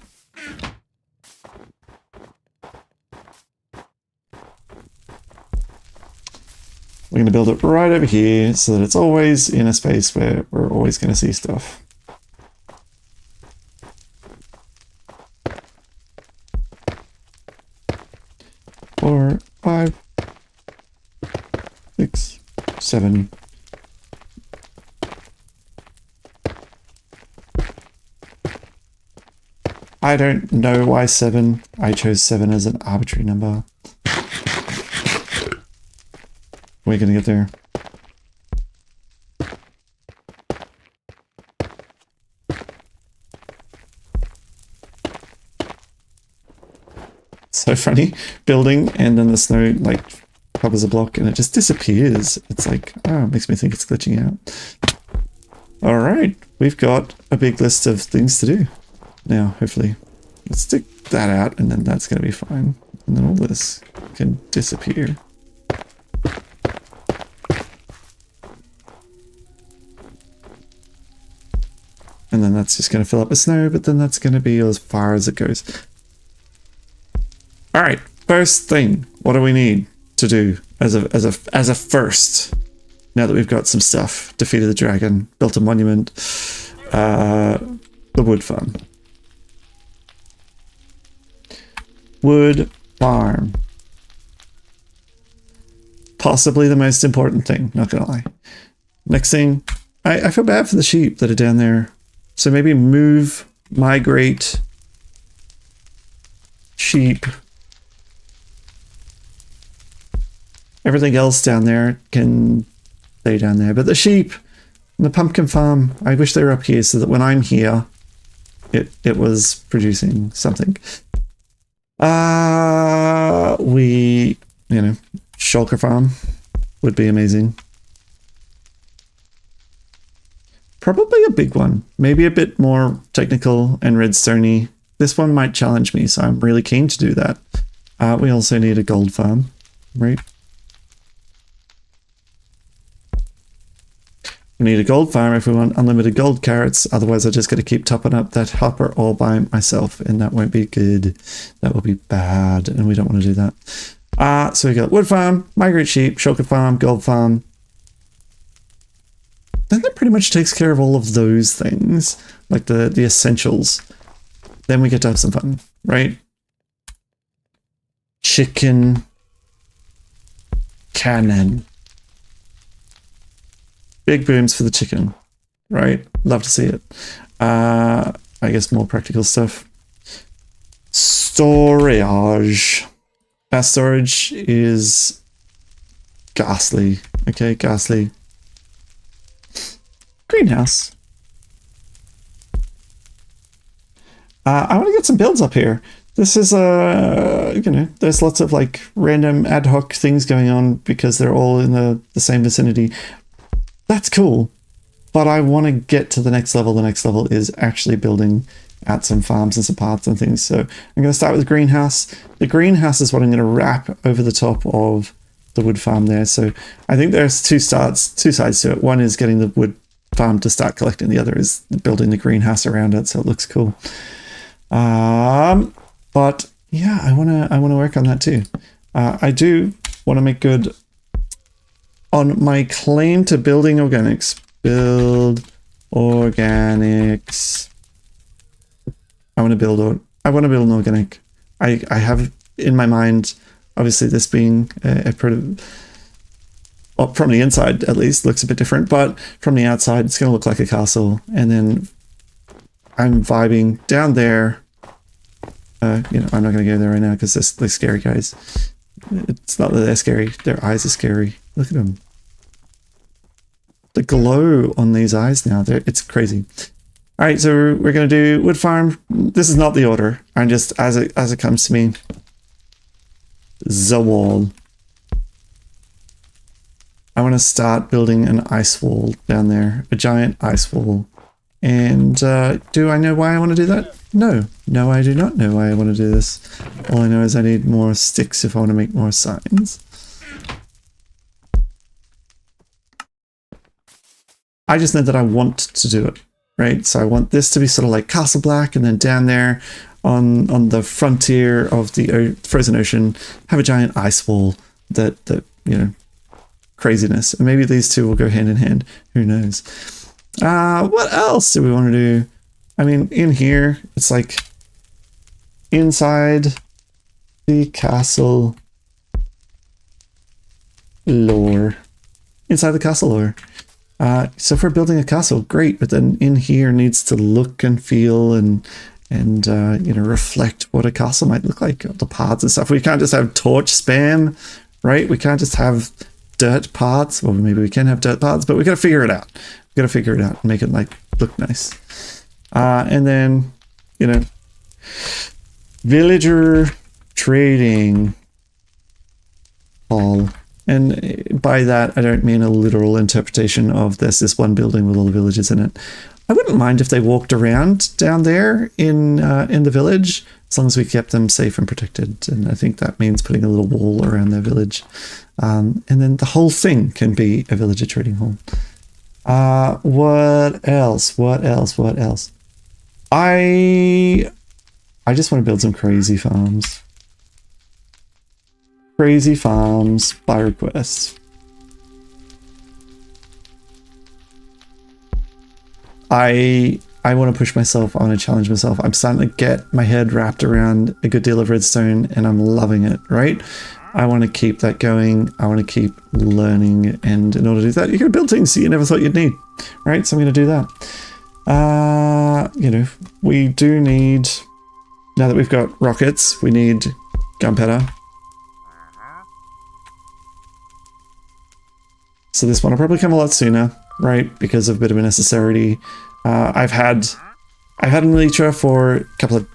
A: We're going to build it right over here so that it's always in a space where we're always going to see stuff. 4, 5, 6, 7. I don't know why 7. I chose 7 as an arbitrary number. We're gonna get there. So funny. Building and then the snow like covers a block and it just disappears. It's like, oh, it makes me think it's glitching out. All right, we've got a big list of things to do now, hopefully. Let's stick that out and then that's going to be fine. And then all this can disappear. And then that's just going to fill up with snow, but then that's going to be as far as it goes. All right, first thing, what do we need to do as a first? Now that we've got some stuff, defeated the dragon, built a monument, the wood farm. Wood farm. Possibly the most important thing, not gonna lie. Next thing, I feel bad for the sheep that are down there. So maybe move, migrate, sheep. Everything else down there can stay down there. But the sheep and the pumpkin farm, I wish they were up here so that when I'm here, it was producing something. You know, shulker farm would be amazing. Probably a big one. Maybe a bit more technical and redstoney. This one might challenge me, so I'm really keen to do that. We also need a gold farm, right? We need a gold farm if we want unlimited gold carrots. Otherwise, I just got to keep topping up that hopper all by myself, and that won't be good. That will be bad, and we don't want to do that. So we got wood farm, migrate sheep, shulker farm, gold farm. Then that pretty much takes care of all of those things, like the essentials. Then we get to have some fun, right? Chicken cannon. Big booms for the chicken, right? Love to see it. I guess more practical stuff. Storage. Our storage is ghastly. Okay, ghastly. Greenhouse. I want to get some builds up here. This is, you know, there's lots of like random ad hoc things going on because they're all in the same vicinity. That's cool. But I want to get to the next level. The next level is actually building out some farms and some paths and things. So I'm going to start with the greenhouse. The greenhouse is what I'm going to wrap over the top of the wood farm there. So I think there's two sides to it. One is getting the wood farm to start collecting. The other is building the greenhouse around it so it looks cool. But yeah, I wanna work on that too. I do want to make good on my claim to building organics. Build organics. I want to build an organic. I have in my mind, obviously this being a pretty, well, from the inside at least looks a bit different, but from the outside it's going to look like a castle. And then I'm vibing down there. You know, I'm not going to go there right now because they're scary guys. It's not that they're scary. Their eyes are scary. Look at them. The glow on these eyes now, it's crazy. All right, so we're going to do wood farm. This is not the order. I'm just, as it comes to me, the wall. I want to start building an ice wall down there, a giant ice wall. And do I know why I want to do that? No. No, I do not know why I want to do this. All I know is I need more sticks if I want to make more signs. I just know that I want to do it, right? So I want this to be sort of like Castle Black, and then down there on the frontier of the frozen ocean, have a giant ice wall that you know, craziness. And maybe these two will go hand in hand. Who knows? What else do we want to do? I mean, in here, it's like inside the castle lore. Inside the castle lore. So if we're building a castle, great, but then in here needs to look and feel and you know, reflect what a castle might look like, the paths and stuff. We can't just have torch spam, right? We can't just have dirt paths. Well, maybe we can have dirt paths, but we got to figure it out. We got to figure it out and make it like look nice. And then, you know, villager trading hall. And by that, I don't mean a literal interpretation of there's this one building with all the villages in it. I wouldn't mind if they walked around down there in the village, as long as we kept them safe and protected. And I think that means putting a little wall around their village. And then the whole thing can be a villager trading hall. What else? What else? What else? I just want to build some crazy farms. Crazy farms by request. I want to push myself. I want to challenge myself. I'm starting to get my head wrapped around a good deal of redstone and I'm loving it, right? I want to keep that going. I want to keep learning. And in order to do that, you're going to build things that you never thought you'd need, right? So I'm going to do that. You know, we do need, now that we've got rockets, we need gunpowder. So this one will probably come a lot sooner, right? Because of a bit of a necessity. I've had an elytra for a couple of,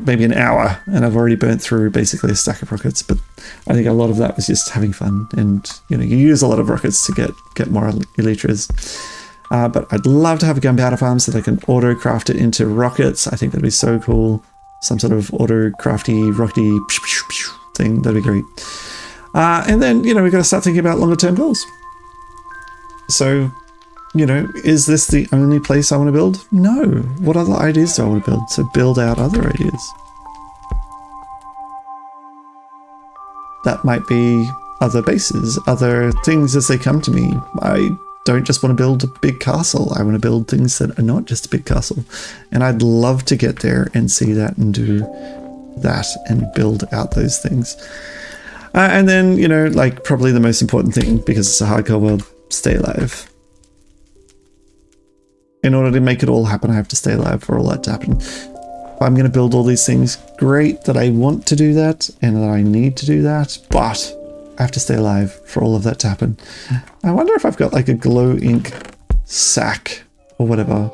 A: maybe an hour, and I've already burnt through basically a stack of rockets, but I think a lot of that was just having fun. And, you know, you use a lot of rockets to get more elytras. But I'd love to have a gunpowder farm so they can auto-craft it into rockets. I think that'd be so cool. Some sort of auto-crafty, rockety thing. That'd be great. And then, you know, we've got to start thinking about longer-term goals. So, you know, is this the only place I want to build? No. What other ideas do I want to build? So build out other ideas. That might be other bases, other things as they come to me. I don't just want to build a big castle. I want to build things that are not just a big castle. And I'd love to get there and see that and do that and build out those things. And then, you know, like probably the most important thing, because it's a hardcore world, stay alive. In order to make it all happen, I have to stay alive for all that to happen. I'm going to build all these things. Great that I want to do that and that I need to do that, but I have to stay alive for all of that to happen. I wonder if I've got like a glow ink sack or whatever.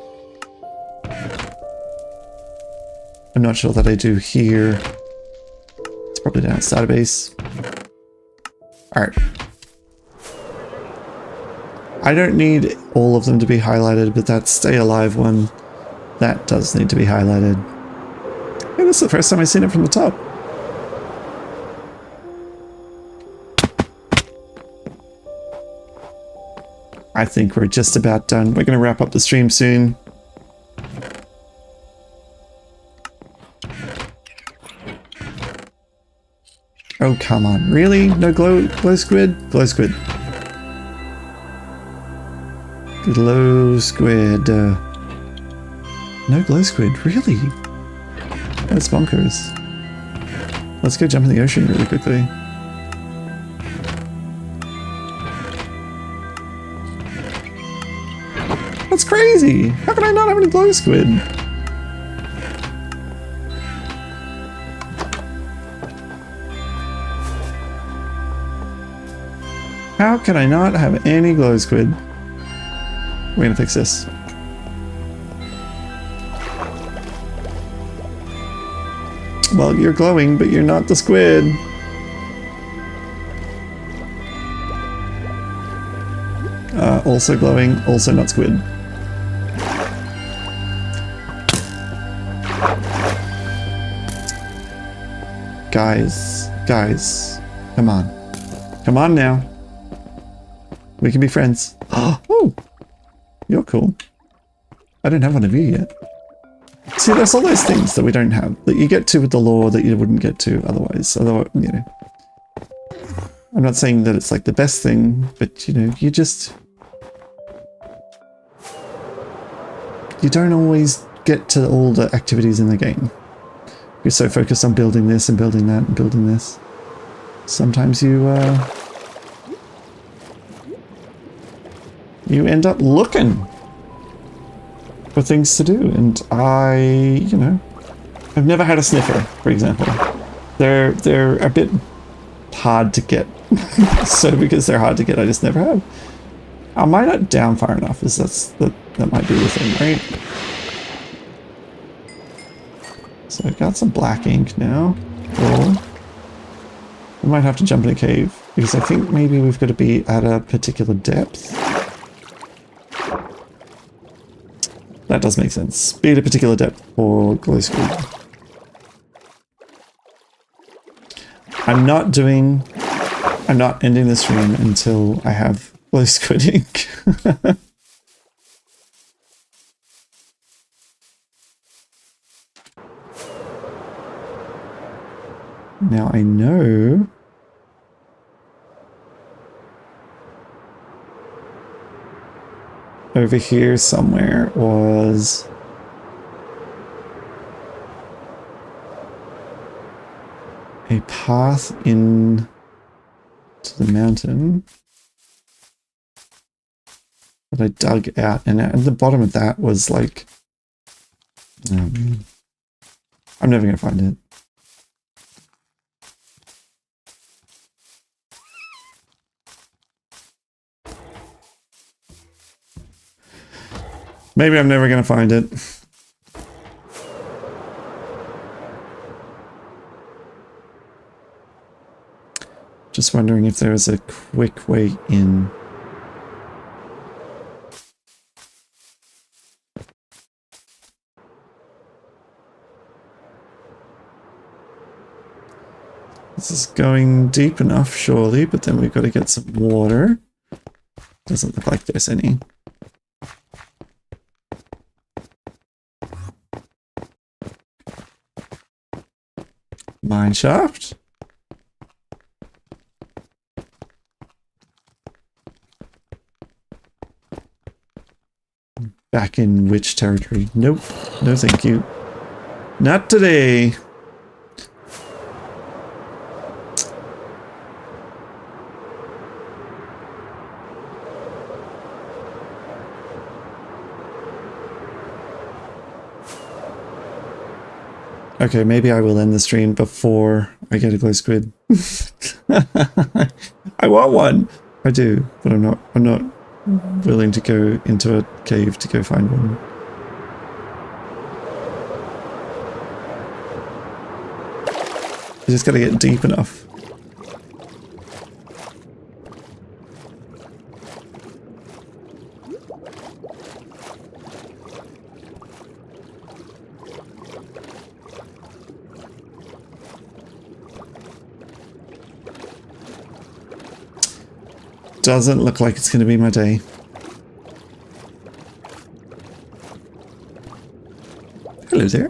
A: I'm not sure that I do here. It's probably down at Starbase. Alright. I don't need all of them to be highlighted, but that stay alive one, that does need to be highlighted. Hey, this is the first time I've seen it from the top. I think we're just about done. We're going to wrap up the stream soon. Oh, come on. Really? No glow squid? Glow squid. Glow squid. No glow squid. Really? That's bonkers. Let's go jump in the ocean really quickly. That's crazy! How can I not have any glow squid? How can I not have any glow squid? We're gonna fix this. Well, you're glowing, but you're not the squid. Also glowing, also not squid. Guys, come on. Come on now. We can be friends. Oh, you're cool. I don't have one of you yet. See, there's all those things that we don't have, that you get to with the lore that you wouldn't get to otherwise. Otherwise, you know. I'm not saying that it's like the best thing, but you know, you don't always get to all the activities in the game. You're so focused on building this and building that and building this. Sometimes you end up looking for things to do, and you know, I've never had a sniffer, for example. They're a bit hard to get. So because they're hard to get, I just never have. Am I not down far enough? That might be the thing, right? So I've got some black ink now. Cool. We might have to jump in a cave, because I think maybe we've got to be at a particular depth. That does make sense. Be at a particular depth for glow squid. I'm not ending the stream until I have glow squid ink. Now I know over here somewhere was a path in to the mountain that I dug out, and at the bottom of that was like, I'm never gonna find it. Maybe I'm never gonna find it. Just wondering if there is a quick way in. This is going deep enough, surely, but then we've got to get some water. Doesn't look like there's any. Mine shaft. Back in which territory? Nope. No thank you. Not today. Okay, maybe I will end the stream before I get a glow squid. I want one. I do, but I'm not willing to go into a cave to go find one. You just gotta get deep enough. Doesn't look like it's going to be my day. Hello there. I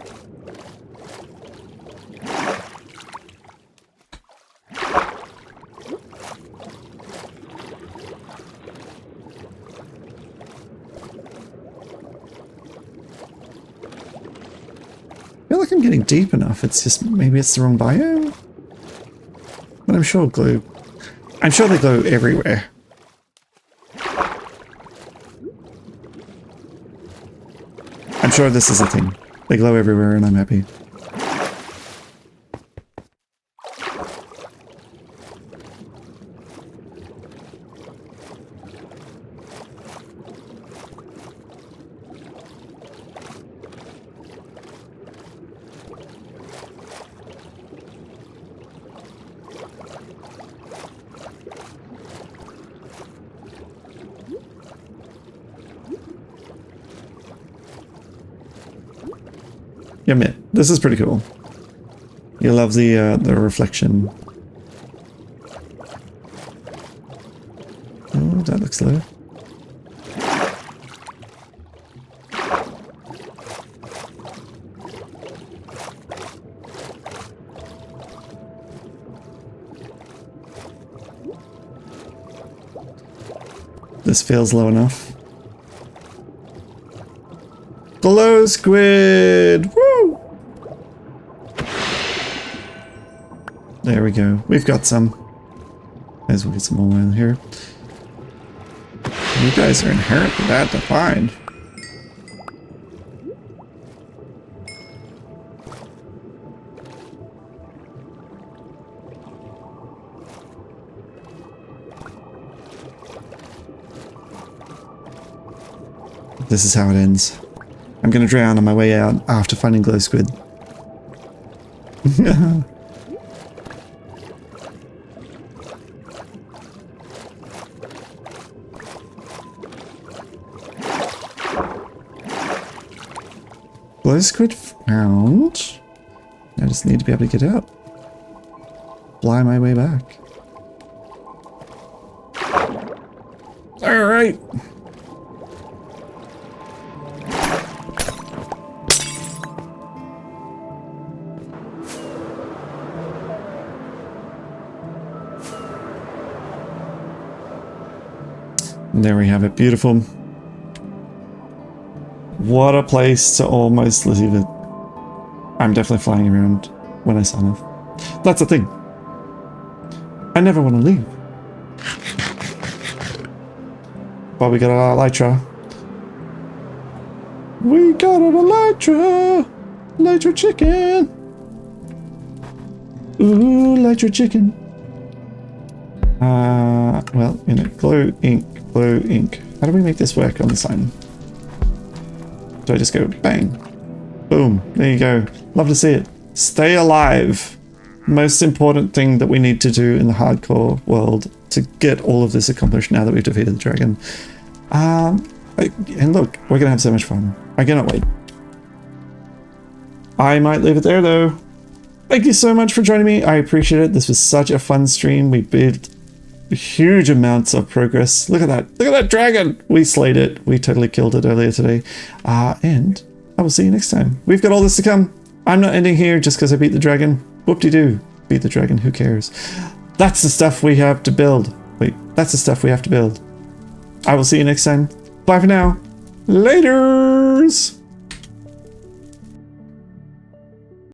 A: feel like I'm getting deep enough. It's just maybe it's the wrong biome. But I'm sure glue. I'm sure they glow everywhere. I'm sure this is a thing. They glow everywhere and I'm happy. Yeah, man, this is pretty cool. You love the reflection. Oh, that looks low. This feels low enough. Glow squid! Woo! There we go. We've got some. Might as well get some more in here. You guys are inherently bad to find. This is how it ends. I'm gonna drown on my way out after finding glow squid. Glow squid found. I just need to be able to get out. Fly my way back. Alright. There we have it. Beautiful. What a place to almost leave it. I'm definitely flying around when I sign off. That's the thing. I never want to leave. But we got an elytra. We got an elytra. Elytra chicken. Ooh, elytra chicken. Well, you know, glow ink. Blue ink. How do we make this work on the sign? Do I just go bang? Boom. There you go. Love to see it. Stay alive. Most important thing that we need to do in the hardcore world to get all of this accomplished now that we've defeated the dragon. And look, we're gonna have so much fun. I cannot wait. I might leave it there though. Thank you so much for joining me. I appreciate it. This was such a fun stream. We built huge amounts of progress. Look at that. Look at that dragon. We slayed it. We totally killed it earlier today. And I will see you next time. We've got all this to come. I'm not ending here just because I beat the dragon. Whoop-de-doo. Beat the dragon. Who cares? That's the stuff we have to build. Wait, that's the stuff we have to build. I will see you next time. Bye for now. Laters.